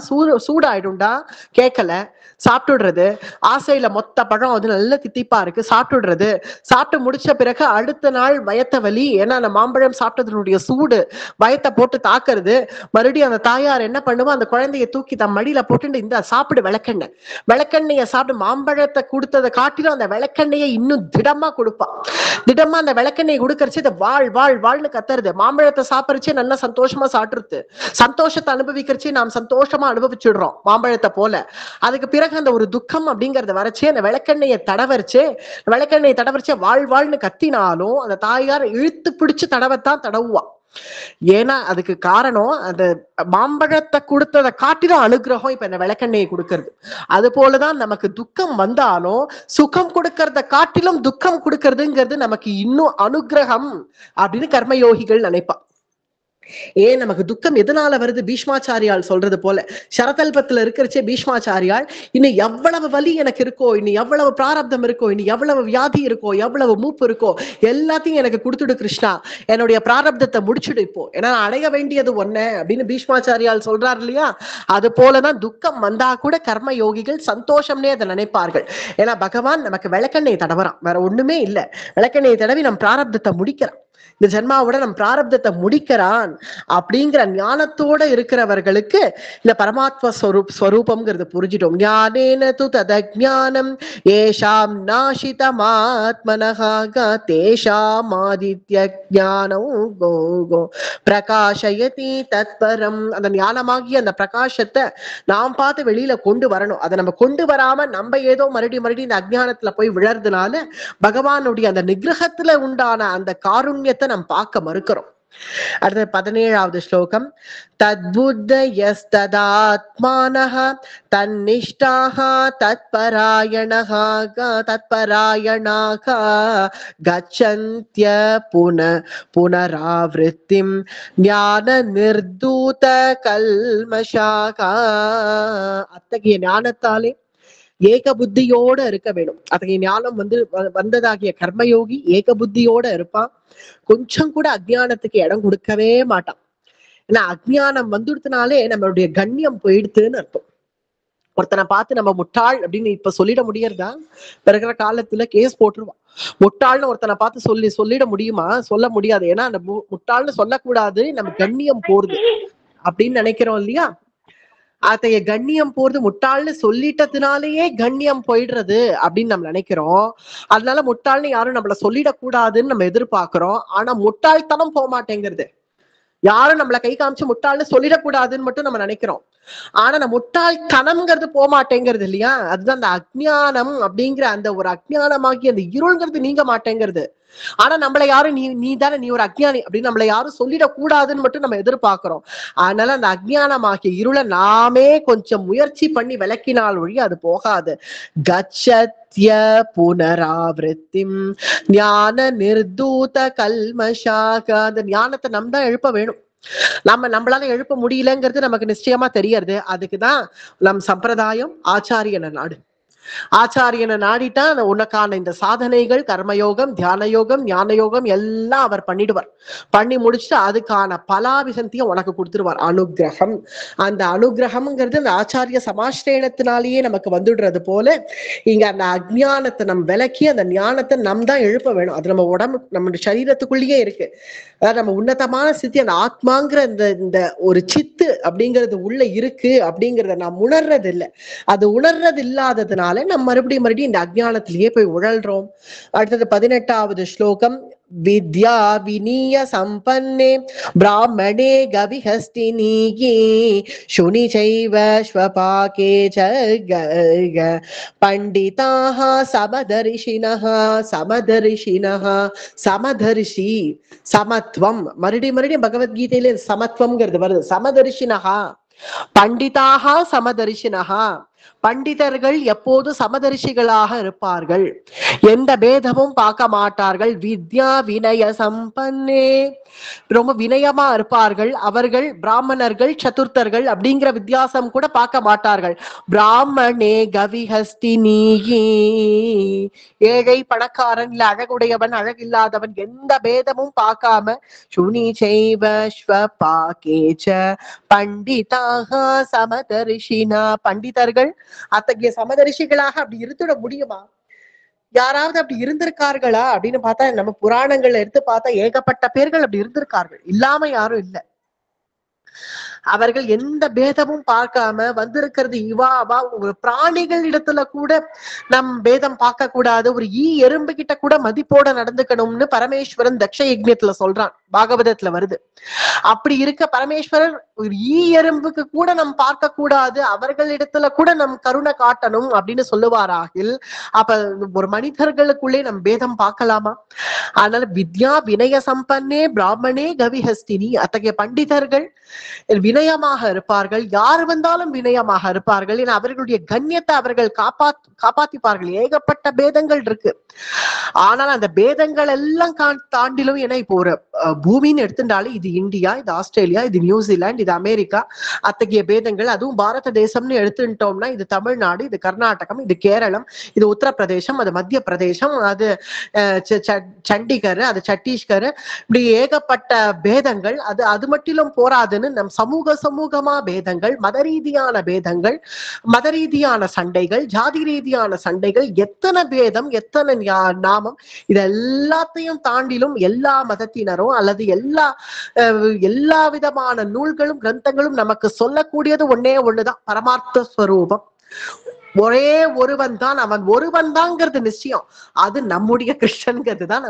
சூடாயிடும்டா, கேட்கல சாப்பிட்டுடுறது. ஆசையில மொத்த பழம் அது நல்ல தித்திப்பா இருக்கு, சாப்பிட்டுடுறது. சாப்பிட்டு முடிச்ச பிறகு அடுத்த நாள் வயத்த வலி, ஏன்னா அந்த மாம்பழம் சாப்பிட்டதனுடைய சூடு வயத்தை போட்டு தாக்குறது. மறுபடியும் அந்த தாயார் என்ன பண்ணுவா, அந்த குழந்தைய தூக்கி தன் மடியில போட்டு இந்த சாப்பிடு விளக்கெண்ணெய், விளக்கெண்ணெய சாப்பிட்டு, மாம்பழத்தை கொடுத்ததை காட்டிலும் அந்த விளக்கெண்ணெயை இன்னும் திடமா கொடுப்பா. திடமா அந்த விளக்கெண்ணெய் கொடுக்கறச்சு இதை வாழ்னு கத்துறது. மாம்பழத்தை சாப்பிடுறச்சே நல்லா சந்தோஷமா சாப்பிட்டுருது. சந்தோஷத்தை அனுபவிக்கிறச்சே நாம் சந்தோஷமா அனுபவிச்சுடுறோம் மாம்பழத்தை போல. அதுக்கு பிறகு அந்த ஒரு துக்கம் அப்படிங்கறது வரச்சே அந்த விளக்கெண்ணெயை தடவரிச்சே வாழ்னு கத்தினாலும் அந்த தாயார் இழுத்து பிடிச்சு தடவத்தான் தடவுவா. ஏன்னா அதுக்கு காரணம் அந்த மாம்பழத்தை கொடுத்ததை காட்டிலும் அனுகிரகம் இப்ப இந்த விளக்கெண்ணெயை கொடுக்கறது. அது போலதான் நமக்கு துக்கம் வந்தாலும் சுகம் கொடுக்கறத காட்டிலும் துக்கம் கொடுக்கறதுங்கிறது நமக்கு இன்னும் அனுகிரகம் அப்படின்னு கர்மயோகிகள் நினைப்பா. ஏன் நமக்கு துக்கம் எதனால வருது? பீஷ்மாச்சாரியால் சொல்றது போல சரதல்பத்துல இருக்கிறச்சே பீஷ்மாச்சாரியால் இன்னும் எவ்வளவு வலி எனக்கு இருக்கோ, இன்னும் எவ்வளவு பிராரப்தம் இருக்கோ, இன்னும் எவ்வளவு வியாதி இருக்கோ, எவ்வளவு மூப்பு இருக்கோ, எல்லாத்தையும் எனக்கு கொடுத்துடு கிருஷ்ணா, என்னுடைய பிராரப்தத்தை முடிச்சுடு இப்போ, ஏன்னா அடைய வேண்டியது ஒண்ணு அப்படின்னு பீஷ்மாச்சாரியால் சொல்றாரு இல்லையா. அது போலதான் துக்கம் வந்தா கூட கர்ம யோகிகள் சந்தோஷம்னே அதை நினைப்பார்கள். ஏன்னா பகவான் நமக்கு விளக்கெண்ணெய் தடவறான், வேற ஒண்ணுமே இல்லை. விளக்கெண்ணெய் தடவி நம் பிராரப்தத்தை முடிக்கிறான், இந்த ஜென்மாவோட நம் பிராரப்தத்தை முடிக்கிறான் அப்படிங்கிற ஞானத்தோட இருக்கிறவர்களுக்கு இந்த பரமாத்ம ஸ்வரூபம்ங்கிறது புரிஞ்சிடும். ஞானேன து ததஜ்ஞானம் ஏஷாம் நாஷிதமாத்மனஹ தேஷாம் ஆதித்ய ஞானம் கோ பிரகாஷயதி தத்பரம். அந்த ஞானமாகி அந்த பிரகாசத்தை நாம் பார்த்து வெளியில கொண்டு வரணும். அதை நம்ம கொண்டு வராம நம்ம ஏதோ மறுபடியும் இந்த அஜ்ஞானத்துல போய் விழறதுனால பகவானுடைய அந்த நிகிரகத்துல உண்டான அந்த காருண்யத்தை நம்ம பார்க்க மறுக்கிறோம். அடுத்த 17வது ஸ்லோகம். தத்புத்தயஸ்ததாத்மானஹ தன்னிஷ்டாஹ தத்பராயணஹ கச்சந்த்ய புனராவ்ருத்திம் ஞான நிர்தூத கல்மஷாக. அத்தகைய ஞானத்தாலே ஏக புத்தியோட இருக்க வேணும். அத்தகைய ஞானம் வந்ததாகிய கர்மயோகி ஏக புத்தியோட இருப்பான். கொஞ்சம் கூட அஜ்ஞானத்துக்கு இடம் கொடுக்கவே மாட்டான். ஏன்னா அஜ்ஞானம் வந்துடுத்துனாலே நம்மளுடைய கண்ணியம் போயிடுத்துன்னு அர்த்தம். ஒருத்தனை பார்த்து நம்ம முட்டாள் அப்படின்னு இப்ப சொல்லிட முடியறதா? பிறகுற காலத்துல கேஸ் போட்டுருவான். முட்டாள்னு ஒருத்தனை பார்த்து சொல்லிட முடியுமா? சொல்ல முடியாது. ஏன்னா அந்த முட்டாள்னு சொல்லக்கூடாது, நம்ம கண்ணியம் போறது அப்படின்னு நினைக்கிறோம் இல்லையா. அதைய கண்ணியம் போறது முட்டாள்னு சொல்லிட்டதுனாலேயே கண்ணியம் போயிடுறது அப்படின்னு நம்ம நினைக்கிறோம். அதனால முட்டாள்னு யாரும் நம்மள சொல்லிடக்கூடாதுன்னு நம்ம எதிர்பார்க்கிறோம். ஆனா முட்டாள்தனம் போக மாட்டேங்கிறது. யாரும் நம்மள கை காமிச்சு முட்டாள்னு சொல்லிடக்கூடாதுன்னு மட்டும் நம்ம நினைக்கிறோம். ஆனா நம்ம முட்டாள்தனம்ங்கிறது போக மாட்டேங்கிறது இல்லையா. அதுதான் அந்த அஜ்ஞானம் அப்படிங்கிற அந்த ஒரு அஜ்ஞானமாகி அந்த இருள்ங்கிறது நீங்க மாட்டேங்கிறது. ஆனா நம்மள யாரும் நீ ஒரு அஜ்ஞானி அப்படின்னு நம்மள யாரும் சொல்லிடக்கூடாதுன்னு மட்டும் நம்ம எதிர்பார்க்கிறோம். அதனால அந்த அஜ்ஞானமாகிய இருளை நாமே கொஞ்சம் முயற்சி பண்ணி விளக்கினால் ஒழி அது போகாது. கச்சத்ய புனராவிருத்திம் ஞான நிர்தூத கல்மஷாக. அந்த ஞானத்தை நம்ம தான் எழுப்ப வேணும். நம்மளால எழுப்ப முடியலங்கிறது நமக்கு நிச்சயமா தெரியறது. அதுக்குதான் நம் சம்பிரதாயம் ஆச்சாரியன நாடு. ஆச்சாரியனை நாடிட்டா உனக்கான இந்த சாதனைகள் கர்மயோகம், தியான யோகம், ஞான யோகம் எல்லாம் அவர் பண்ணிடுவார். பண்ணி முடிச்சுட்டு அதுக்கான பலாபிசந்தியை உனக்கு கொடுத்துருவார். அனுகிரகம். அந்த அனுகிரகம்ங்கிறது அந்த ஆச்சாரிய சமாஷ்டேனத்தினாலேயே நமக்கு வந்துடுறது போல இங்க அந்த அஜ்ஞானத்தை நம்ம விலக்கி அந்த ஞானத்தை நம் தான் எழுப்ப வேணும். அது நம்ம உடம்பு நம்ம சரீரத்துக்குள்ளேயே இருக்கு. அதாவது நம்ம உன்னதமான சித்தி அந்த ஆத்மாங்கிற இந்த ஒரு சித்து அப்படிங்கிறது உள்ள இருக்கு அப்படிங்கிறத நாம் உணர்றது இல்லை. அது உணர்றது இல்லாததுனால நம்ம மறுபடியும் இந்த அஜ்ஞானத்திலேயே போய் உழல்றோம். அடுத்தது 18வது ஸ்லோகம். வித்யா வினிய சம்பன்னே பிராமணே கவிஹஸ்தினீகி சுனி சைவ ஸ்வபாகே ஜ பண்டிதாஹ சமதர்ஷினஹ. சமதர்ஷி சமத்துவம். மறுபடியும் பகவத்கீதையில சமத்துவம்ங்கிறது வருது. சமதர்ஷினஹா பண்டிதாக சமதர்ஷினஹா. பண்டிதர்கள் எப்போது சமதர்ஷிகளாக இருப்பார்கள், எந்த பேதமும் பார்க்க மாட்டார்கள். வித்யா வினய சம்பன்னே, ரொம்ப வினயமா இருப்பார்கள். அவர்கள் பிராமணர்கள் சதுர்த்தர்கள் அப்படிங்கிற வித்தியாசம் கூட பார்க்க மாட்டார்கள். பிராமணே கவிஹஸ்தினீகி, ஏழை பணக்காரன் இல்ல அழகுடையவன் அழகில்லாதவன் எந்த பேதமும் பார்க்காம சுனி செய்வ ஸ்வபாகேச பண்டிதாக சமதர்ஷினா. பண்டிதர்கள் அத்தகைய சமதர்ஷிகளாக அப்படி இருந்துட முடியுமா? யாராவது அப்படி இருந்திருக்கார்களா அப்படின்னு பார்த்தா நம்ம புராணங்கள்ல எடுத்து பார்த்தா ஏகப்பட்ட பேர்கள் அப்படி இருந்திருக்கார்கள். இல்லாம யாரும் இல்லை. அவர்கள் எந்த பேதமும் பார்க்காம வந்திருக்கிறது இவா அவா. ஒரு பிராணிகள் இடத்துல கூட நம் பேதம் பார்க்க கூடாது, ஒரு எறும்பு கிட்ட கூட மதிப்போட நடந்துக்கணும்னு பரமேஸ்வரன் தக்ஷ யஜ்ஞத்துல சொல்றான், பாகவதத்துல வருது. அப்படி இருக்க பரமேஸ்வரர் ஒரு எறும்புக்கு கூட நம் பார்க்க கூடாது, அவர்களிடத்துல கூட நம் கருணை காட்டணும் அப்படின்னு சொல்லுவாராகில் அப்ப ஒரு மனிதர்களுக்குள்ளே நம் பேதம் பார்க்கலாமா? அதனால வித்யா வினய சம்பன்னே பிராமணே கவிஹஸ்தினி, அத்தகைய பண்டிதர்கள் வினயமாக இருப்பார்கள், யார் வந்தாலும் வினயமாக இருப்பார்கள். ஏன்னா அவர்களுடைய கண்ணியத்தை அவர்கள் காப்பாத்திப்பார்கள். ஏகப்பட்ட பேதங்கள் இருக்கு, ஆனால் அந்த பேதங்கள் எல்லாம் தாண்டிலும், ஏன்னா இப்போ ஒரு பூமின்னு எடுத்துட்டாலே இது இந்தியா, இது ஆஸ்திரேலியா, இது நியூசிலாந்து, இது அமெரிக்கா, அத்தகைய பேதங்கள். அதுவும் பாரத தேசம்னு எடுத்துட்டோம்னா இது தமிழ்நாடு, இது கர்நாடகம், இது கேரளம், இது உத்தரப்பிரதேசம், அது மத்திய பிரதேசம், அது சண்டிகர், அது சத்தீஸ்கர், இப்படி ஏகப்பட்ட பேதங்கள். அது மட்டிலும் போராதுன்னு நம் சமூகமா பேதங்கள், மத ரீதியான பேதங்கள், மத ரீதியான சண்டைகள், ஜாதி ரீதியான சண்டைகள், எத்தனை பேதம், எத்தனை நாமம், இது எல்லாத்தையும் தாண்டிலும் எல்லா மதத்தினரும் அல்லது எல்லா விதமான நூல்களும் கிரந்தங்களும் நமக்கு சொல்லக்கூடியது ஒன்னே ஒண்ணுதான், பரமார்த்த ஸ்வரூபம். ஒரே ஒருவன் தான், அவன் ஒருவன் தான்ங்கிறது நிச்சயம். அது நம்முடைய கிருஷ்ணன்கிறது தான்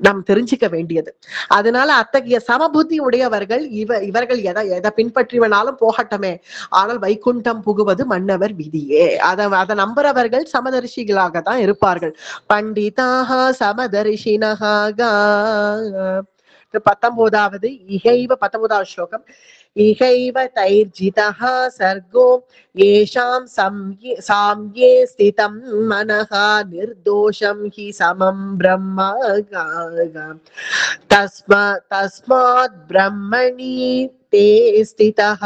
நாம் தெரிஞ்சுக்க வேண்டியது. அதனால அத்தகைய சமபுத்தி உடையவர்கள் இவர்கள் எதை பின்பற்றி வேணாலும் போகட்டமே, ஆனால் வைகுண்டம் புகுவது மன்னவர் விதியே. அதை நம்புறவர்கள் சமதரிசிகளாக தான் இருப்பார்கள். பண்டிதாக சமதரிசினகாக. 19வது இகைவ 19வது ஸ்லோகம். இகைவ தைர்ஜிதஹ சர்கோ ஏஷாம் சாம்யே ஸ்திதம் மனஹ நிர்தோஷம் ஹி சமம் பிரம்ம தஸ்மாத் பிரம்மணி தே ஸ்திதஹ.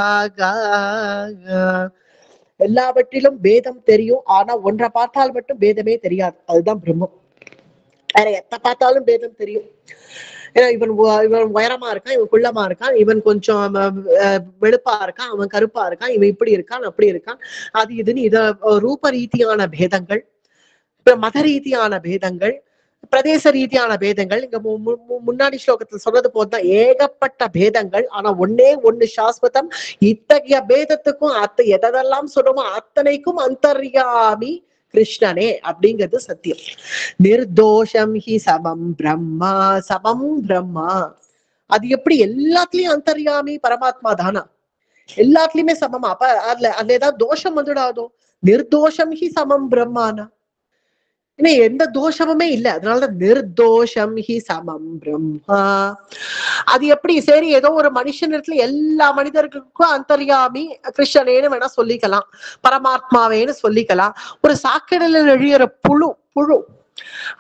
எல்லாவற்றிலும் பேதம் தெரியும், ஆனா ஒன்றை பார்த்தால் மட்டும் பேதமே தெரியாது, அதுதான் பிரம்மம். வேற எத்த பார்த்தாலும் பேதம் தெரியும். ஏன்னா இவன் உயரமா இருக்கான், இவன் குள்ளமா இருக்கான், இவன் கொஞ்சம் வெளுப்பா இருக்கான், அவன் கருப்பா இருக்கான், இவன் இப்படி இருக்கான் அப்படி இருக்கான், அது இதுன்னு இத ரூப ரீதியான பேதங்கள், மத ரீதியான பேதங்கள், பிரதேச ரீதியான பேதங்கள். இங்க முன்னாடி ஸ்லோகத்துல சொன்னது போதுதான் ஏகப்பட்ட பேதங்கள், ஆனா ஒன்னே ஒண்ணு சாஸ்வதம். இத்தகைய பேதத்துக்கும் எதெல்லாம் சொல்றோமோ அத்தனைக்கும் அந்தர்யாமி கிருஷ்ணனே அப்படிங்கிறது சத்தியம். நிர்தோஷம் ஹி சமம் பிரம்மா. சமம் பிரம்மா அது எப்படி? எல்லாத்துலயும் அந்தர்யாமி பரமாத்மா தானா, எல்லாத்துலயுமே சமமா? அப்ப அதுல ஏதாவது தோஷம் வந்துடாதோ? நிர்தோஷம் ஹி சமம் பிரம்மானா எந்த தோஷமுமே இல்ல, அதனால நிர்தோஷம் ஹி சமம் பிரம்மா. அது எப்படி? சரி, ஏதோ ஒரு மனுஷன் இடத்துல எல்லா மனிதர்களுக்கும் அந்தர்யாமி கிருஷ்ணனேன்னு வேணா சொல்லிக்கலாம், பரமாத்மாவேன்னு சொல்லிக்கலாம். ஒரு சாக்கடையில நெழியற புழு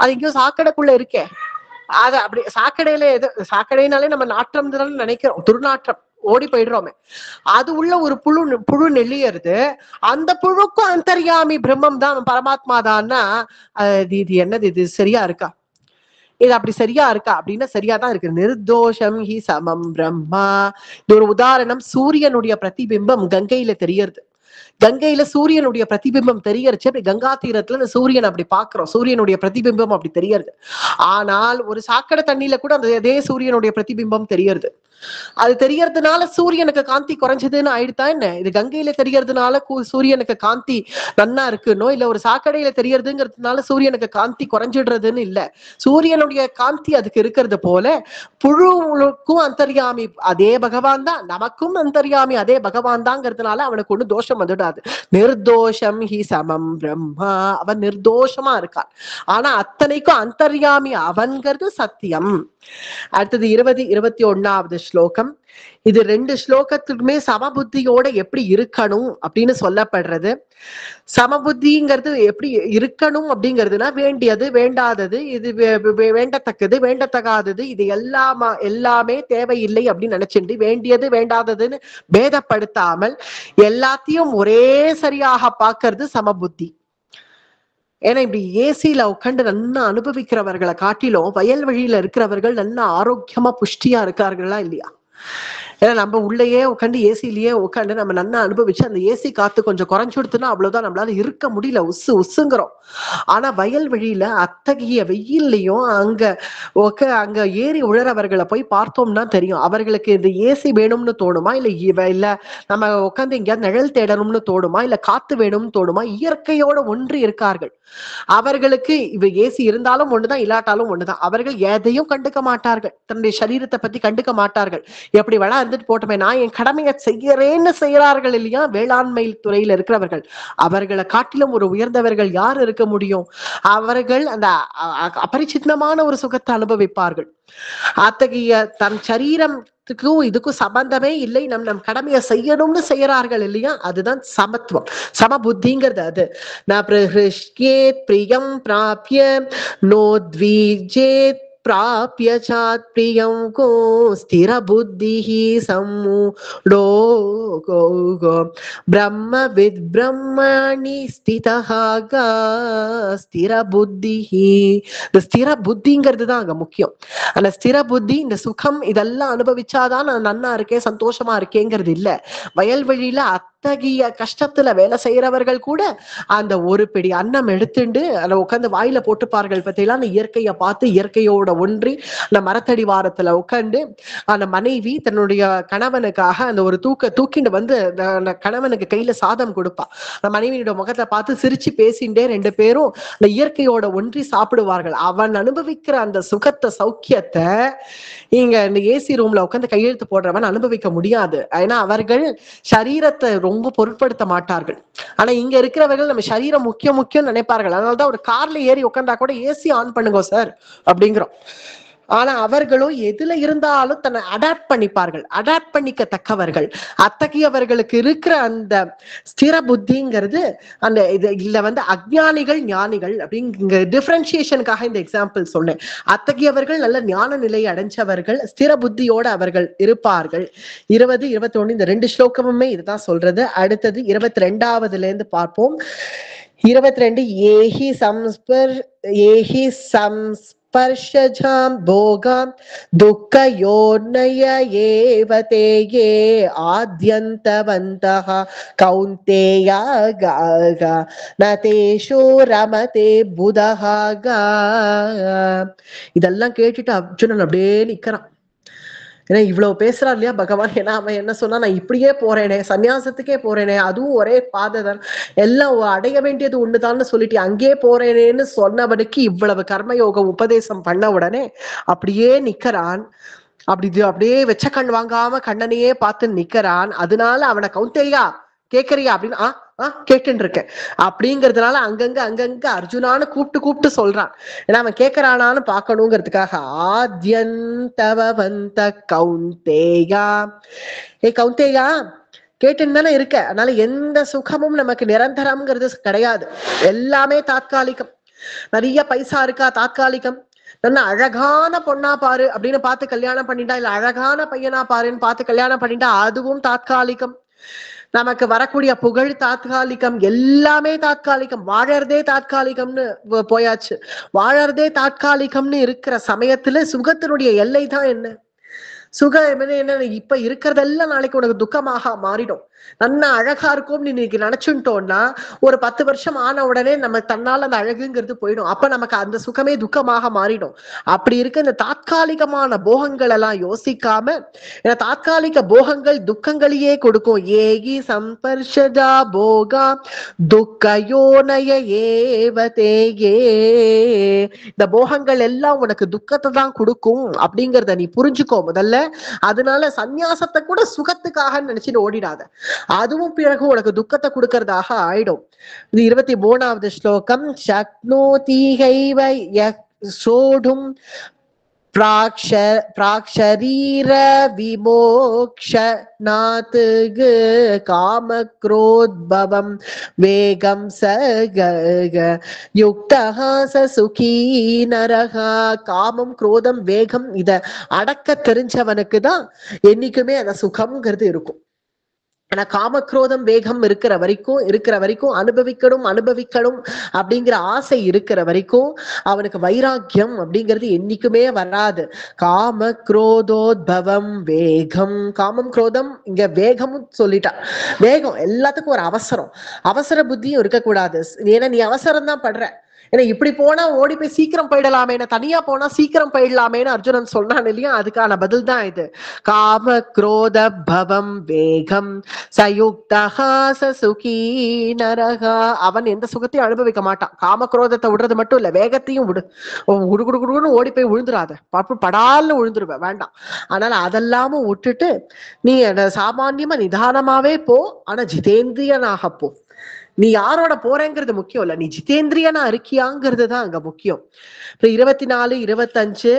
அது எங்கேயோ சாக்கடைக்குள்ள இருக்கே, அது அப்படி சாக்கடையில சாக்கடைனாலே நம்ம நாற்றம் தானே நினைக்கிறோம், துர்நாற்றம், ஓடி போயிடுறோமே. அது உள்ள ஒரு புழு நெளியறது, அந்த புழுக்கும் அந்தர்யாமி பிரம்மம் தான், பரமாத்மா தான்னா இது என்னது? இது சரியா இருக்கா? இது அப்படி சரியா இருக்கா? அப்படின்னா சரியாதான் இருக்கு. நிர்தோஷம் ஹி சமம் பிரம்மா. இது ஒரு உதாரணம். சூரியனுடைய பிரதிபிம்பம் கங்கையில தெரியறது. கங்கையில சூரியனுடைய பிரதிபிம்பம் தெரியறச்சு. அப்படி கங்கா தீரத்துல இந்த சூரியன் அப்படி பாக்குறோம், சூரியனுடைய பிரதிபிம்பம் அப்படி தெரியறது. ஆனால் ஒரு சாக்கடை தண்ணியில கூட அதே சூரியனுடைய பிரதிபிம்பம் தெரியறது. அது தெரியறதுனால சூரியனுக்கு காந்தி குறைஞ்சதுன்னு ஆயிடுதா என்ன? இது கங்கையில தெரியறதுனால சூரியனுக்கு காந்தி நன்னா இருக்குன்னோ, இல்ல ஒரு சாக்கடையில தெரியறதுங்கிறதுனால சூரியனுக்கு காந்தி குறைஞ்சிடுறதுன்னு இல்ல. சூரியனுடைய காந்தி அதுக்கு இருக்கிறது போல புழுவுக்கும் அந்தர்யாமி அதே பகவான் தான், நமக்கும் அந்தர்யாமி அதே பகவான் தாங்கிறதுனால அவனுக்கு ஒண்ணு தோஷம் வந்துடாது. நிர்தோஷம் ஹி சமம் பிரம்மா. அவன் நிர்தோஷமா இருக்கான், ஆனா அத்தனைக்கும் அந்தர்யாமி அவன்கிறது சத்தியம். அடுத்தது 21வது ஸ்லோகம். இது 2 ஸ்லோகத்துக்குமே சமபுத்தியோட எப்படி இருக்கணும் அப்படின்னு சொல்லப்படுறது. சமபுத்திங்கிறது எப்படி இருக்கணும் அப்படிங்கிறதுனா வேண்டியது வேண்டாதது, இது வேண்டத்தக்கது வேண்டத்தகாதது, இது எல்லாமே தேவையில்லை அப்படின்னு நினைச்சுட்டு வேண்டியது வேண்டாததுன்னு பேதப்படுத்தாமல் எல்லாத்தையும் ஒரே சரியாக பார்க்கறது சமபுத்தி. ஏன்னா இப்படி ஏசியில உட்காந்து நல்லா அனுபவிக்கிறவர்களை காட்டிலும் வயல்வெளியில இருக்கிறவர்கள் நல்லா ஆரோக்கியமா புஷ்டியா இருக்கார்களா இல்லையா? ஏன்னா நம்ம உள்ளேயே உட்காந்து ஏசிலேயே உட்காந்து நம்ம நல்லா அனுபவிச்சு அந்த ஏசி காத்து கொஞ்சம் குறைஞ்சு கொடுத்துன்னா அவ்வளவுதான், நம்மளால இருக்க முடியல, உசுங்கிறோம். ஆனா வயல்வெளியில அத்தகைய வெயில்லையும் அங்க ஏறி உழறவர்களை போய் பார்த்தோம்னா தெரியும், அவர்களுக்கு இந்த ஏசி வேணும்னு தோணுமா, இல்ல நம்ம உட்காந்து எங்கேயாவது நிழல் தேடணும்னு தோணுமா, இல்ல காத்து வேணும்னு தோணுமா, இயற்கையோட ஒன்று இருக்கார்கள். அவர்களுக்கு ஏசி இருந்தாலும் ஒண்ணுதான், இல்லாட்டாலும் ஒண்ணுதான். அவர்கள் எதையும் கண்டுக்க மாட்டார்கள், தன்னுடைய சரீரத்தை பத்தி கண்டுக்க மாட்டார்கள். எப்படி வேணா இருந்துட்டு போட்டுமே, நான் என் கடமையை செய்யறேன்னு செய்யறார்கள் இல்லையா வேளாண்மை துறையில இருக்கிறவர்கள். அவர்களை காட்டிலும் ஒரு உயர்ந்தவர்கள் யார் இருக்க முடியும்? அவர்கள் அந்த அபரிச்சித்தமான ஒரு சுகத்தை அனுபவிப்பார்கள். அத்தகைய தன் சரீரத்துக்கும் இதுக்கும் சம்பந்தமே இல்லை, நம் கடமையை செய்யணும்னு செய்யறார்கள் இல்லையா, அதுதான் சமத்துவம், சமபுத்திங்கிறது. அது நப்ரஹ்ஷ்யேத் பிரியம் பிராப்ய நோத்விஜேத் प्राप्य चात् प्रियं को स्थिर बुद्धिः सम्मूढो ब्रह्मविद् ब्रह्मणि स्थितः ஸ்திர புத்தி. இந்த ஸ்திர புத்திங்கிறது தான் அங்க முக்கியம். அந்த ஸ்திர புத்தி, இந்த சுகம் இதெல்லாம் அனுபவிச்சாதான் நான் நன்னா இருக்கேன், சந்தோஷமா இருக்கேங்கிறது இல்ல. வயல்வெளியில அத்தகைய கஷ்டத்துல வேலை செய்யறவர்கள் கூட அந்த ஒரு பிடி அன்னம் எடுத்துண்டு அதை உட்காந்து வாயில போட்டுப்பார்கள். பத்தியெல்லாம் அந்த இயற்கையை பார்த்து இயற்கையோட ஒன்றி அந்த மரத்தடி வாரத்துல உட்காந்து அந்த மனைவி தன்னுடைய கணவனுக்காக அந்த ஒரு தூக்கிண்டு வந்து அந்த கணவனுக்கு கையில சாதம் கொடுப்பா. அந்த மனைவியோட முகத்தை பார்த்து சிரிச்சு பேசிண்டே ரெண்டு பேரும் அந்த இயற்கையோட ஒன்றி சாப்பிடுவார்கள். அவன் அனுபவிக்கிற அந்த சுகத்தை சௌக்கியத்தை இங்க இந்த ஏசி ரூம்ல உட்காந்து கையெழுத்து போடுறவன் அனுபவிக்க முடியாது. ஏன்னா அவர்கள் சரீரத்தை ரொம்ப பொருட்படுத்த மாட்டார்கள். ஆனா இங்க இருக்கிறவர்கள் நம்ம சரீரம் முக்கியம் நினைப்பார்கள். அதனாலதான் ஒரு கார்ல ஏறி உட்காந்தா கூட ஏசி ஆன் பண்ணுங்க சார் அப்படிங்கிறோம். ஆனா அவர்களும் எதுல இருந்தாலும் தன்னை அடாப்ட் பண்ணிப்பார்கள், அடாப்ட் பண்ணிக்க தக்கவர்கள். அத்தகையவர்களுக்கு இருக்கிற அந்த ஸ்திர புத்திங்கிறது அந்த இதுல வந்து அஞ்ஞானிகள் ஞானிகள் அப்படிங்க டிஃபரன்சியேஷனுக்காக இந்த எக்ஸாம்பிள் சொன்னேன். அத்தகையவர்கள் நல்ல ஞான நிலை அடைஞ்சவர்கள், ஸ்திர புத்தியோட அவர்கள் இருப்பார்கள். 20, 21 இந்த 2 ஸ்லோகமுமே இதுதான் சொல்றது. அடுத்தது 22வதுல இருந்து பார்ப்போம். 22 ஏஹி ஸ்பர்ஷஜாம் போகாம் துக்கயோர்னய ஏவ தேயே ஆத்யந்தவந்தஹ கௌந்தேயா ந தேஷு ரமதே புதஹ. இதெல்லாம் கேட்டுட்டு அர்ஜுனன் அப்படியே நிக்கிறான். ஏன்னா இவ்வளவு பேசுறான் இல்லையா பகவான். ஏன்னா அவன் என்ன சொன்னா, நான் இப்படியே போறேனே, சன்னியாசத்துக்கே போறேனே, அதுவும் ஒரே பாதை தான், எல்லாம் அடைய வேண்டியது ஒண்ணுதான்னு சொல்லிட்டு அங்கே போறேனேன்னு சொன்னவனுக்கு இவ்வளவு கர்மயோக உபதேசம் பண்ண உடனே அப்படியே நிக்கிறான். அப்படியே வெச்ச கண் வாங்காம கண்ணனையே பார்த்து நிக்கிறான். அதனால அவனை கௌந்தேயா கேக்குறியா அப்படின்னு கேட்டுன்னு இருக்கேன் அப்படிங்கிறதுனால அங்கங்க அர்ஜுனான்னு கூப்பிட்டு சொல்றான். ஏன்னா அவன் கேட்கறானான்னு பாக்கணுங்கிறதுக்காக. ஆத்யந்தவந்த கௌந்தேயா, கௌந்தேயா கேட்டுன்னு தானே இருக்க. அதனால எந்த சுகமும் நமக்கு நிரந்தரம்ங்கிறது கிடையாது, எல்லாமே தாத்காலிகம். நிறைய பைசா இருக்கா தாத்காலிகம், நல்ல அழகான பொண்ணா பாரு அப்படின்னு பார்த்து கல்யாணம் பண்ணிட்டா, இல்ல அழகான பையனா பாருன்னு பார்த்து கல்யாணம் பண்ணிட்டா அதுவும் தாத்காலிகம். நமக்கு வரக்கூடிய புகழ் தாத்காலிகம், எல்லாமே தாத்காலிகம். வாழறதே தாத்காலிகம்னு போயாச்சு. வாழறதே தாத்காலிகம்னு இருக்கிற சமயத்துல சுகத்தினுடைய எல்லை தான் என்ன? சுகம் என்ன? இப்ப இருக்கிறதெல்லாம் நாளைக்கு உனக்கு துக்கமாக மாறிடும். நன்னா அழகா இருக்கும் நீ இன்னைக்கு நினைச்சுட்டோம்னா ஒரு 10 வருஷம் ஆன உடனே நம்ம தன்னால அந்த அழகுங்கிறது போயிடும். அப்ப நமக்கு அந்த சுகமே துக்கமாக மாறிடும். அப்படி இருக்க இந்த தாத்காலிகமான போகங்கள் எல்லாம் யோசிக்காம, ஏன்னா தாத்காலிக போகங்கள் துக்கங்களையே கொடுக்கும். ஏகி சம்பர்ஷஜா போகா துக்கயோனய ஏவதேயே. இந்த போகங்கள் எல்லாம் உனக்கு துக்கத்தை தான் கொடுக்கும் அப்படிங்கிறத நீ புரிஞ்சுக்கோ முதல்ல. அதனால சந்நியாசத்தை கூட சுகத்துக்காக நினைச்சுட்டு ஓடிடாத, அதுவும் பிறகு உனக்கு துக்கத்தை கொடுக்கறதாக ஆயிடும். இது 23வது ஸ்லோகம். சக்னோதிஹைவ சோடும் பிராக்ஷரீர விமோக்ஷநாத் காமக்ரோத்பவம் வேகம் யுக்தஹ சுகீ நரஹ. காமம் குரோதம் வேகம் இத அடக்க தெரிஞ்சவனுக்கு தான் என்னைக்குமே அந்த சுகம்ங்கிறது இருக்கும். ஆனா காமக்ரோதம் வேகம் இருக்கிற வரைக்கும் அனுபவிக்கணும் அப்படிங்கிற ஆசை இருக்கிற வரைக்கும் அவனுக்கு வைராக்கியம் அப்படிங்கிறது என்னைக்குமே வராது. காம குரோதோத்பவம் வேகம், காமம் குரோதம் இங்க வேகமும் சொல்லிட்டா. வேகம் எல்லாத்துக்கும் ஒரு அவசர புத்தியும் இருக்கக்கூடாது. ஏன்னா நீ அவசரம் தான் படுற. ஏன்னா இப்படி போனா ஓடி போய் சீக்கிரம் போயிடலாமே, தனியா போனா சீக்கிரம் போயிடலாமேன்னு அர்ஜுனன் சொன்னான் இல்லையா, அதுக்கான பதில் தான் இது. காம குரோத பவம் வேகம் சயுக்தஹா சுகி நரகா. அவன் எந்த சுகத்தையும் அனுபவிக்க மாட்டான். காம குரோதத்தை விடுறது மட்டும் இல்ல, வேகத்தையும் விடு. குடுகுடுன்னு ஓடி போய் விழுந்துராத, படால்னு விழுந்துருவ, வேண்டாம். அதனால அதெல்லாமும் விட்டுட்டு நீ சாமான்யமா நிதானமாவே போ, ஆனா ஜிதேந்திரியனாக போ. நீ யாரோட போறேங்கிறது முக்கியம் இல்ல, நீ ஜிதேந்திரியனா இருக்கியாங்கிறது தான் அங்க முக்கியம். இப்ப 24, 25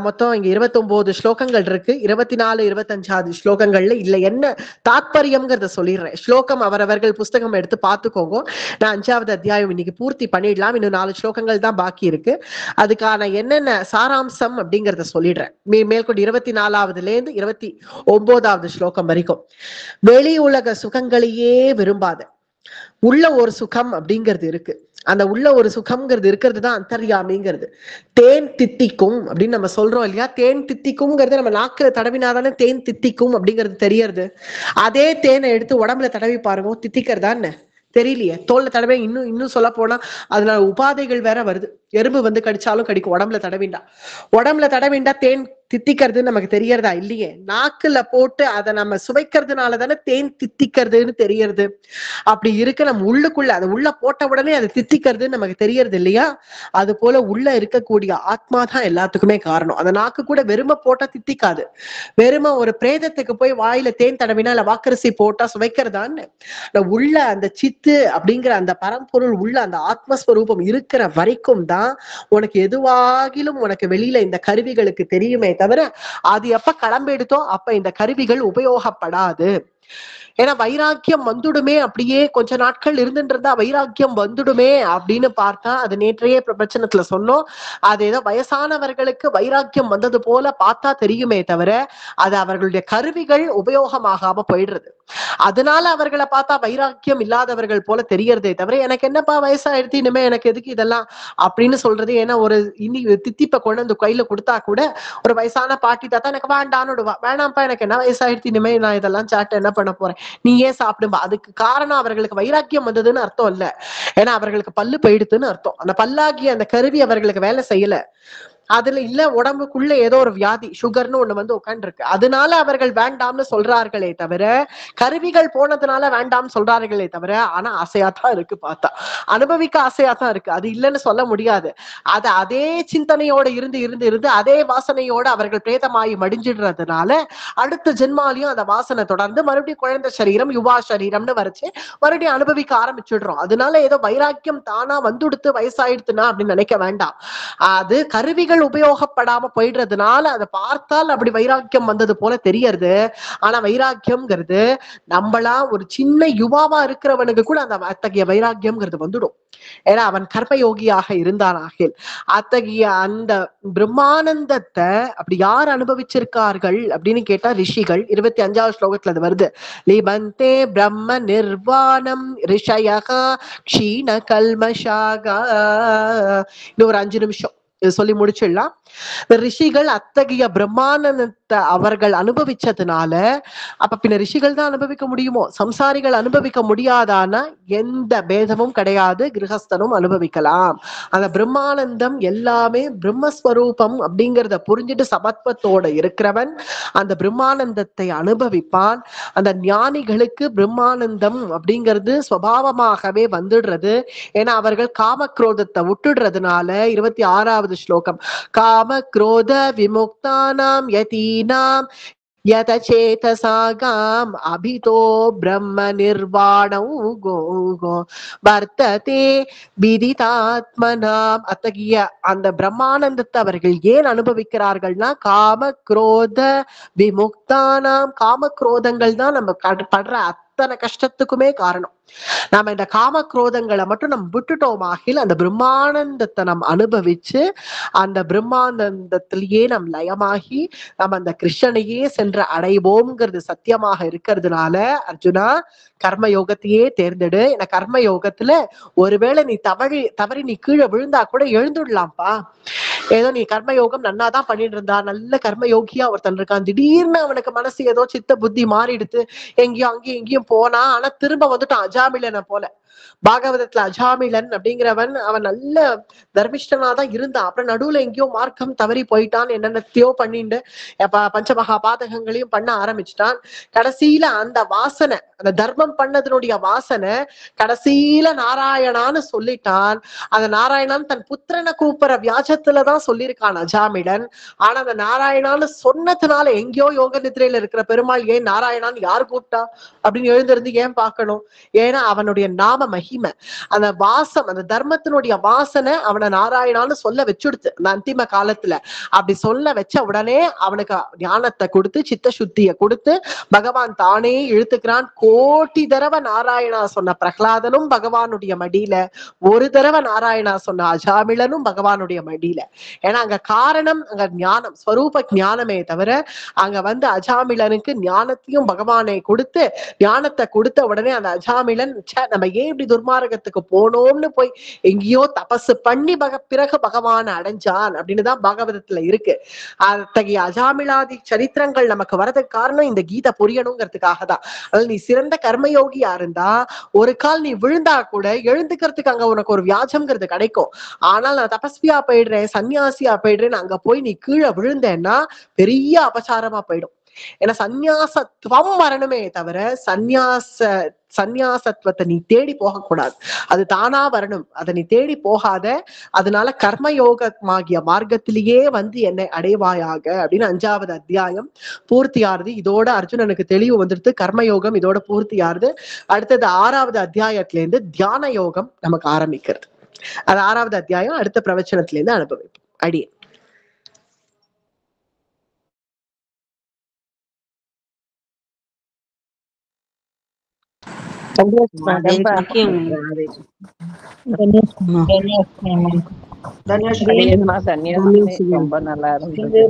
மொத்தம் இங்க 29 ஸ்லோகங்கள் இருக்கு. 24, 25 ஸ்லோகங்கள்ல இல்ல என்ன தாத்பரியம்ங்கிறத சொல்லிடுறேன். ஸ்லோகம் அவரவர்கள் புஸ்தகம் எடுத்து பார்த்துக்கோங்க. நான் 5வது அத்தியாயம் இன்னைக்கு பூர்த்தி பண்ணிடலாம். இன்னும் 4 ஸ்லோகங்கள் தான் பாக்கி இருக்கு. அதுக்கான என்னென்ன சாராம்சம் அப்படிங்கிறத சொல்லிடுறேன். மேற்கொண்டு 24வதுல இருந்து 29வது ஸ்லோகம் வரைக்கும். வெளி உலக சுகங்களையே விரும்பாத, உள்ள ஒரு சுகம் அப்படிங்கிறது இருக்கு. அந்த உள்ள ஒரு சுகம்ங்கிறது இருக்கிறது தான் அந்தர்யாமிங்கிறது. தேன் தித்திக்கும் அப்படின்னு நம்ம சொல்றோம் இல்லையா, தேன் தித்திக்கும்ங்கிறது நம்ம நாக்குல தடவினாதானே தேன் தித்திக்கும் அப்படிங்கிறது தெரியறது. அதே தேனை எடுத்து உடம்புல தடவி பாருங்க, தித்திக்கிறதான்னு தெரியலையே. தோல்ல தடவை இன்னும் சொல்ல போனா அதனால உபாதைகள் வேற வருது. எறும்பு வந்து கடிச்சாலும் கடிக்கும், உடம்புல தடவிண்டா தேன் தித்திக்கிறதுன்னு நமக்கு தெரியறதா இல்லையே. நாக்குல போட்டு அதை நம்ம சுவைக்கிறதுனால தானே தேன் தித்திக்கிறதுன்னு தெரியறது. அப்படி இருக்க நம்ம உள்ளுக்குள்ள அதை உள்ள போட்ட உடனே அது தித்திக்கிறதுன்னு நமக்கு தெரியறது இல்லையா. அது போல உள்ள இருக்கக்கூடிய ஆத்மா தான் எல்லாத்துக்குமே காரணம். அந்த நாக்கு கூட வெறுமை போட்டா தித்திக்காது. வெறுமை ஒரு பிரேதத்துக்கு போய் வாயில தேன் தடவினா இல்ல வாக்கரிசி போட்டா சுவைக்கிறதான்னு உள்ள அந்த சித்து அப்படிங்கிற அந்த பரம்பொருள் உள்ள அந்த ஆத்மஸ்வரூபம் இருக்கிற வரைக்கும் தான் உனக்கு எதுவாகிலும் உனக்கு வெளியில இந்த கருவிகளுக்கு தெரியுமே தவிர அது எப்ப கிளம்பெடுத்தோ அப்ப இந்த கருவிகள் உபயோகப்படாது. ஏன்னா வைராக்கியம் வந்துடுமே, அப்படியே கொஞ்ச நாட்கள் இருந்துட்டு வைராக்கியம் வந்துடுமே அப்படின்னு பார்த்தா அது நேற்றைய பிரச்சனத்துல சொன்னோம். அது ஏதோ வயசானவர்களுக்கு வைராக்கியம் வந்தது போல பார்த்தா தெரியுமே தவிர அது அவர்களுடைய கருவிகள் உபயோகமாகாம போயிடுறது. அதனால அவர்களை பார்த்தா வைராக்கியம் இல்லாதவர்கள் போல தெரியறதே தவிர எனக்கு என்னப்பா வயசாயிடுத்து, இனிமே எனக்கு எதுக்கு இதெல்லாம் அப்படின்னு சொல்றது. ஏன்னா ஒரு தித்திப்பை கொண்டு வந்து கையில கொடுத்தா கூட ஒரு வயசான பாட்டி தாத்தா எனக்கு வேண்டான்னுடுவா, வேணாம்ப்பா எனக்கு என்ன வயசாயிடுத்து, இனிமே நான் இதெல்லாம் சாப்பிட்டு என்ன பண்ண போறேன், நீ ஏன் சாப்பிடும்பா. அதுக்கு காரணம் அவர்களுக்கு வைராக்கியம் வந்ததுன்னு அர்த்தம் இல்ல, ஏன்னா அவர்களுக்கு பல்லு போயிடுதுன்னு அர்த்தம். அந்த பல்லாகி அந்த கருவி அவர்களுக்கு வேலை செய்யல. அதுல இல்ல உடம்புக்குள்ள ஏதோ ஒரு வியாதி சுகர்னு ஒண்ணு வந்து உட்கார்ந்து இருக்கு, அதனால அவர்கள் வேண்டாம்னு சொல்றார்களே தவிர கருவிகள் போனதுனால வேண்டாம்னு சொல்றார்களே தவிர ஆனா ஆசையாத்தான் இருக்கு, பார்த்தா அனுபவிக்க ஆசையாத்தான் இருக்கு, அது இல்லைன்னு சொல்ல முடியாது. அது அதே சிந்தனையோட இருந்து அதே வாசனையோட அவர்கள் பிரேதமாயி மடிஞ்சிடுறதுனால அடுத்த ஜென்மாலையும் அந்த வாசனை தொடர்ந்து மறுபடியும் குழந்தை சரீரம் யுவா சரீரம்னு வரைச்சு மறுபடியும் அனுபவிக்க ஆரம்பிச்சிடுறோம். அதனால ஏதோ வைராக்கியம் தானா வந்துடுத்து வயசாயிடுத்துனா அப்படின்னு நினைக்க வேண்டாம். அது கருவிகள் உபயோகப்படாம போயிடுறதுனால அதை பார்த்தால் அப்படி வைராக்கியம் வந்தது போல தெரியறது. ஆனா வைராக்கியம்ங்கிறது நம்மளா ஒரு சின்ன யுவாவா இருக்கிறவனுக்கு கூட அந்த அத்தகைய வைராக்கியம்ங்கிறது வந்துடும். ஏன்னா அவன் கர்மயோகியாக இருந்தானாகில். அத்தகைய அந்த பிரம்மானந்தத்தை அப்படி யார் அனுபவிச்சிருக்கார்கள் அப்படின்னு கேட்டா ரிஷிகள். 25வது ஸ்லோகத்துல அது வருது. லிபந்தே பிரம்ம நிர்வாணம் ரிஷயகா க்ஷீண கல்மஷாகா. இன்னும் ஒரு 5 நிமிஷம் சொல்லி முடிச்சிடலாம். ரிஷிகள் அத்தகைய பிரம்மானந்தத்தை அவர்கள் அனுபவிச்சதுனால அப்ப பின்ன ரிஷிகள் தான் அனுபவிக்க முடியுமோ, சம்சாரிகள் அனுபவிக்க முடியாதானா எந்த பேதமும் கிடையாது, கிரகஸ்தனும் அனுபவிக்கலாம். அந்த பிரம்மானந்தம் எல்லாமே பிரம்மஸ்வரூபம் அப்படிங்கிறத புரிஞ்சுட்டு சமத்வத்தோட இருக்கிறவன் அந்த பிரம்மானந்தத்தை அனுபவிப்பான். அந்த ஞானிகளுக்கு பிரம்மானந்தம் அப்படிங்கிறது சுபாவமாகவே வந்துடுறது. ஏன்னா அவர்கள் காமக்ரோதத்தை விட்டுடுறதுனால. 26வது ஸ்லோகம். காம क्रोध विमुक्तानां यतीनां यतचेतसागाम् अभितो ब्रह्म निर्वाणौ गो வர்த்ததே விதிதாத்மனாம். அத்தகைய அந்த பிரம்மானந்தத்தை அவர்கள் ஏன் அனுபவிக்கிறார்கள்னா காம குரோத விமுக்தானாம். காம குரோதங்கள் தான் நம்ம படுற அத்தனை கஷ்டத்துக்குமே காரணம். நாம இந்த காம குரோதங்களை மட்டும் நம்ம விட்டுட்டோமாகில் அந்த பிரம்மானந்தத்தை நம்ம அனுபவிச்சு அந்த பிரம்மானந்தத்திலேயே நம் லயமாகி நம்ம அந்த கிருஷ்ணனையே சென்று அடைவோம்ங்கிறது சத்தியமாக இருக்கிறதுனால அர்ஜுனா கர்ம யோகத்தையே தேர்ந்தெடு. என கர்ம யோகத்துல ஒருவேளை நீ தவறி நீ கீழே விழுந்தா கூட எழுந்துடலாம்ப்பா. ஏதோ நீ கர்மயோகம் நன்னாதான் பண்ணிட்டு இருந்தா, நல்ல கர்மயோகியா ஒருத்தன் இருக்கான், திடீர்னு அவனுக்கு மனசு ஏதோ சித்த புத்தி மாறிடுத்து, எங்கேயும் அங்கேயும் இங்கேயும் போனா, ஆனா திரும்ப வந்துட்டான் அஜாமிலனை போல. பாகவதத்துல அஜாமிலன் அப்படிங்கிறவன் அவன் நல்ல தர்மிஷ்டனாதான் இருந்தான். அப்புறம் நடுவுல எங்கேயோ மார்க்கம் தவறி போயிட்டான், என்னென்னத்தையோ பண்ணிட்டு பஞ்சமகா பாதகங்களையும் பண்ண ஆரம்பிச்சுட்டான். கடைசியில அந்த வாசனை, அந்த தர்மம் பண்ணதனுடைய வாசனை கடைசியில நாராயணான்னு சொல்லிட்டான். அந்த நாராயணான் தன் புத்திரனை கூப்பிடுற வியாஜத்துலதான் சொல்லியிருக்கான் அஜாமிலன். ஆனா அந்த நாராயணான்னு சொன்னதுனால எங்கேயோ யோக நிதிரையில இருக்கிற பெருமாள் ஏன் நாராயணான்னு யாரு கூப்பிட்டா அப்படின்னு எழுந்திருந்து ஏன் பார்க்கணும்? ஏன்னா அவனுடைய நாம மகிமை, அந்த வாசம், அந்த தர்மத்தினுடைய வாசனை அவனை நாராயணான்னு சொல்ல வச்சுடுத்து அந்த அந்திம காலத்துல. அப்படி சொல்ல வச்ச உடனே அவனுக்கு ஞானத்தை கொடுத்து சித்த சுத்திய கொடுத்து பகவான் தானே இழுத்துக்கிறான். கோட்டி தடவை நாராயணா சொன்ன பிரகலாதனும் பகவானுடைய மடியில, ஒரு தடவை நாராயணா சொன்ன அஜாமிலனும் பகவானுடைய மடியில. ஏன்னா அங்க காரணம், அங்க ஞானம், ஸ்வரூப ஞானமே தவிர அங்க வந்து அஜாமிலனுக்கு ஞானத்தையும் பகவானை கொடுத்து, ஞானத்தை கொடுத்த உடனே அந்த அஜாமிலன் நம்ம ஏன் இப்படி துர்மார்க்கத்துக்கு போனோம்னு போய் எங்கேயோ தபசு பண்ணி பிறகு பகவானை அடைஞ்சான் அப்படின்னுதான் பாகவதத்துல இருக்கு. அத்தகைய அஜாமிலாதி சரித்திரங்கள் நமக்கு வரதுக்கு காரணம் இந்த கீதை புரியணுங்கிறதுக்காக தான். அதாவது நீ சிறந்த கர்மயோகியா இருந்தா ஒரு கால் நீ விழுந்தா கூட எழுந்துக்கிறதுக்கு அங்க உனக்கு ஒரு வியாஜம்ங்கிறது கிடைக்கும். ஆனால் நான் தபஸ்வியா போயிடுறேன், சன்னியாசியா போயிடுறேன்னு அங்க போய் நீ கீழே விழுந்தேன்னா பெரிய அபசாரமா போயிடும். ஏன்னா சந்நியாசத்துவம் வரணுமே தவிர சந்நியாசத்துவத்தை நீ தேடி போகக்கூடாது, அது தானா வரணும். அதை நீ தேடி போகாத. அதனால கர்மயோகமாகிய மார்க்கத்திலேயே வந்து என்னை அடைவாயாக அப்படின்னு 5வது அத்தியாயம் பூர்த்தியாருது. இதோட அர்ஜுனனுக்கு தெளிவு வந்துடுது, கர்மயோகம் இதோட பூர்த்தியாருது. அடுத்தது 6வது அத்தியாயத்துல இருந்து தியான யோகம் நமக்கு ஆரம்பிக்கிறது. அது 6வது அத்தியாயம் அடுத்த பிரவச்சனத்துல இருந்து அனுபவிப்போம். அடியே ரொம்ப நல்லா இருந்தது.